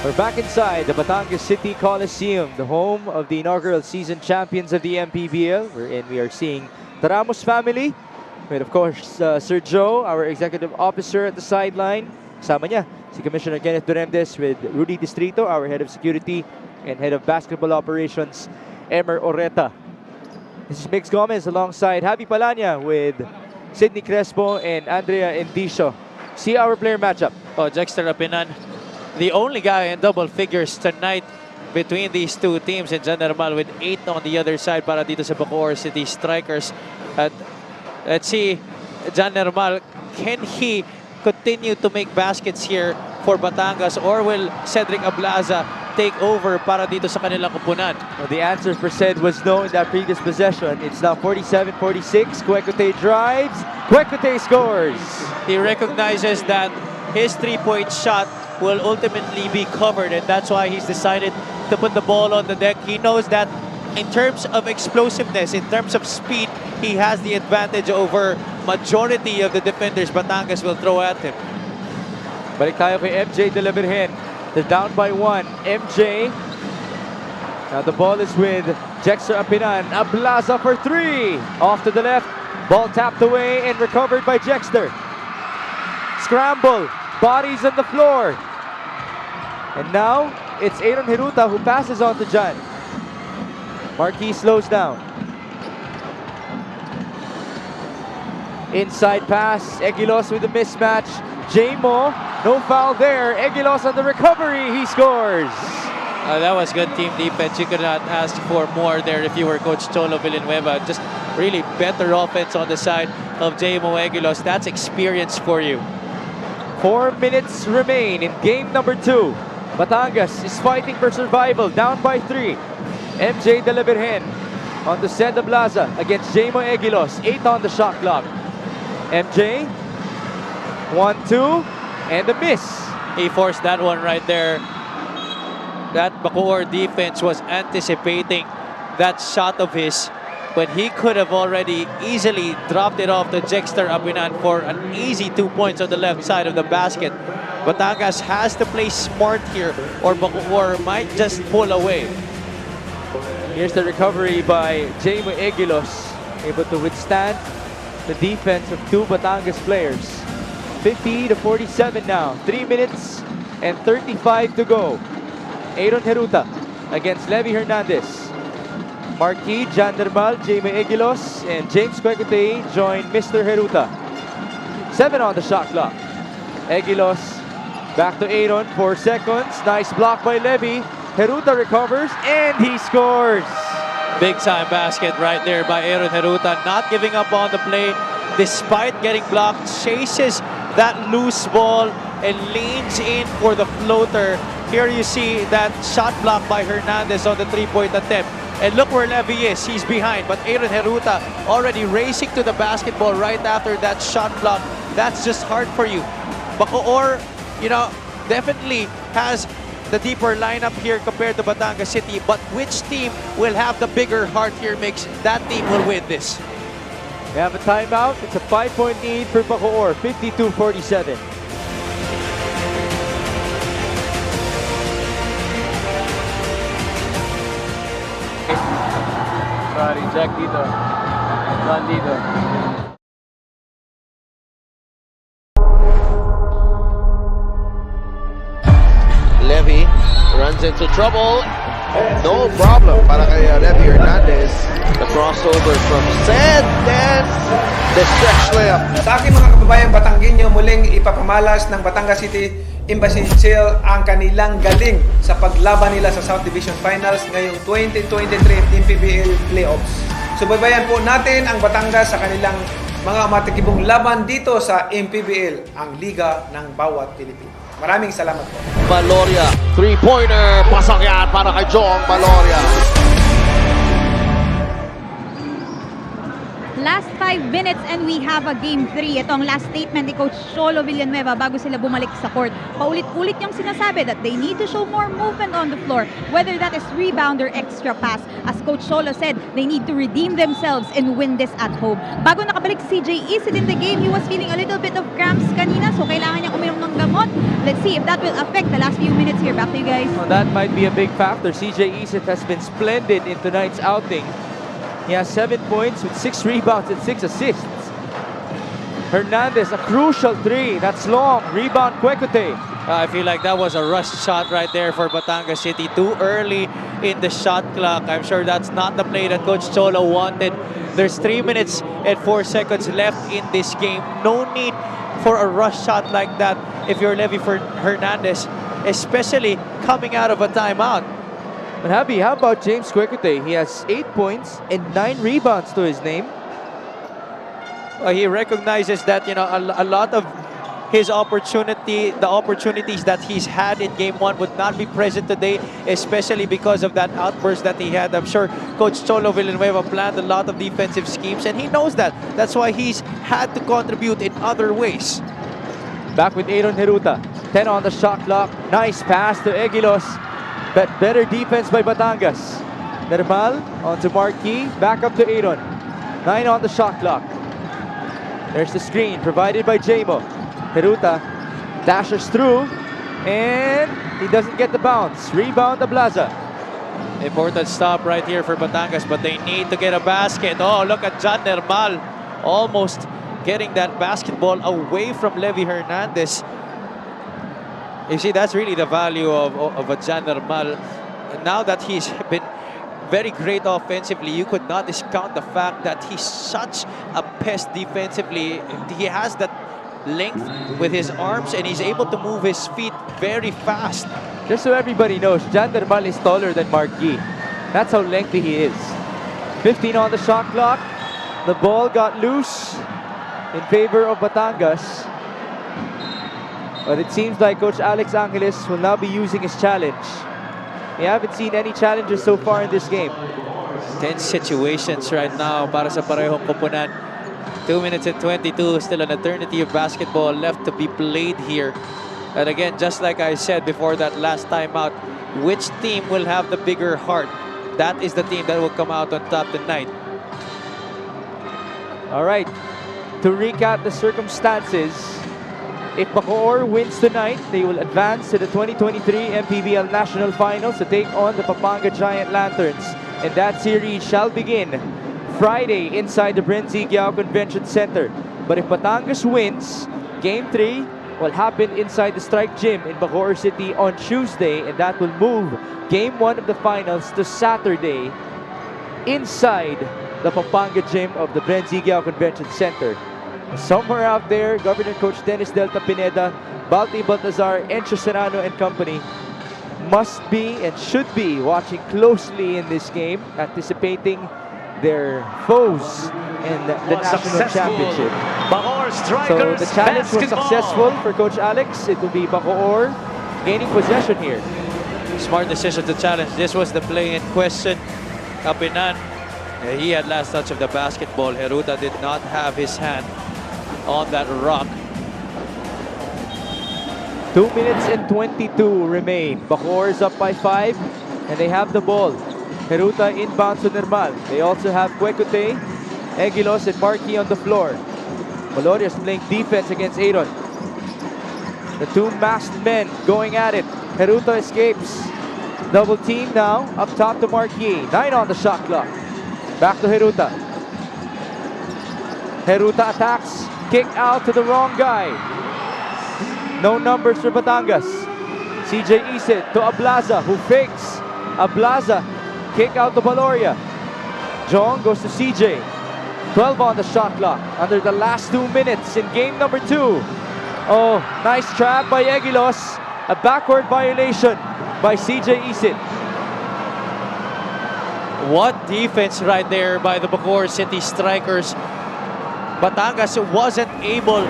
We're back inside the Batangas City Coliseum, the home of the inaugural season champions of the Mpbl, wherein we are seeing the Ramos family, with of course Sir Joe, our executive officer at the sideline. Kasama niya si Commissioner Kenneth Duremdes with Rudy Distrito, our head of security and head of basketball operations, Emer Oreta. This is Mix Gomez alongside Javi Palanya with Sidney Crespo and Andrea Endicio. See our player matchup. Oh, Jexter Apinan, the only guy in double figures tonight between these two teams, and Jan Normal with 8 on the other side para dito sa Bacoor City Strikers. At let's see, Jan Normal, can he continue to make baskets here for Batangas, or will Cedric Ablaza take over para dito sa kanilang kupunan? Well, the answer for Ced was no in that previous possession. It's now 47-46. Kwekute drives. Kwekute scores. He recognizes that his three-point shot will ultimately be covered, and that's why he's decided to put the ball on the deck. He knows that in terms of explosiveness, in terms of speed, he has the advantage over majority of the defenders Batangas will throw at him. Balik tayo kay MJ de la Virgen. They're down by 1. MJ. Now the ball is with Jexter Apinan. Ablaza for 3. Off to the left. Ball tapped away and recovered by Jexter. Scramble. Bodies on the floor. And now it's Aaron Hiruta who passes on to Jan. Marquis slows down. Inside pass. Egilos with a mismatch. J-Mo, no foul there. Egilos on the recovery. He scores. That was good team defense. You could not ask for more there if you were Coach Cholo Villanueva. Just really better offense on the side of J-Mo Egilos. That's experience for you. 4 minutes remain in game number 2. Batangas is fighting for survival, down by 3. MJ de la Virgen on the Ced Ablaza against J-Mo Egilos. 8 on the shot clock. MJ, 1-2, and a miss. He forced that one right there. That Bacoor defense was anticipating that shot of his when he could have already easily dropped it off to Jexter Apinan for an easy 2 points on the left side of the basket. Batangas has to play smart here, or Bacoor might just pull away. Here's the recovery by J-Mo Egilos, able to withstand the defense of 2 Batangas players. 50-47 now. 3 minutes and 35 to go. Aaron Hiruta against Levy Hernandez. Marquis, Jan Normal, J-Mo Egilos, and James Kwekute join Mr. Hiruta. 7 on the shot clock. Egilos back to Aaron, 4 seconds. Nice block by Levy. Hiruta recovers and he scores. Big time basket right there by Aaron Hiruta. Not giving up on the play despite getting blocked. Chases that loose ball and leans in for the floater. Here you see that shot block by Hernandez on the 3-point attempt. And look where Levy is. He's behind. But Aaron Hiruta already racing to the basketball right after that shot block. That's just hard for you. Bacoor, you know, definitely has the deeper lineup here compared to Batangas City. But which team will have the bigger heart here makes that team will win this. We have a timeout. It's a 5-point lead for Bacoor, 52-47. Sorry, Jack dito. John dito. Levy runs into trouble. No problem para kay Levy Hernandez. The crossover from Sed, then the stretch layup. Sa aking mga kababayang Batanggenyo, muling ipapamalas ng Batangas City Embassy Chill ang kanilang galing sa paglaban nila sa South Division Finals ngayong 2023 Mpbl Playoffs. Subaybayan po natin ang Batangas sa kanilang mga matikibong laban dito sa Mpbl, ang liga ng bawat Pilipino. Maraming salamat po. Baloria, three-pointer, pasok yan para kay Jong Baloria. Last 5 minutes and we have a Game 3. Ito ang last statement ni Coach Cholo Villanueva bago sila bumalik sa court. Paulit-ulit niyang sinasabi that they need to show more movement on the floor, whether that is rebound or extra pass. As Coach Cholo said, they need to redeem themselves and win this at home. Bago nakabalik si CJ Isid in the game, he was feeling a little bit of cramps kanina, so kailangan niya uminom ng gamot. Let's see if that will affect the last few minutes here. Back to you guys. Well, that might be a big factor. CJ Isid has been splendid in tonight's outing. He has 7 points with 6 rebounds and 6 assists. Hernandez, a crucial 3. That's long. Rebound, Kwekute. I feel like that was a rush shot right there for Batangas City. Too early in the shot clock. I'm sure that's not the play that Coach Cholo wanted. There's 3 minutes and 4 seconds left in this game. No need for a rush shot like that if you're Levy Hernandez, especially coming out of a timeout. But Happy, how about James Kwekute? He has 8 points and 9 rebounds to his name. He recognizes that, you know, a lot of his the opportunities that he's had in Game 1 would not be present today, especially because of that outburst that he had. I'm sure Coach Cholo Villanueva planned a lot of defensive schemes, and he knows that. That's why he's had to contribute in other ways. Back with Aaron Heruta. 10 on the shot clock. Nice pass to Egilos. But better defense by Batangas. Nermal onto Marquis. Back up to Aaron. 9 on the shot clock. There's the screen provided by Jamo. Heruta dashes through. And he doesn't get the bounce. Rebound to Blaza. Important stop right here for Batangas, but they need to get a basket. Oh, look at John Nermal. Almost getting that basketball away from Levy Hernandez. You see, that's really the value of a John Nermal. Now that he's been very great offensively, you could not discount the fact that he's such a pest defensively. He has that length with his arms and he's able to move his feet very fast. Just so everybody knows, John Nermal is taller than Marquis. That's how lengthy he is. 15 on the shot clock. The ball got loose in favor of Batangas. But it seems like Coach Alex Angeles will now be using his challenge. We haven't seen any challenges so far in this game. Tense situations right now para sa parehong koponan. 2 minutes and 22, still an eternity of basketball left to be played here. And again, just like I said before that last time out, which team will have the bigger heart? That is the team that will come out on top tonight. All right, to recap the circumstances, if Bacoor wins tonight, they will advance to the 2023 Mpbl National Finals to take on the Pampanga Giant Lanterns. And that series shall begin Friday inside the Brenzy Giao Convention Center. But if Batangas wins, Game 3 will happen inside the Strike Gym in Bacoor City on Tuesday, and that will move Game 1 of the finals to Saturday inside the Pampanga Gym of the Brenzy Giao Convention Center. Somewhere out there, Governor Coach Dennis Delta Pineda, Balti Baltazar, Encho Serrano and company must be and should be watching closely in this game, anticipating their foes in the national championship. So the challenge was successful for Coach Alex. It will be Bacoor gaining possession here. Smart decision to challenge. This was the play in question. Kapinan, he had last touch of the basketball. Heruta did not have his hand on that rock. 2 minutes and 22 remain. Bacoor is up by 5 and they have the ball. Heruta inbounds to Nermal. They also have Kwekute Egilos and Marquis on the floor. Valoria is playing defense against Aaron. The two masked men going at it. Heruta escapes. Double team now. Up top to Marquis. 9 on the shot clock. Back to Heruta. Heruta attacks. Kick out to the wrong guy. No numbers for Batangas. CJ Isid to Ablaza, who fakes. Ablaza. Kick out to Valoria. Jong goes to CJ. 12 on the shot clock. Under the last 2 minutes in game number 2. Oh, nice trap by Egilos. A backward violation by CJ Isid. What defense right there by the Bacoor City strikers. Batangas wasn't able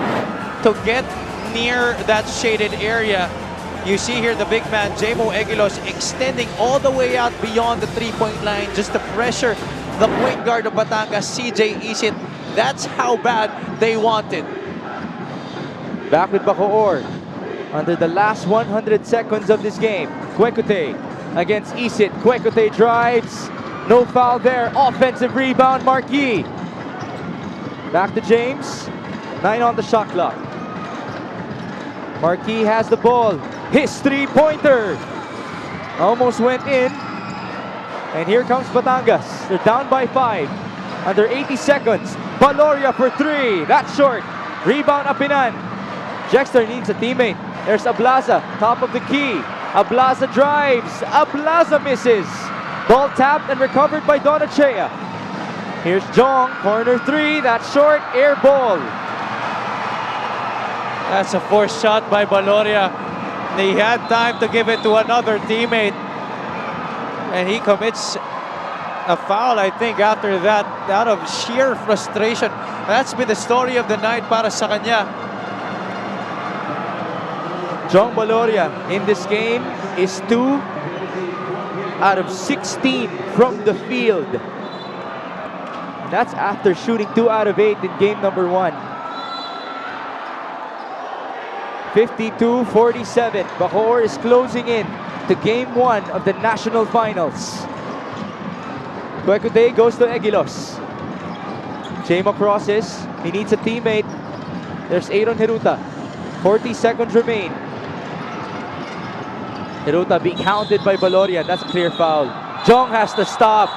to get near that shaded area. You see here the big man, Jmo Egilos, extending all the way out beyond the three-point line just to pressure the point guard of Batangas, CJ Isid. That's how bad they wanted. Back with Bacoor. Under the last 100 seconds of this game. Kwekute against Isid. Kwekute drives. No foul there. Offensive rebound, Marquis. Back to James. 9 on the shot clock. Marquis has the ball. His three-pointer. Almost went in. And here comes Batangas. They're down by 5. Under 80 seconds. Valoria for 3. That's short. Rebound Apinan. Jexter needs a teammate. There's Ablaza, top of the key. Ablaza drives. Ablaza misses. Ball tapped and recovered by Donachea. Here's Jong, corner 3. That's short. Air ball. That's a forced shot by Valoria. They had time to give it to another teammate. And he commits a foul, I think, after that, out of sheer frustration. That's been the story of the night para sa kanya. Jong Valoria in this game is 2 out of 16 from the field. And that's after shooting 2 out of 8 in game number 1. 52-47. Bacoor is closing in to game 1 of the national finals. Kwekute goes to Egilos. Chema crosses. He needs a teammate. There's Aaron Heruta. 40 seconds remain. Heruta being hounded by Valoria. That's a clear foul. Jong has to stop.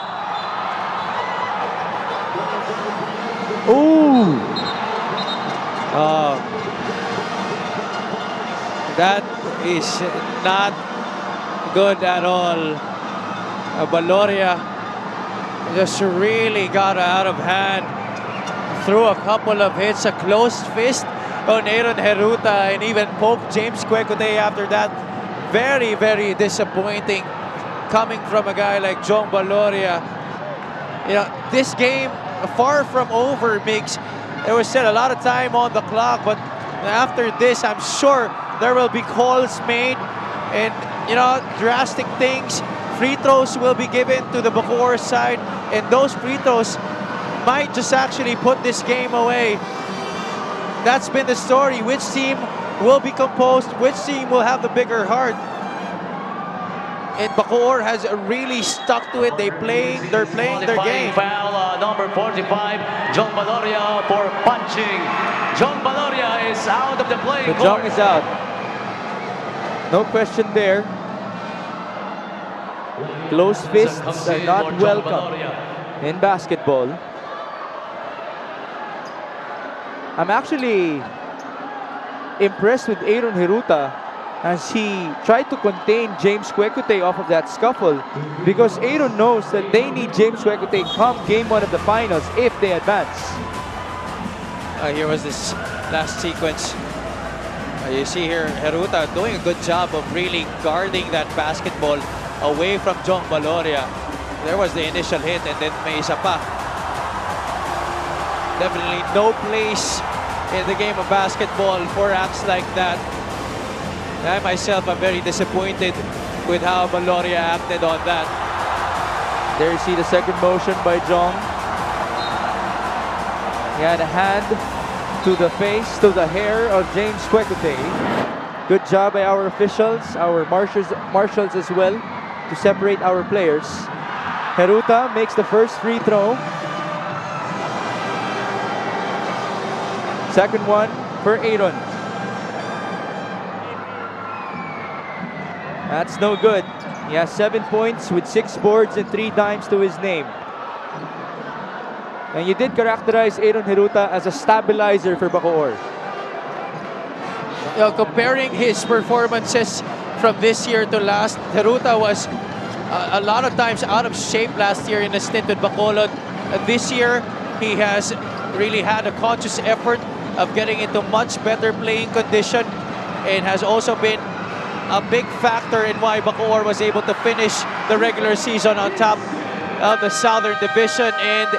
Ooh. That is not good at all. Valoria just really got out of hand. Threw a couple of hits, a closed fist on Aaron Heruta, and even poked James Kwekute after that. Very, very disappointing coming from a guy like Jong Valoria. You know, this game far from over, Migs. There was still a lot of time on the clock, but after this, I'm sure there will be calls made and, you know, drastic things. Free throws will be given to the Bacoor side, and those free throws might just actually put this game away. That's been the story. Which team will be composed? Which team will have the bigger heart? And Bacoor has really stuck to it. They're playing their game. Foul number 45, Jong Valoria for punching. Jong Valoria is out of the play. So Jong is out. No question there. Closed fists are not welcome in basketball. I'm actually impressed with Aaron Heruta as he tried to contain James Kwekute off of that scuffle, because Aaron knows that they need James Kwekute come game 1 of the finals if they advance. Here was this last sequence. You see here Heruta doing a good job of really guarding that basketball away from Jong Valoria. There was the initial hit, and then may isa pa. Definitely no place in the game of basketball for acts like that. I myself am very disappointed with how Valoria acted on that. There you see the second motion by Jong. He had a hand to the face, to the hair of James Kwekute. Good job by our officials, our marshals as well, to separate our players. Heruta makes the first free throw. Second one for Aaron. That's no good. He has 7 points with 6 boards and 3 dimes to his name. And you did characterize Aaron Hiruta as a stabilizer for Bacoor. Comparing his performances from this year to last, Hiruta was a lot of times out of shape last year in a stint with Bacolod. This year, he has really had a conscious effort of getting into much better playing condition and has also been a big factor in why Bacoor was able to finish the regular season on top of the Southern Division, and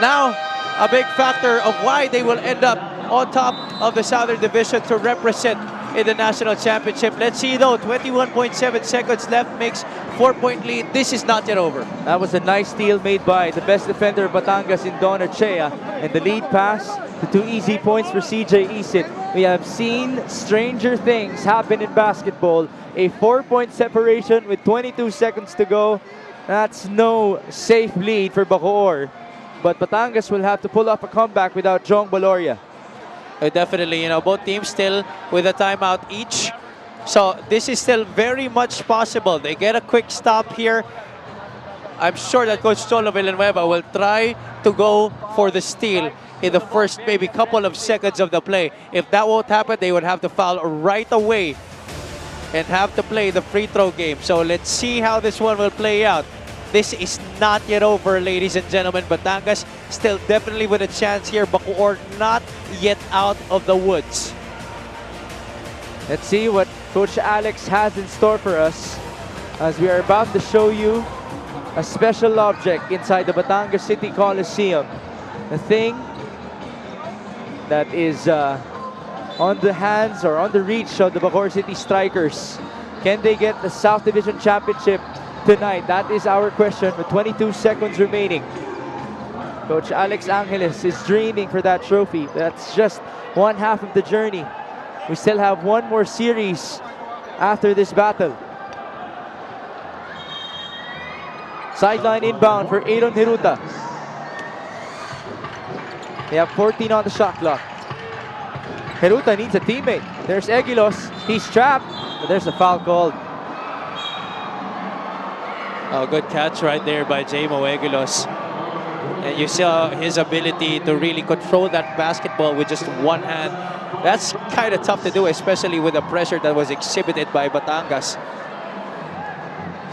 now a big factor of why they will end up on top of the Southern Division to represent in the National Championship. Let's see though, 21.7 seconds left, makes 4-point lead. This is not yet over. That was a nice steal made by the best defender of Batangas in Don Archea, and the lead pass to 2 easy points for CJ Isit. We have seen stranger things happen in basketball. A 4-point separation with 22 seconds to go. That's no safe lead for Bacoor, but Batangas will have to pull off a comeback without Jong Baloria. Definitely, both teams still with a timeout each. So this is still very much possible. They get a quick stop here. I'm sure that Coach Cholo Villanueva will try to go for the steal in the first maybe couple of seconds of the play. If that won't happen, they would have to foul right away and have to play the free throw game. So let's see how this one will play out. This is not yet over, ladies and gentlemen. Batangas still definitely with a chance here. Bacoor not yet out of the woods. Let's see what Coach Alex has in store for us as we are about to show you a special object inside the Batangas City Coliseum. A thing that is on the hands or on the reach of the Bacoor City Strikers. Can they get the South Division Championship tonight? That is our question with 22 seconds remaining. Coach Alex Angeles is dreaming for that trophy. That's just one half of the journey. We still have one more series after this battle. Sideline inbound for Aaron Hiruta. They have 14 on the shot clock. Hiruta needs a teammate. There's Egilos. He's trapped, but there's a foul called. Oh, good catch right there by Jamo Egilos. And you saw his ability to really control that basketball with just one hand. That's kind of tough to do, especially with the pressure that was exhibited by Batangas.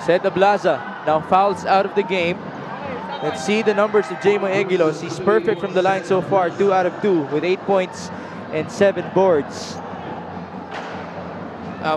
Seda Blaza now fouls out of the game. Let's see the numbers of Jamo Egilos. He's perfect from the line so far, 2 out of 2 with 8 points and 7 boards.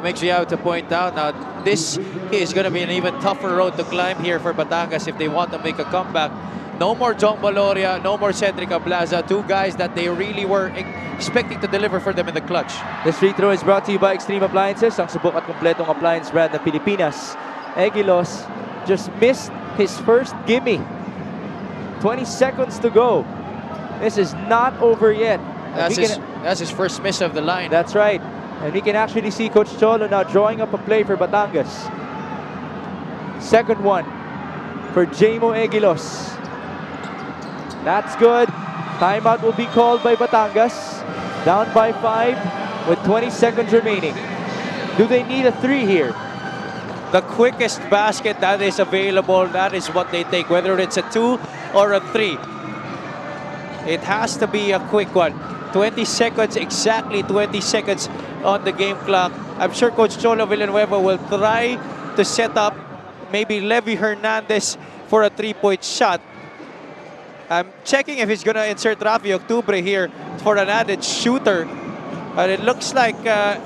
Makes you have to point out now, this is going to be an even tougher road to climb here for Batangas if they want to make a comeback. No more Jong Baloria, no more Cedric Ablaza, 2 guys that they really were expecting to deliver for them in the clutch. This free throw is brought to you by Extreme Appliances, ang subok at kompletong appliance brand ng Pilipinas. Egilos just missed his first gimme. 20 seconds to go. This is not over yet. That's his first miss of the line. That's right. And we can actually see Coach Cholo now drawing up a play for Batangas. Second one for Jamo Egilos. That's good. Timeout will be called by Batangas. Down by 5 with 20 seconds remaining. Do they need a 3 here? The quickest basket that is available, that is what they take, whether it's a 2 or a 3. It has to be a quick one. 20 seconds, exactly 20 seconds on the game clock. I'm sure Coach Cholo Villanueva will try to set up maybe Levy Hernandez for a 3-point shot. I'm checking if he's going to insert Rafi Octubre here for an added shooter. But it looks like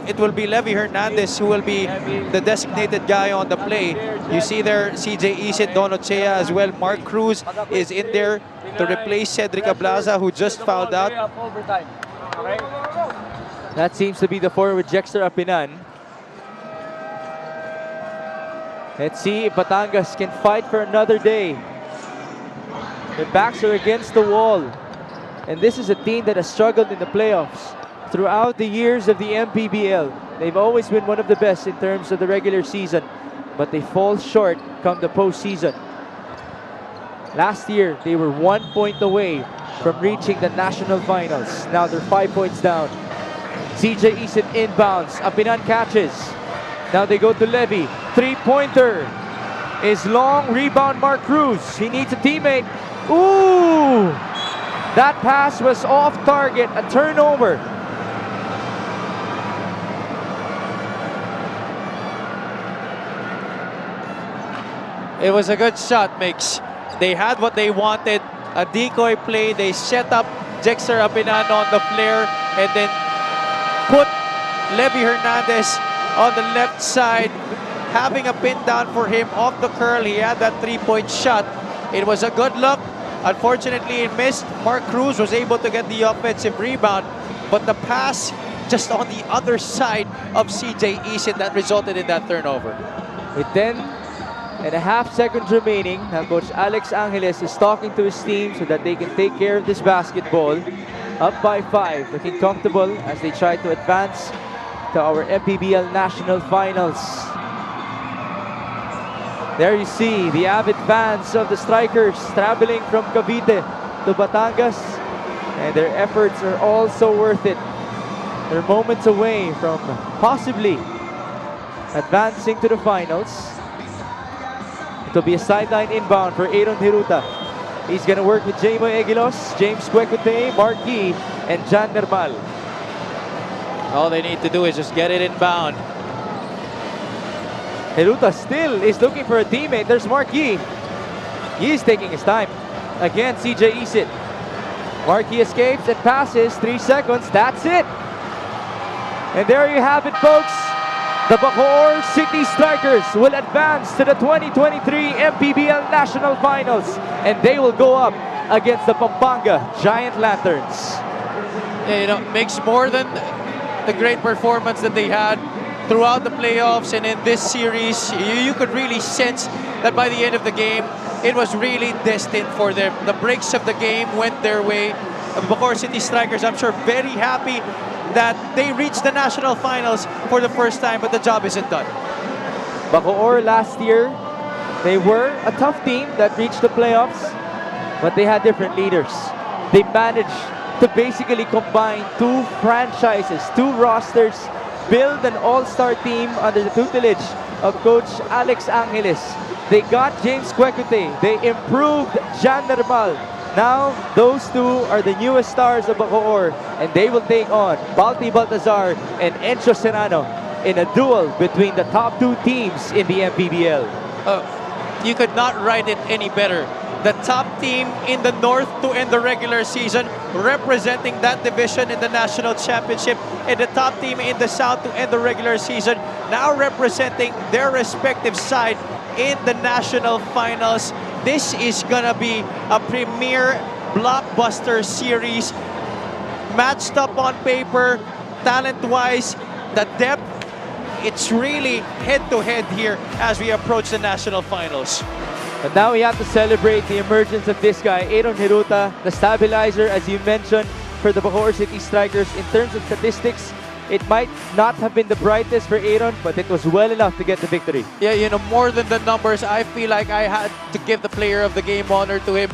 it will be Levy Hernandez who will be the designated guy on the play. You see there CJ Isit, Don Ochea as well. Mark Cruz is in there to replace Cedric Ablaza, who just fouled out. That seems to be the forward, Jexter Apinan. Let's see if Batangas can fight for another day. Their backs are against the wall. And this is a team that has struggled in the playoffs. Throughout the years of the Mpbl, they've always been one of the best in terms of the regular season, but they fall short come the postseason. Last year, they were 1 point away from reaching the national finals. Now they're 5 points down. CJ Isit inbounds. Apinan catches. Now they go to Levy. Three-pointer is long. Rebound Mark Cruz. He needs a teammate. Ooh! That pass was off target. A turnover. It was a good shot, Mix. They had what they wanted. A decoy play. They set up Jexter Apinan on the flare and then put Levy Hernandez on the left side, having a pin down for him off the curl. He had that three-point shot. It was a good look. Unfortunately, it missed. Mark Cruz was able to get the offensive rebound, but the pass just on the other side of CJ Isit that resulted in that turnover. With 10.5 seconds remaining, now Coach Alex Angeles is talking to his team so that they can take care of this basketball. Up by 5, looking comfortable as they try to advance to our Mpbl National Finals. There you see the avid fans of the Strikers traveling from Cavite to Batangas, and their efforts are all so worth it. They're moments away from possibly advancing to the finals. It'll be a sideline inbound for Aaron Hiruta. He's gonna work with Jamo Egilos, James Quecote, Marquis, and Jan Nermal. All they need to do is just get it inbound. Hiruta still is looking for a teammate. There's Marquis. He's taking his time. Again, CJ Isit. Marquis escapes and passes. 3 seconds. That's it. And there you have it, folks. The Bacoor City Strikers will advance to the 2023 Mpbl National Finals, and they will go up against the Pampanga Giant Lanterns. Yeah, you know, makes more than the great performance that they had throughout the playoffs and in this series. You could really sense that by the end of the game, it was really destined for them. The breaks of the game went their way. The Bacoor City Strikers, I'm sure, very happy that they reached the national finals for the first time, but the job isn't done. Bacoor last year, they were a tough team that reached the playoffs, but they had different leaders. They managed to basically combine two franchises, two rosters, build an all-star team under the tutelage of Coach Alex Angeles. They got James Quecote. They improved Jan Nermal. Now, those two are the newest stars of Bacoor, and they will take on Balti Baltazar and Encho Serrano in a duel between the top two teams in the Mpbl. You could not write it any better. The top team in the North to end the regular season, representing that division in the national championship, and the top team in the South to end the regular season, now representing their respective side in the national finals. This is gonna be a premier blockbuster series, matched up on paper, talent-wise, the depth. It's really head-to-head here as we approach the national finals. But now we have to celebrate the emergence of this guy, Aaron Hiruta, the stabilizer, as you mentioned, for the Bacoor City Strikers. In terms of statistics, it might not have been the brightest for Aaron, but it was well enough to get the victory. Yeah, you know, more than the numbers, I feel like I had to give the player of the game honor to him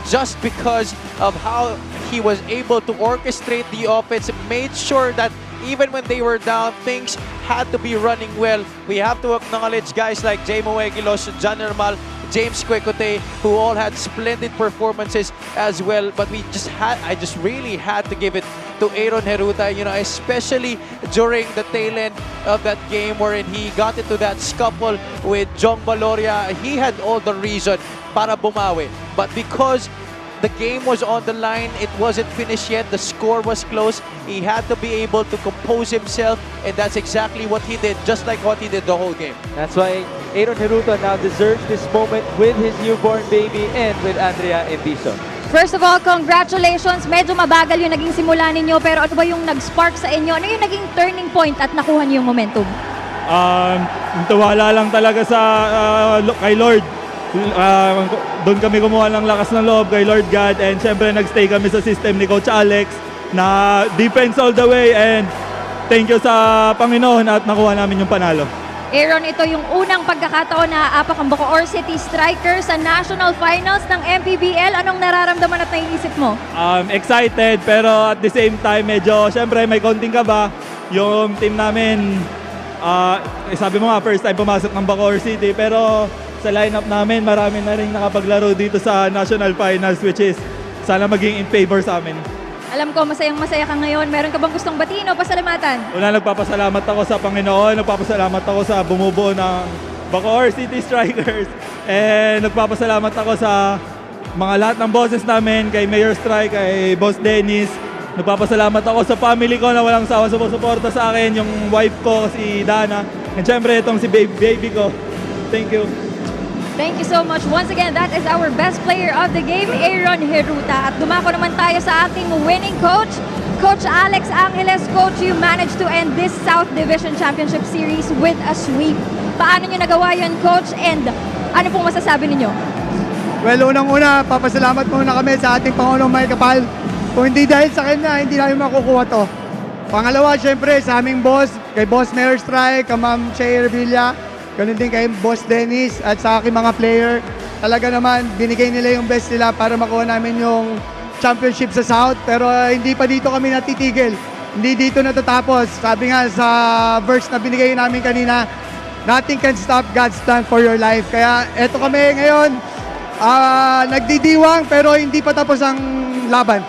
just because of how he was able to orchestrate the offense, made sure that even when they were down, things had to be running well. We have to acknowledge guys like Jamo Egilos, Jan Nermal, James Quecote, who all had splendid performances as well. But I just really had to give it to Aaron Hiruta, you know, especially during the tail end of that game wherein he got into that scuffle with Jong Valoria. He had all the reason para bumawi. But because the game was on the line, it wasn't finished yet, the score was close, he had to be able to compose himself, and that's exactly what he did, just like what he did the whole game. That's why Aaron Hiruta now deserves this moment with his newborn baby and with Andrea Endiso. First of all, congratulations. Medyo mabagal yung naging simula ninyo, pero ano ba yung nag-spark sa inyo? Ano yung naging turning point at nakuha niyo yung momentum? Tuwala lang talaga sa kay Lord. Doon kami kumuha ng lakas ng loob kay Lord God, and syempre nagstay kami sa system ni Coach Alex na defense all the way, and thank you sa Panginoon at nakuha namin yung panalo. Aaron, ito yung unang pagkakataon na aapak ang Bacoor City Strikers sa National Finals ng Mpbl. Anong nararamdaman at naiisip mo? Excited pero at the same time medyo syempre may konting kaba. Yung team namin, sabi mo nga first time pumasok ng Bacoor City pero sa lineup namin marami na rin nakapaglaro dito sa National Finals which is sana maging in favor sa amin. Alam ko, masayang-masaya ka ngayon. Meron ka bang gustong batiin o pasalamatan? Una, nagpapasalamat ako sa Panginoon, nagpapasalamat ako sa bumubuo ng Bacoor City Strikers, and nagpapasalamat ako sa mga lahat ng bosses namin, kay Mayor Strike, kay Boss Dennis. Nagpapasalamat ako sa family ko na walang sawa sumusuporta sa akin, yung wife ko, si Dana, and syempre itong si baby ko. Thank you. Thank you so much. Once again, that is our best player of the game, Aaron Heruta. At dumako naman tayo sa ating winning coach, Coach Alex Angeles. Coach, you managed to end this South Division Championship Series with a sweep. Paano nyo nagawa yun, Coach? And ano pong masasabi ninyo? Well, unang-una, papasalamat muna kami sa ating Pangulong Mike Kapal. Kung hindi dahil sa kanya, hindi namin makukuha to. Pangalawa, syempre, sa aming boss, kay Boss Mayor Strike, kay Ma'am Che Revilla, ganun din kay Boss Dennis at sa aking mga player. Talaga naman, binigay nila yung best nila para makuha namin yung championship sa South. Pero hindi pa dito kami natitigil. Hindi dito natatapos. Sabi nga sa verse na binigay namin kanina, nothing can stop God's plan for your life. Kaya eto kami ngayon, nagdidiwang pero hindi pa tapos ang laban.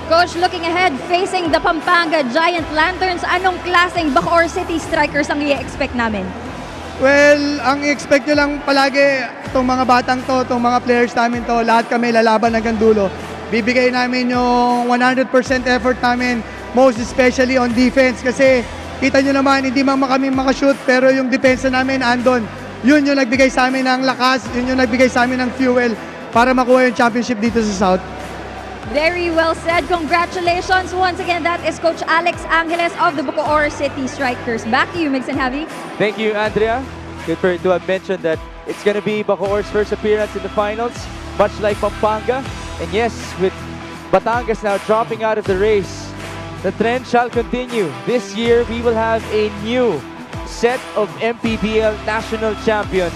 Coach, looking ahead, facing the Pampanga Giant Lanterns, anong klaseng Bacoor City Strikers ang i-expect namin? Well, ang i-expect nyo lang palagi, itong mga batang to, itong mga players namin to, lahat kami lalaban hanggang dulo. Bibigay namin yung 100% effort namin, most especially on defense. Kasi kita nyo naman, hindi man kami makashoot, pero yung depensa namin andon. Yun yung nagbigay sa amin ng lakas, yun yung nagbigay sa amin ng fuel para makuha yung championship dito sa South. Very well said. Congratulations. Once again, that is Coach Alex Angeles of the Bacoor City Strikers. Back to you, Mix and Javi. Thank you, Andrea. Good for to have mentioned that it's going to be Bacoor's first appearance in the finals, much like Pampanga. And yes, with Batangas now dropping out of the race, the trend shall continue. This year, we will have a new set of Mpbl national champions.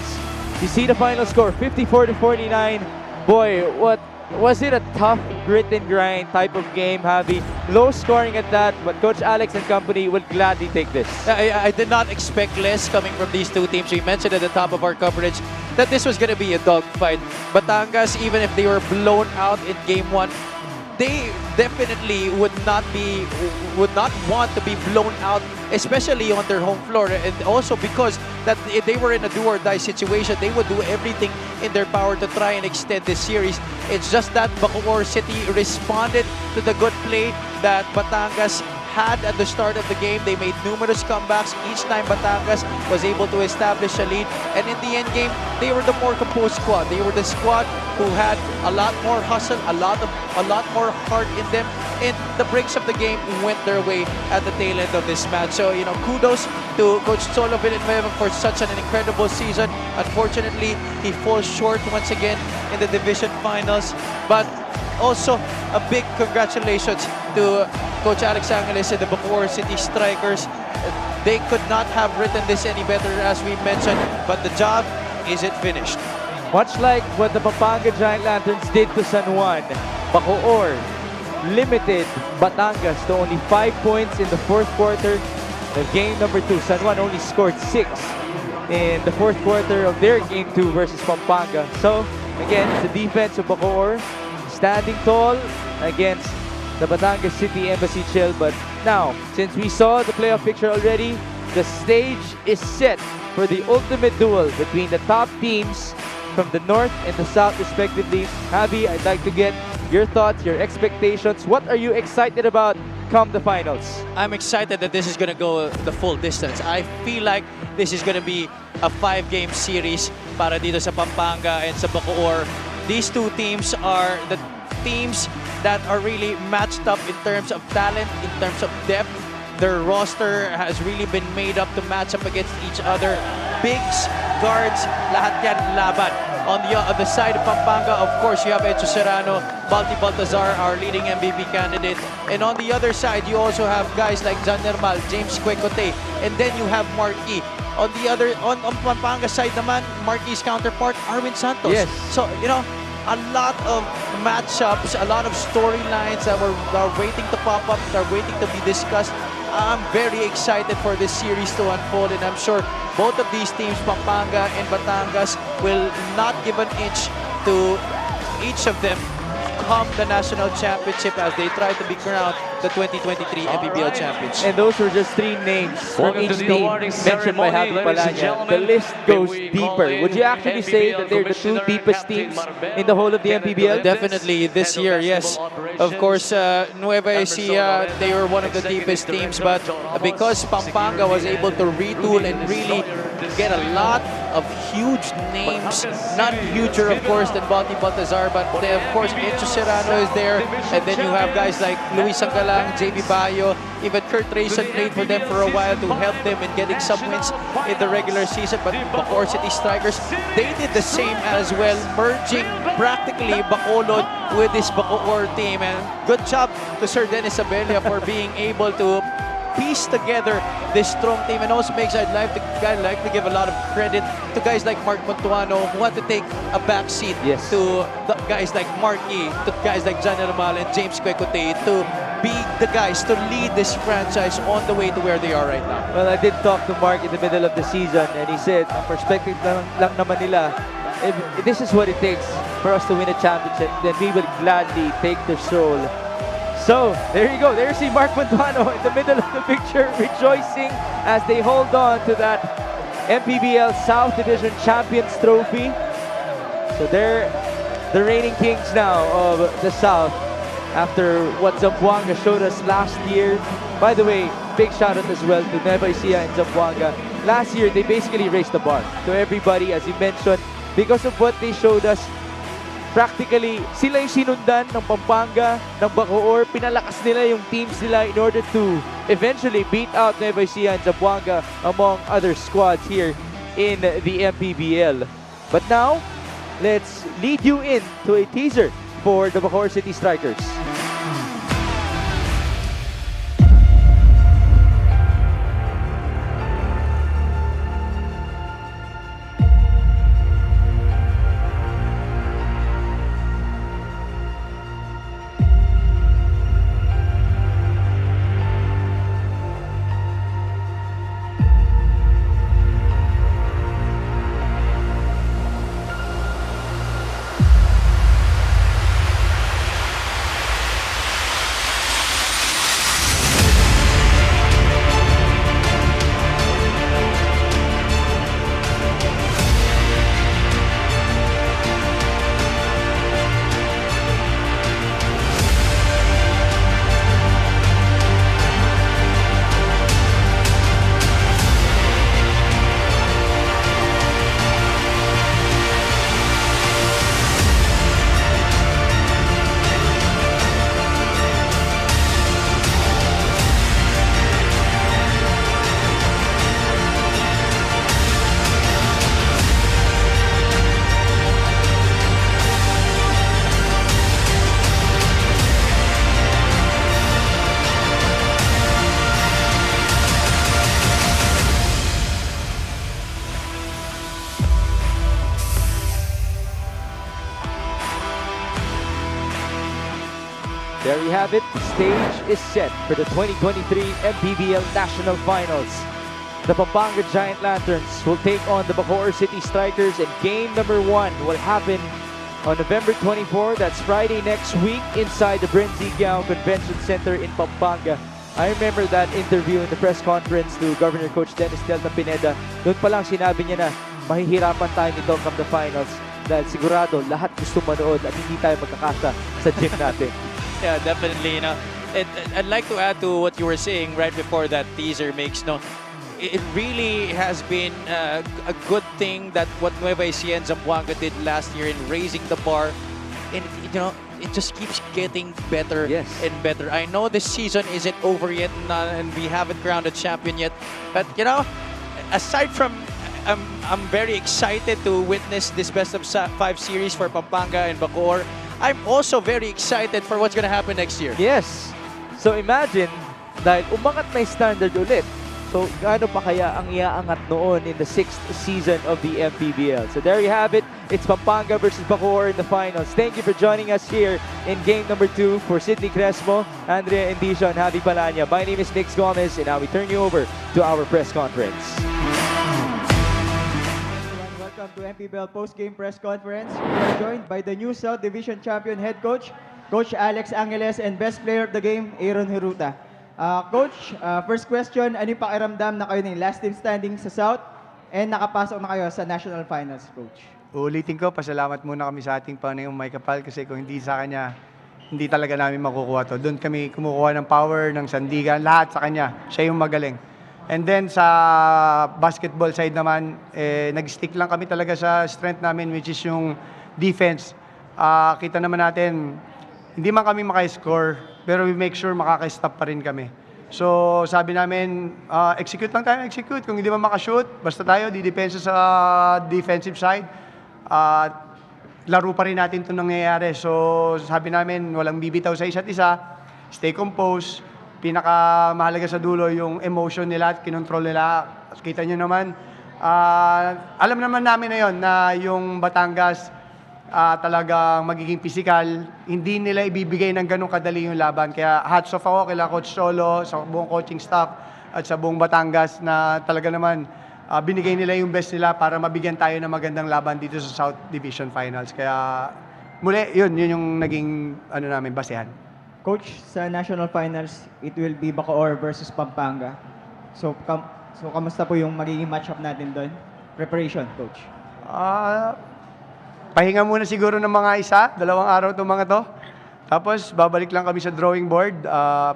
You see the final score, 54-49. Boy, what was it, a tough grit and grind type of game, Javi? Low scoring at that, but Coach Alex and company will gladly take this. I did not expect less coming from these two teams. We mentioned at the top of our coverage that this was going to be a dogfight. Batangas, even if they were blown out in game one, they definitely would not want to be blown out, especially on their home floor, and also because that if they were in a do-or-die situation, they would do everything in their power to try and extend this series. It's just that Bacoor City responded to the good play that Batangas had at the start of the game. They made numerous comebacks. Each time Batangas was able to establish a lead, and in the end game, they were the more composed squad. They were the squad who had a lot more hustle, a lot more heart in them, and the breaks of the game went their way at the tail end of this match. So, you know, kudos to Coach Solo Villanueva for such an incredible season. Unfortunately, he falls short once again in the division finals, but also a big congratulations to Coach Alex Angeles and the Bacoor City Strikers. They could not have written this any better, as we mentioned, but the job isn't finished. Much like what the Pampanga Giant Lanterns did to San Juan, Bacoor limited Batangas to only 5 points in the fourth quarter of game number 2. San Juan only scored 6 in the fourth quarter of their game 2 versus Pampanga. So, again, it's the defense of Bacoor standing tall against the Batangas City Embassy Chill. But now, since we saw the playoff picture already, the stage is set for the ultimate duel between the top teams from the North and the South respectively. Javi, I'd like to get your thoughts, your expectations. What are you excited about come the finals? I'm excited that this is going to go the full distance. I feel like this is going to be a 5-game series para dito sa Pampanga and sa Bacoor. These two teams are the teams that are really matched up in terms of talent, in terms of depth. Their roster has really been made up to match up against each other. Bigs, guards, lahat yan laban. On the side of Pampanga, of course, you have Echo Serrano, Balti Baltazar, our leading MVP candidate. And on the other side, you also have guys like Jan Nermal, James Quecote, and then you have Marquis. on Pampanga side naman, Marquis counterpart, Arwin Santos. Yes. So, a lot of matchups, a lot of storylines that are waiting to pop up, that are waiting to be discussed. I'm very excited for this series to unfold, and I'm sure both of these teams, Pampanga and Batangas, will not give an inch to each of them come the national championship as they try to be crowned the 2023 Mpbl champions. And those were just 3 names from each team mentioned by Happy Palanya. The list goes deeper. Would you actually say that they're the 2 deepest teams in the whole of the Mpbl? Definitely this year, yes. Of course, Nueva Ecija, they were one of the deepest teams, but because Pampanga was able to retool and really get a lot of huge names, not huger, of course, than Balti Baltazar, but of course, Encho Serrano is there, and then you have guys like Luis Sangalang, JB Bayo, even Kurt Rayson played for them for a while to help them in getting some wins in the regular season, but Bacoor City Strikers, they did the same as well, merging practically Bacolod with this Bacoor team, and good job to Sir Dennis Abella for being able to piece together this strong team, and also I'd like to give a lot of credit to guys like Mark Montuano who want to take a back seat to the guys like Marky, to guys like John Ramal and James Quecote to be the guys to lead this franchise on the way to where they are right now. Well, I did talk to Mark in the middle of the season, and he said, ang perspective lang naman nila, if this is what it takes for us to win a championship, then we will gladly take the role. So, there you go. There's si Mark Montuano in the middle of the picture, rejoicing as they hold on to that Mpbl South Division Champions Trophy. So they're the reigning kings now of the South after what Zamboanga showed us last year. By the way, big shout out as well to Nueva Ecija and Zamboanga. Last year, they basically raised the bar to everybody, as you mentioned, because of what they showed us. Practically, sila yung sinundan ng Pampanga, ng Bacoor. Pinalakas nila yung teams nila in order to eventually beat out Nueva Ecija and Zamboanga among other squads here in the Mpbl. But now, let's lead you into a teaser for the Bacoor City Strikers. There you have it. The stage is set for the 2023 Mpbl National Finals. The Pampanga Giant Lanterns will take on the Bacoor City Strikers, and game number 1 will happen on November 24. That's Friday next week inside the Brenzigiao Convention Center in Pampanga. I remember that interview in the press conference to Governor Coach Dennis Delta Pineda. Doon pa lang sinabi niya na mahihirapan tayo nito come the finals dahil sigurado lahat gusto manood at hindi tayo magkakasa sa gym natin. Yeah, definitely. I'd like to add to what you were saying right before that teaser makes. It really has been a good thing that what Nueva Ecija and Zamboanga did last year in raising the bar, and it just keeps getting better and better. I know this season isn't over yet, and we haven't crowned a champion yet, but aside from I'm very excited to witness this best of 5 series for Pampanga and Bacoor. I'm also very excited for what's gonna happen next year. Yes. So imagine, dahil umangat na yung standard ulit. So, gaano pa kaya ang iaangat noon in the 6th season of the MPBL? So there you have it. It's Pampanga versus Bacoor in the finals. Thank you for joining us here in game number 2 for Sidney Crespo, Andrea Endicio, and Javi Palanya. My name is Nix Gomez, and now we turn you over to our press conference. Welcome to Mpbl post-game press conference. We are joined by the new South Division champion head coach, Coach Alex Angeles, and best player of the game, Aaron Hiruta. Coach, first question, ano yung pakiramdam na kayo ng last team standing sa South and nakapasok na kayo sa National Finals, Coach? Uulitin ko, pasalamat muna kami sa ating Panginoong May Kapal kasi kung hindi sa Kanya, hindi talaga namin makukuha to. Doon kami kumukuha ng power, ng sandigan, lahat sa Kanya. Siya yung magaling. And then sa basketball side naman, nag-stick lang kami talaga sa strength namin, which is yung defense. Kita naman natin, hindi man kami maka-score, pero we make sure makaka-stop pa rin kami. So sabi namin, execute lang tayo, execute. Kung hindi man makashoot, basta tayo, di-depensa sa defensive side. Laro pa rin natin itong nangyayari. So sabi namin, walang bibitaw sa isa't isa, stay composed. Pinakamahalaga sa dulo yung emotion nila at kinontrol nila. Kita nyo naman, alam naman namin na yun na yung Batangas talagang magiging physical, hindi nila ibibigay ng ganong kadali yung laban. Kaya hats off ako kila Coach Solo, sa buong coaching staff at sa buong Batangas na talaga naman binigay nila yung best nila para mabigyan tayo ng magandang laban dito sa South Division Finals. Kaya muli, yun yung naging namin basehan. Coach, sa National Finals, it will be Bacoor versus Pampanga. So kamusta po yung magiging matchup natin doon? Preparation, Coach. Pahinga muna siguro ng mga 2 araw itong mga to. Tapos babalik lang kami sa drawing board.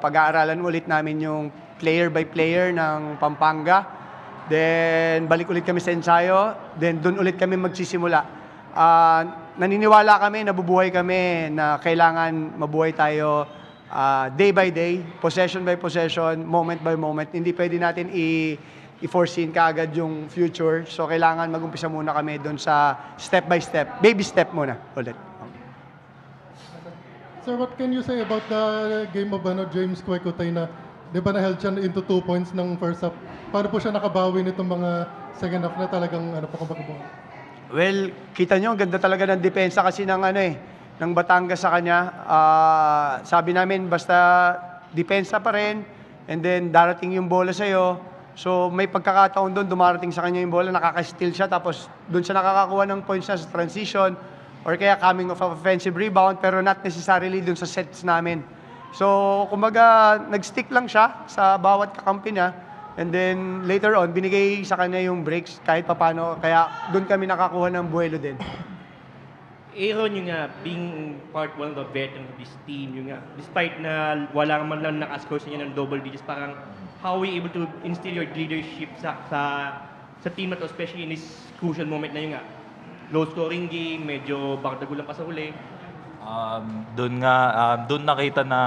Pag-aaralan ulit namin yung player by player ng Pampanga. Then balik ulit kami sa ensayo. Then doon ulit kami magsisimula. Naniniwala kami, nabubuhay kami na kailangan mabuhay tayo day by day, possession by possession, moment by moment. Hindi pwede natin i-foreseen kaagad yung future. So, kailangan mag-umpisa muna kami doon sa step by step. Baby step muna ulit. Sir, what can you say about the game of James Kwekutay na, di ba na-held siya into 2 points ng first half? Paano po siya nakabawi nitong mga second half na talagang pakabagabang? Well, kita nyo, ang ganda talaga ng depensa kasi ng ng Batangas sa kanya. Sabi namin, basta depensa pa rin, and then darating yung bola sa'yo. So may pagkakataon doon, dumarating sa kanya yung bola, nakaka-steal siya, tapos doon siya nakakakuha ng points niya sa transition, or kaya coming off of offensive rebound, pero not necessarily doon sa sets namin. So kumbaga, nag-stick lang siya sa bawat kakampi niya, and then later on, binigay sa kanya yung breaks kahit papano, kaya doon kami nakakuha ng buwelo din. Aaron, yung being part one of the veteran of this team, yung despite na wala man lang naka-score sa inyo ng double digits, parang how are we able to instill your leadership sa team na to, especially in this crucial moment na yung low scoring game, medyo bakdagulan pa sa huli? Doon nakita na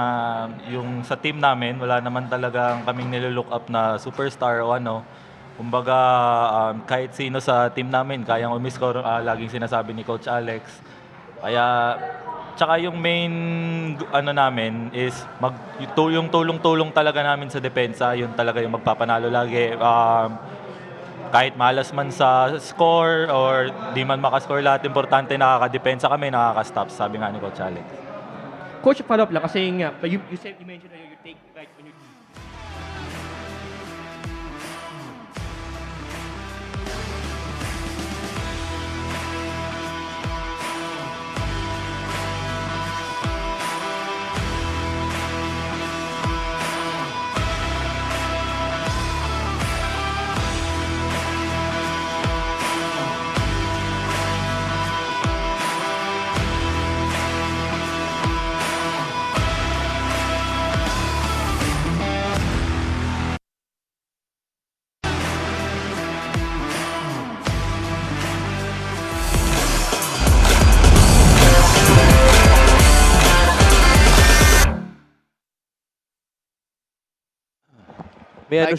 yung sa team namin, wala naman talagang kaming nililook up na superstar o ano. Kumbaga, kahit sino sa team namin, kayang umiscore, laging sinasabi ni Coach Alex. Kaya, tsaka yung main namin is yung tulong-tulong talaga namin sa depensa, yun talaga yung magpapanalo lagi. Kahit malas man sa score or di man makascore lahat, importante nakakadepensa kami, nakaka-stop, sabi nga ni Coach Alex. Coach, follow up lang kasi you mentioned you take right when you May